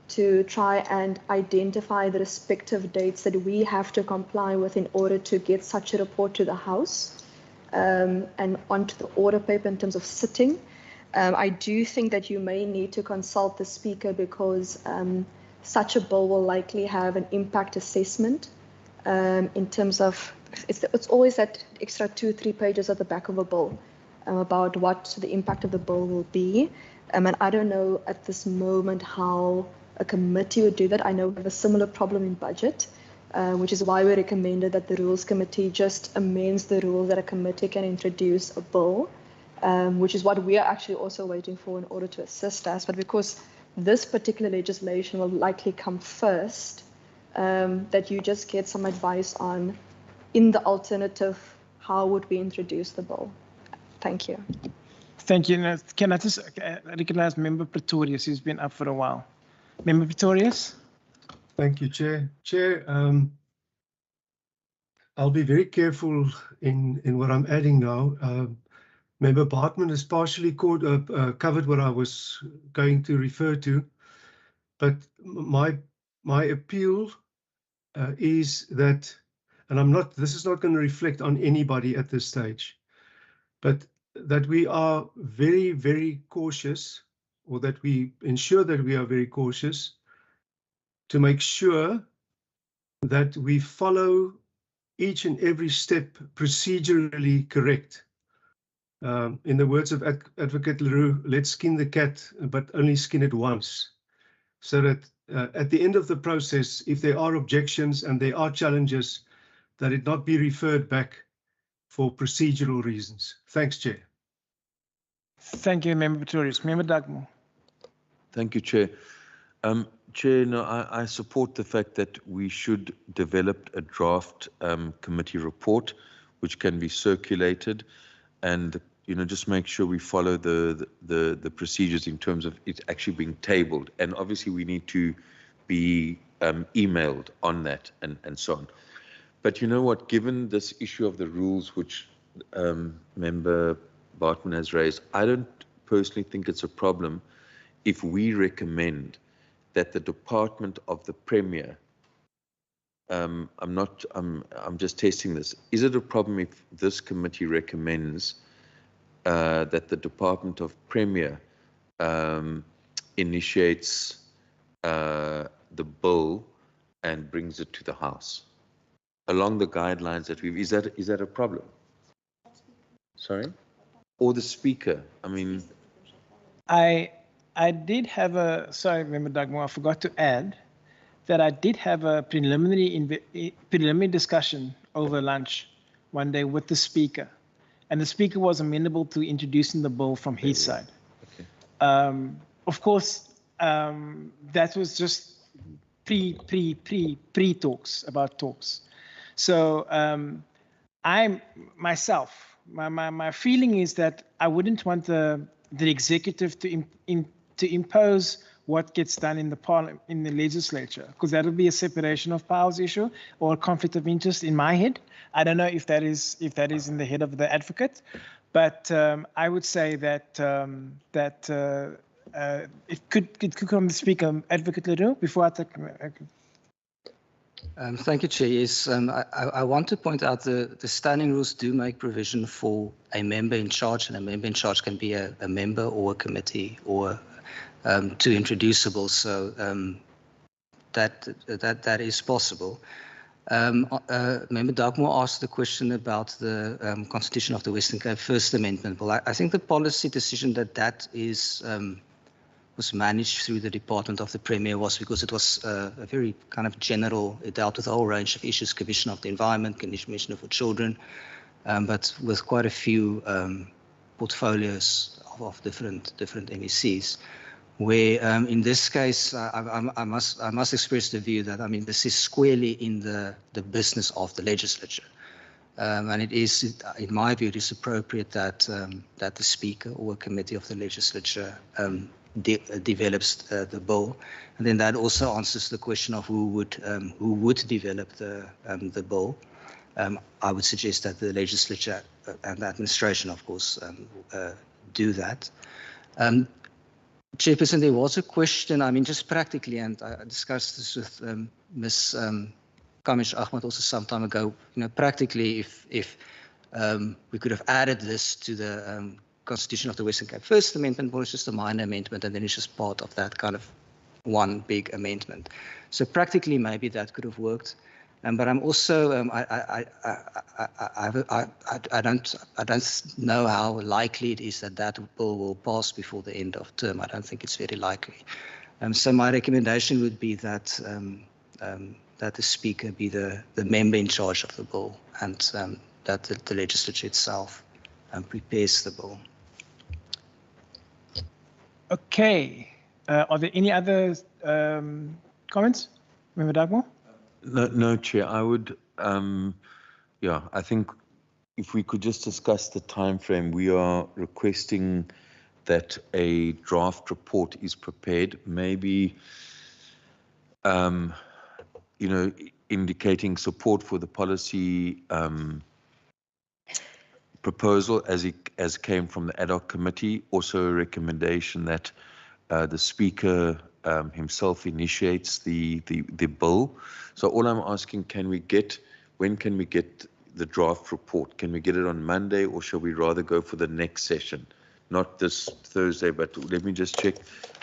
to try and identify the respective dates that we have to comply with in order to get such a report to the House and onto the order paper in terms of sitting, I do think that you may need to consult the speaker because such a bill will likely have an impact assessment in terms of, it's always that extra 2-3 pages at the back of a bill about what the impact of the bill will be. And I don't know at this moment how a committee would do that. I know we have a similar problem in budget, which is why we recommended that the Rules Committee just amends the rules that a committee can introduce a bill, which is what we are actually also waiting for in order to assist us. But because this particular legislation will likely come first, that you just get some advice on, in the alternative, how would we introduce the bill? Thank you. Thank you. Now, can I just recognize Member Pretorius, who's been up for a while? Member Pretorius? Thank you, Chair. Chair, I'll be very careful in what I'm adding now. Member Bartman has partially covered what I was going to refer to, but my appeal is that, and this is not going to reflect on anybody at this stage, but that we are very, very cautious, or that we ensure that we are very cautious to make sure that we follow each and every step procedurally correct. In the words of Advocate Leroux, let's skin the cat, but only skin it once. So that at the end of the process, if there are objections and there are challenges, that it not be referred back for procedural reasons. Thanks, Chair. Thank you, Member Pretorius. Member Dugmore. Thank you, Chair. Chair, no, I support the fact that we should develop a draft committee report which can be circulated, and just make sure we follow the procedures in terms of it actually being tabled. And obviously we need to be emailed on that and so on. But you know what, given this issue of the rules which Member Bartman has raised, I don't personally think it's a problem if we recommend that the Department of the Premier, I'm just testing this. Is it a problem if this committee recommends that the Department of Premier initiates the bill and brings it to the House along the guidelines that we've? Is that a problem? Sorry? Or the Speaker? I mean, I did have sorry, Member Dugmore, I forgot to add that I did have a preliminary discussion over lunch one day with the Speaker, and the Speaker was amenable to introducing the bill from his side. Okay. Of course, that was just pre-talks about talks. So I'm myself, my feeling is that I wouldn't want the executive to impose what gets done in the parliament, in the legislature, because that would be a separation of powers issue or a conflict of interest in my head. I don't know if that is in the head of the advocate, but I would say that it could come to speak Advocate Leroux before I take. Thank you, Chair. Yes, I want to point out the standing rules do make provision for a member in charge, and a member in charge can be a member or a committee or two introducible. So that is possible. Member Dugmore asked the question about the Constitution of the Western Cape First Amendment. Well, I think the policy decision that is was managed through the Department of the Premier was because it was a very kind of general, it dealt with a whole range of issues, Commission of the Environment, Commissioner for Children, but with quite a few portfolios of different MECs, where in this case, I must express the view that, I mean, this is squarely in the business of the legislature. And it is, in my view, it is appropriate that that the Speaker or a committee of the legislature develops the bill, and then that also answers the question of who would develop the bill. I would suggest that the legislature and the administration, of course, do that. Chairperson, there was a question, I mean, just practically, and I discussed this with Ms. Kamish Ahmed also some time ago, practically, if we could have added this to the Constitution of the Western Cape First Amendment, or it's just a minor amendment, and then it's just part of that kind of one big amendment. So practically, maybe that could have worked. But I'm also I don't know how likely it is that that bill will pass before the end of term. I don't think it's very likely. So my recommendation would be that that the Speaker be the member in charge of the bill, and that the legislature itself prepares the bill. Okay. Are there any other comments? Member Dugmore? No, Chair. I would, yeah, I think if we could just discuss the time frame. We are requesting that a draft report is prepared, maybe, you know, indicating support for the policy proposal as came from the ad hoc committee. Also a recommendation that the Speaker himself initiates the bill. So all I'm asking, when can we get the draft report? Can we get it on Monday, or shall we rather go for the next session? Not this Thursday, but let me just check.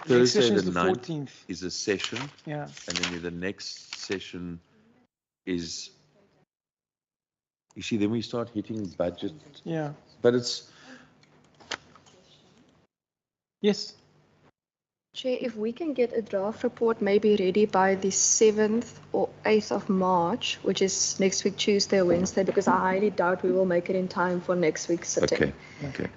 Thursday the 9th is a session. Yeah. And then the next session is, you see, then we start hitting budget. Yeah. But it's, yes. Chair, if we can get a draft report maybe ready by the 7th or 8th of March, which is next week, Tuesday or Wednesday, because I highly doubt we will make it in time for next week's sitting. okay.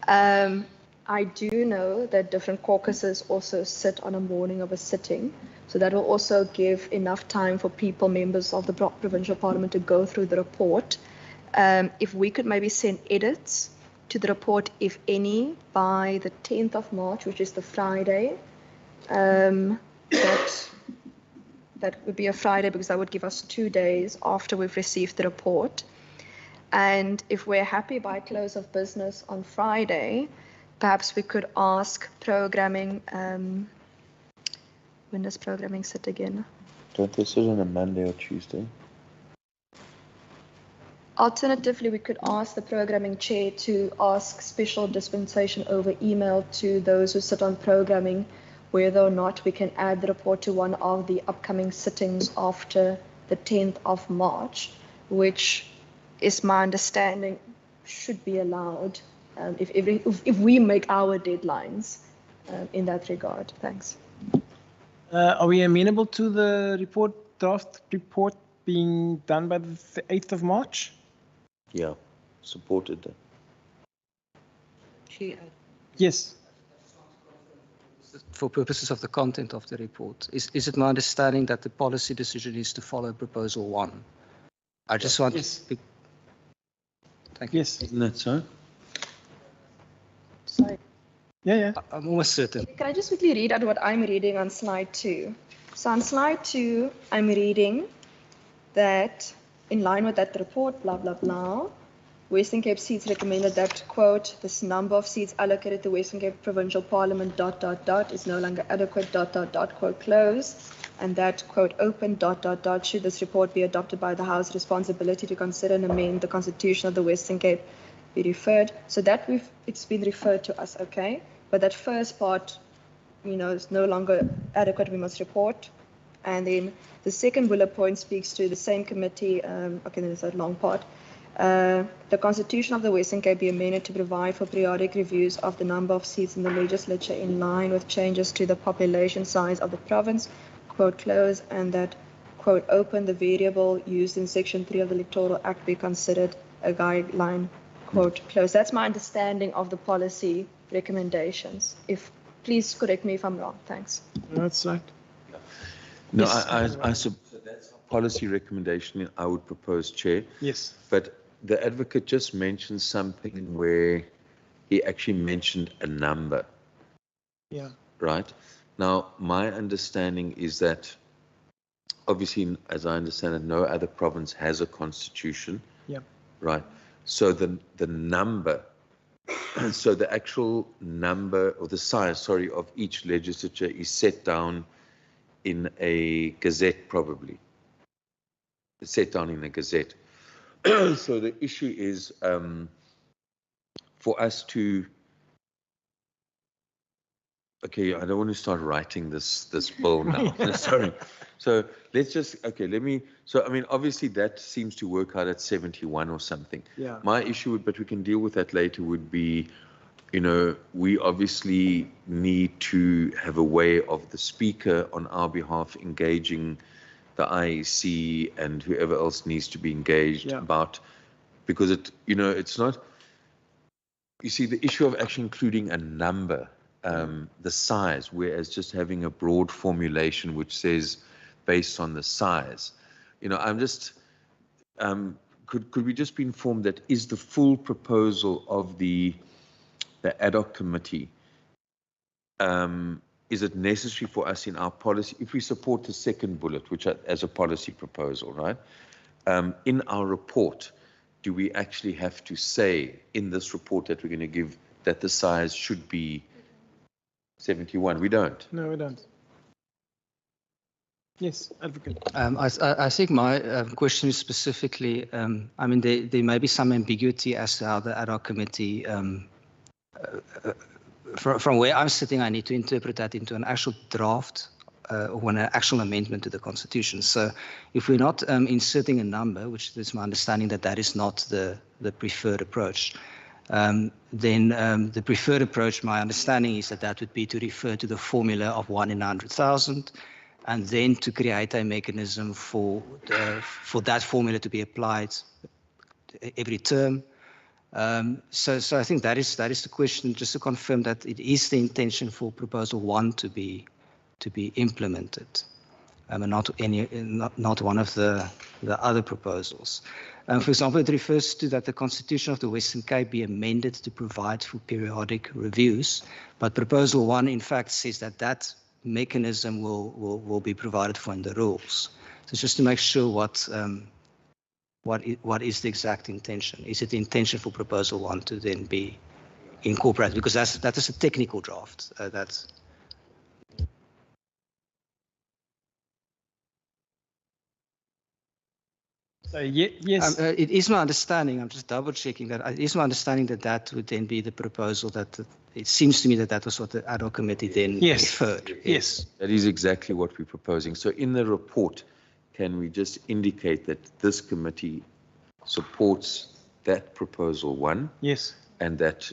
I do know that different caucuses also sit on a morning of a sitting, so that will also give enough time for people, members of the Provincial Parliament, to go through the report. If we could maybe send edits to the report, if any, by the 10th of March, which is the Friday, that would be a Friday, because that would give us 2 days after we've received the report. And if we're happy by close of business on Friday, perhaps we could ask programming, when does programming sit again? Don't they sit on a Monday or Tuesday? Alternatively, we could ask the programming chair to ask special dispensation over email to those who sit on programming, whether or not we can add the report to one of the upcoming sittings after the 10th of March, which is my understanding should be allowed if we make our deadlines in that regard. Thanks. Are we amenable to the draft report being done by the 8th of March? Yeah, supported that. Yes. For purposes of the content of the report, is it my understanding that the policy decision is to follow proposal 1? I just want to... Thank you. Yes. Isn't that so? Sorry. Yeah. I'm almost certain. Can I just quickly read out what I'm reading on slide 2? So on slide 2, I'm reading that in line with that report, blah, blah, blah, Western Cape seats recommended that, quote, this number of seats allocated to Western Cape Provincial Parliament, ... is no longer adequate, ... quote, close, and that, quote, open, ... should this report be adopted by the House, responsibility to consider and amend the Constitution of the Western Cape be referred. So that it's been referred to us, okay? But that first part, you know, is no longer adequate, we must report. And then the second bullet point speaks to the same committee, okay, then there's that long part. The Constitution of the Western Cape be amended to provide for periodic reviews of the number of seats in the legislature in line with changes to the population size of the province, quote, close, and that, quote, open, the variable used in Section 3 of the Electoral Act be considered a guideline, quote, close. That's my understanding of the policy recommendations. Please correct me if I'm wrong. Thanks. That's right. No, Yes. so that's a policy recommendation I would propose, Chair. Yes. But the advocate just mentioned something where he actually mentioned a number. Yeah. Right? Now, my understanding is that, obviously, as I understand it, no other province has a constitution. Yeah. Right? So the number, so the actual number, or the size, sorry, of each legislature is set down in a gazette, probably. It's set down in a gazette. So the issue is for us to Okay, I don't want to start writing this bill now. Sorry. So let's just, okay, so I mean, obviously that seems to work out at 71 or something. Yeah. My issue, but we can deal with that later, would be, you know, we obviously need to have a way of the speaker on our behalf engaging the IEC and whoever else needs to be engaged about, because it, you know, it's not, you see, the issue of actually including a number, the size, whereas just having a broad formulation which says based on the size, you know, I'm just, could we just be informed that is the full proposal of the ad hoc committee, is it necessary for us in our policy, if we support the second bullet, which as a policy proposal, right, in our report, do we actually have to say in this report that we're going to give that the size should be 71? We don't. No, we don't. Yes, Advocate. I think my question is specifically, I mean, there may be some ambiguity as to how the ad hoc committee, from where I'm sitting, I need to interpret that into an actual draft or an actual amendment to the Constitution. So if we're not inserting a number, which is my understanding that is not the preferred approach, then the preferred approach, my understanding is that would be to refer to the formula of 1 in 100,000, and then to create a mechanism for that formula to be applied every term. So I think that is the question, just to confirm that it is the intention for Proposal 1 to be implemented, and not one of the other proposals. For example, it refers to that the Constitution of the Western Cape be amended to provide for periodic reviews, but Proposal 1 in fact says that mechanism will be provided for in the rules. So just to make sure what is the exact intention? Is it the intention for Proposal 1 to then be incorporated? Because that is a technical draft. Yes. It is my understanding, I'm just double checking that, it is my understanding that would then be the proposal it seems to me that was what the ad hoc committee then referred. Yes. That is exactly what we're proposing. So in the report, can we just indicate that this committee supports that Proposal 1? Yes. And that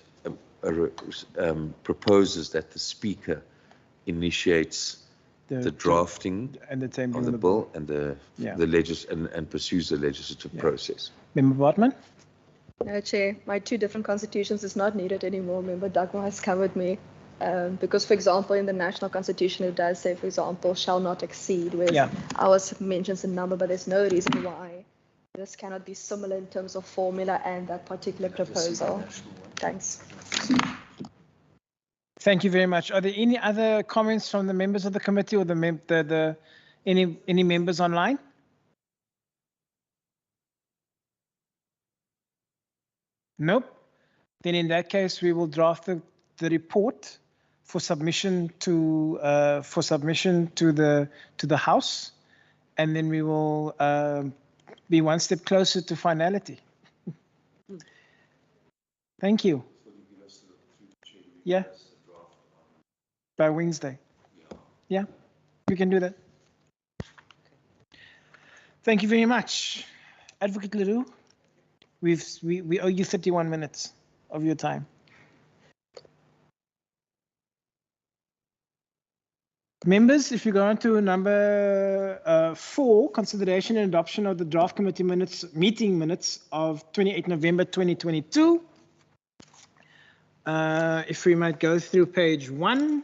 proposes that the speaker initiates the drafting and the of the bill and and pursues the legislative process. Member Bartman? No, Chair, my 2 different constitutions is not needed anymore. Member Dagmar has covered me. Because, for example, in the national constitution, it does say, for example, shall not exceed, whereas ours mentions a number, but there's no reason why this cannot be similar in terms of formula and that particular proposal. Thanks. Thank you very much. Are there any other comments from the members of the committee or any members online? Nope. Then in that case, we will draft the report for submission to the House, and then we will be one step closer to finality. Thank you. Yeah. By Wednesday. Yeah, we can do that. Thank you very much, Advocate Leroux. We owe you 31 minutes of your time. Members, if you go on to number 4, consideration and adoption of the draft committee meeting minutes of 28 November 2022. If we might go through page 1,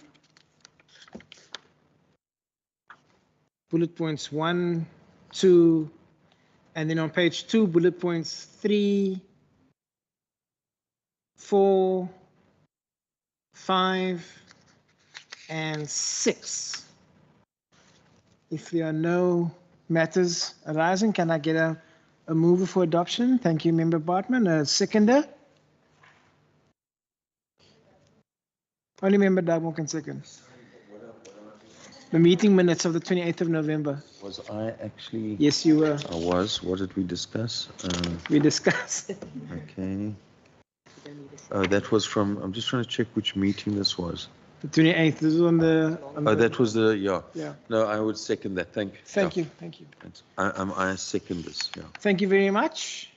bullet points 1, 2, and then on page 2, bullet points 3, 4, 5, and 6. If there are no matters arising, can I get a mover for adoption? Thank you, Member Bartman. A seconder? Only Member Dagmar can second. The meeting minutes of the 28th of November. Was I actually? Yes, you were. I was. What did we discuss? We discussed. Okay. Oh, that was from, I'm just trying to check which meeting this was. The 28th, this is on the... Oh, that was the, yeah. Yeah. No, I would second that. Thank you. Thank Yeah. you, thank you. I second this, yeah. Thank you very much.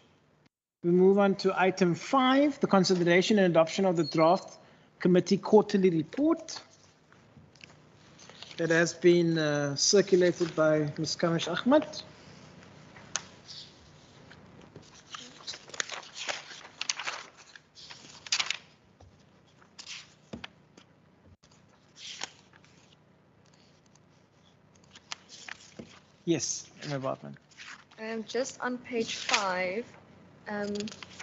We move on to item 5, the consideration and adoption of the draft committee quarterly report. That has been circulated by Ms. Kamish Ahmed. Yes, Emma Bartman. Just on page 5,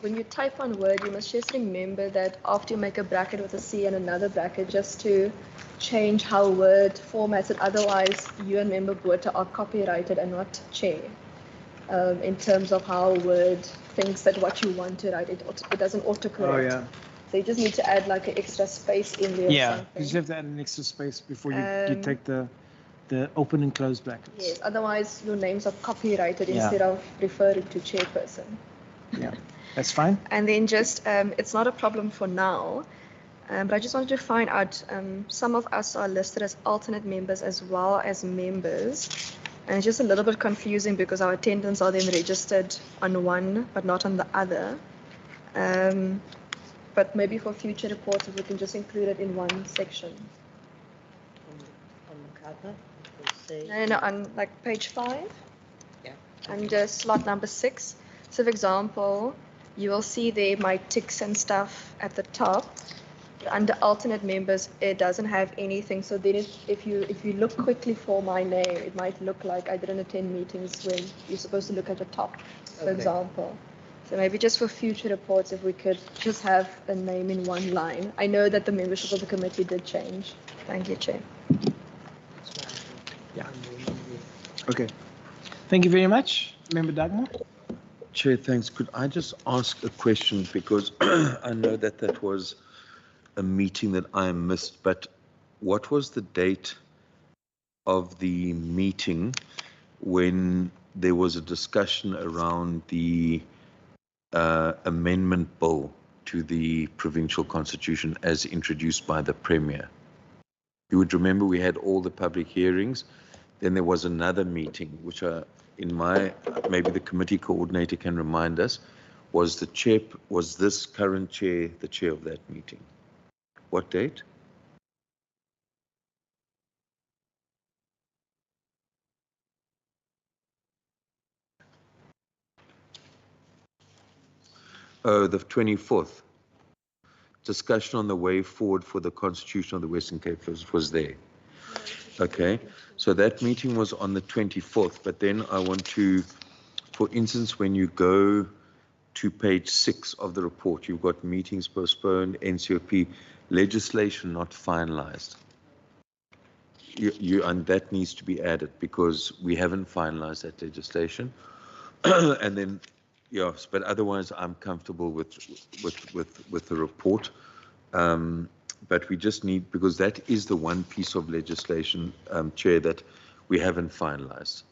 when you type one word, you must just remember that after you make a bracket with a C and another bracket, just to change how a word formatted. Otherwise, you and member Botha are copyrighted and not chair. In terms of how a word thinks that what you want to write, it doesn't autocorrect. Oh, yeah. So you just need to add like an extra space in there. Yeah, or something. you just have to add an extra space before you take the open and close brackets. Yes, otherwise your names are copyrighted Yeah. instead of referring to chairperson. Yeah, that's fine. And then just, it's not a problem for now, but I just wanted to find out, some of us are listed as alternate members as well as members. And it's just a little bit confusing because our attendance are then registered on one, but not on the other. But maybe for future reports, we can just include it in one section. On the cover, No, on like page 5. Yeah. Under slot number 6. So for example, you will see there my ticks and stuff at the top. Under alternate members, it doesn't have anything. So then if you look quickly for my name, it might look like I didn't attend meetings when you're supposed to look at the top, for example. So maybe just for future reports, if we could just have a name in one line. I know that the membership of the committee did change. Thank you, Chair. Yeah. Okay. Thank you very much, Member Dagmar. Chair, thanks. Could I just ask a question, because I know that was a meeting that I missed, but what was the date of the meeting when there was a discussion around the amendment bill to the provincial constitution as introduced by the Premier? You would remember we had all the public hearings, then there was another meeting, which maybe the committee coordinator can remind us, was this current chair the chair of that meeting? What date? Oh, the 24th. Discussion on the way forward for the Constitution of the Western Cape was there. Okay, so that meeting was on the 24th, but then I want to, for instance, when you go to page 6 of the report, you've got meetings postponed, NCOP, legislation not finalized. And that needs to be added because we haven't finalized that legislation. And then, yes, but otherwise I'm comfortable with the report. But we just need, because that is the one piece of legislation, Chair, that we haven't finalized,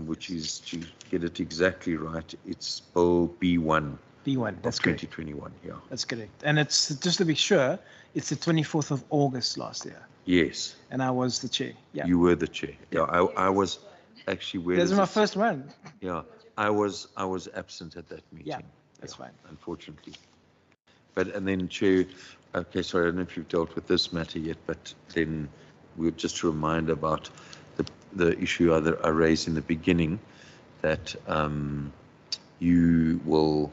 which is, to get it exactly right, it's Bill B1. B1, that's correct. 2021, yeah. That's correct. And it's, just to be sure, it's the 24th of August last year. Yes. And I was the chair. Yeah. You were the chair. Yeah, I was actually, where this is my first one. Yeah, I was absent at that meeting. Yeah, that's fine. Unfortunately. But, and then Chair, okay, sorry, I don't know if you've dealt with this matter yet, but then we'll just remind about the issue I raised in the beginning, that you will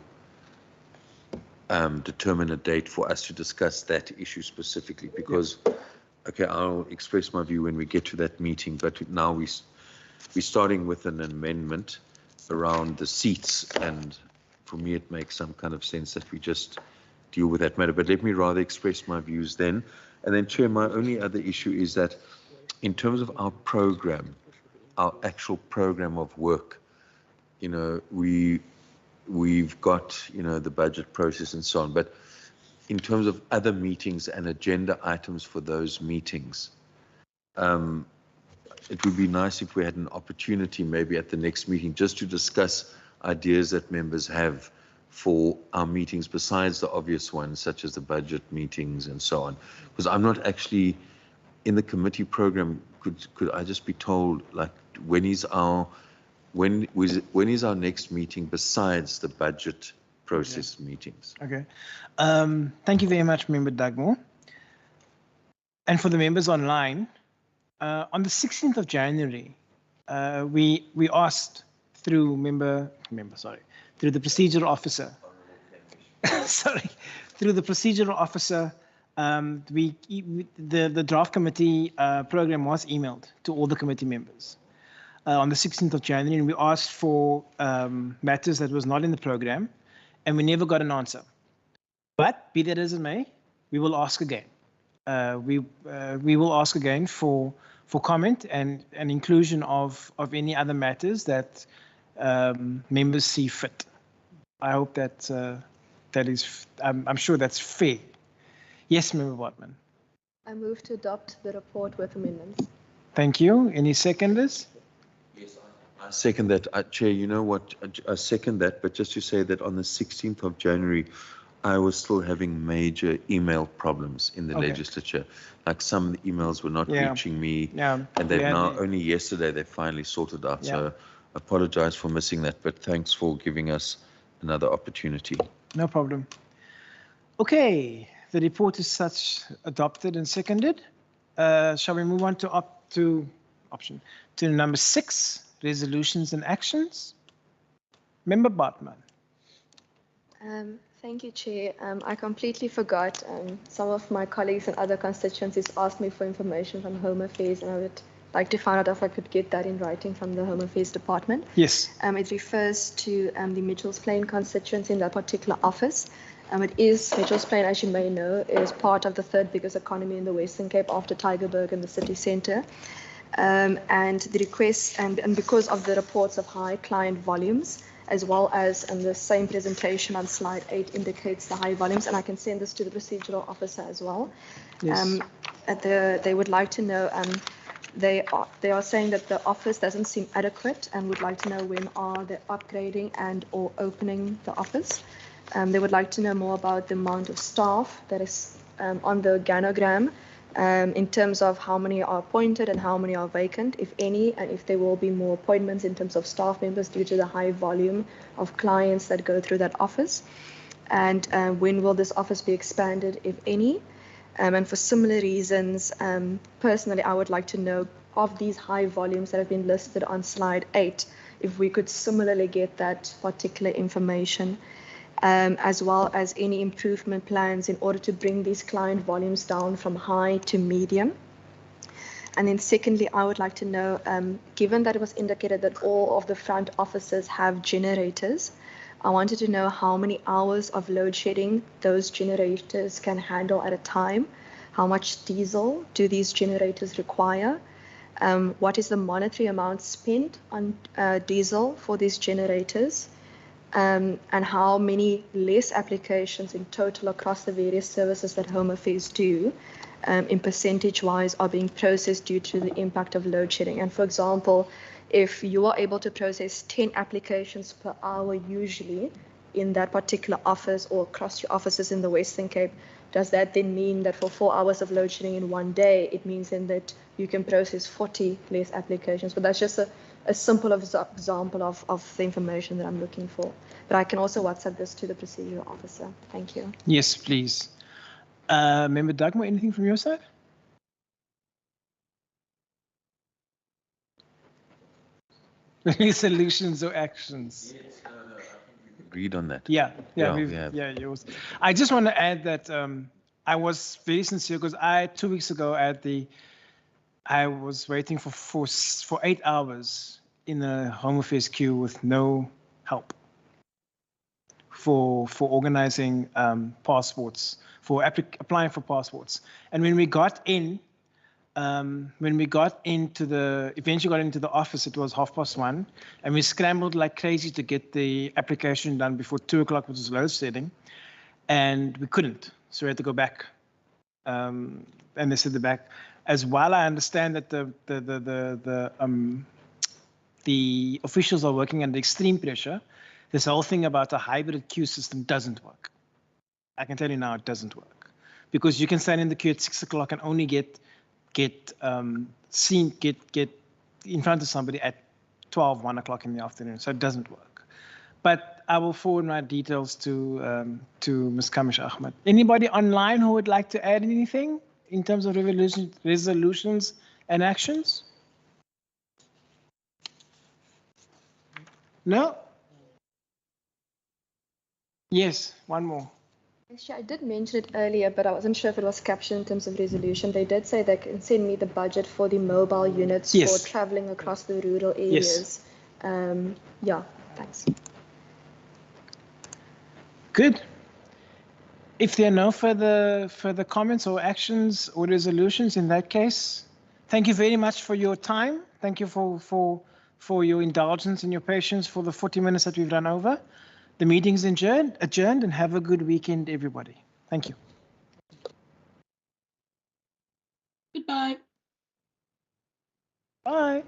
determine a date for us to discuss that issue specifically, because, okay, I'll express my view when we get to that meeting, but now we're starting with an amendment around the seats, and for me it makes some kind of sense that we just deal with that matter. But let me rather express my views then. And then, Chair, my only other issue is that in terms of our program, our actual program of work, you know, we've got, you know, the budget process and so on, but in terms of other meetings and agenda items for those meetings, it would be nice if we had an opportunity maybe at the next meeting just to discuss ideas that members have for our meetings besides the obvious ones, such as the budget meetings and so on? Because I'm not actually in the committee program. Could I just be told, like, when is our next meeting besides the budget process meetings? Okay. Thank you very much, Member Dugmore. And for the members online, on the 16th of January, we asked through through the procedural officer. Through the procedural officer, the draft committee program was emailed to all the committee members on the 16th of January, and we asked for matters that was not in the program, and we never got an answer. But be that as it may, we will ask again. We will ask again for comment and inclusion of any other matters that members see fit. I hope that that is. I'm sure that's fair. Yes, Member Wortman. I move to adopt the report with amendments. Thank you. Any seconders? Yes, I second that. Chair, you know what? I second that. But just to say that on the 16th of January, I was still having major email problems in the legislature. Like some emails were not reaching me, and they've now only yesterday they finally sorted out. So I apologize for missing that, but thanks for giving us another opportunity. No problem. Okay, the report is such adopted and seconded. Shall we move on to number 6, resolutions and actions? Member Bartman. Thank you, Chair. I completely forgot. Some of my colleagues and other constituencies asked me for information from Home Affairs, and I would like to find out if I could get that in writing from the Home Affairs Department. Yes. It refers to the Mitchells Plain constituency in that particular office. It is, Mitchells Plain, as you may know, is part of the 3rd biggest economy in the Western Cape after Tygerberg and the city centre. And the request, and because of the reports of high client volumes, as well as in the same presentation on slide 8 indicates the high volumes, and I can send this to the procedural officer as well. Yes. They would like to know, they are saying that the office doesn't seem adequate and would like to know when are they upgrading and or opening the office. They would like to know more about the amount of staff that is on the organogram, in terms of how many are appointed and how many are vacant, if any, and if there will be more appointments in terms of staff members due to the high volume of clients that go through that office. And when will this office be expanded, if any? And for similar reasons, personally, I would like to know of these high volumes that have been listed on slide 8, if we could similarly get that particular information. As well as any improvement plans in order to bring these client volumes down from high to medium. And then secondly, I would like to know, given that it was indicated that all of the front offices have generators, I wanted to know how many hours of load shedding those generators can handle at a time. How much diesel do these generators require? What is the monetary amount spent on diesel for these generators? And how many less applications in total across the various services that Home Affairs do in percentage-wise are being processed due to the impact of load shedding. And for example, if you are able to process 10 applications per hour usually in that particular office or across your offices in the Western Cape, does that then mean that for 4 hours of load shedding in one day, it means then that you can process 40 less applications? But that's just a simple example of the information that I'm looking for. But I can also WhatsApp this to the procedural officer. Thank you. Yes, please. Member Dugmore, anything from your side? Any solutions or actions? Yes, no, I think we agreed on that. Yeah. Yours. I just want to add that I was very sincere because 2 weeks ago I was waiting for 8 hours in a Home Affairs queue with no help for organizing passports, for applying for passports. And when we got in, eventually got into the office, it was 1:30, and we scrambled like crazy to get the application done before 2 o'clock, which was load shedding, and we couldn't, so we had to go back. And they said the back. As well, I understand that the officials are working under extreme pressure. This whole thing about a hybrid queue system doesn't work. I can tell you now it doesn't work, because you can stand in the queue at 6 o'clock and only get in front of somebody at 12, 1 o'clock in the afternoon. So it doesn't work. But I will forward my details to Ms. Kamish Ahmed. Anybody online who would like to add anything in terms of resolutions and actions? No? Yes, one more. Actually, I did mention it earlier, but I wasn't sure if it was captioned in terms of resolution. They did say they can send me the budget for the mobile units Yes. for traveling across the rural areas. Yes. Yeah, thanks. Good. If there are no further comments or actions or resolutions, in that case, thank you very much for your time. Thank you for your indulgence and your patience for the 40 minutes that we've run over. The meeting's adjourned, and have a good weekend, everybody. Thank you. Goodbye. Bye.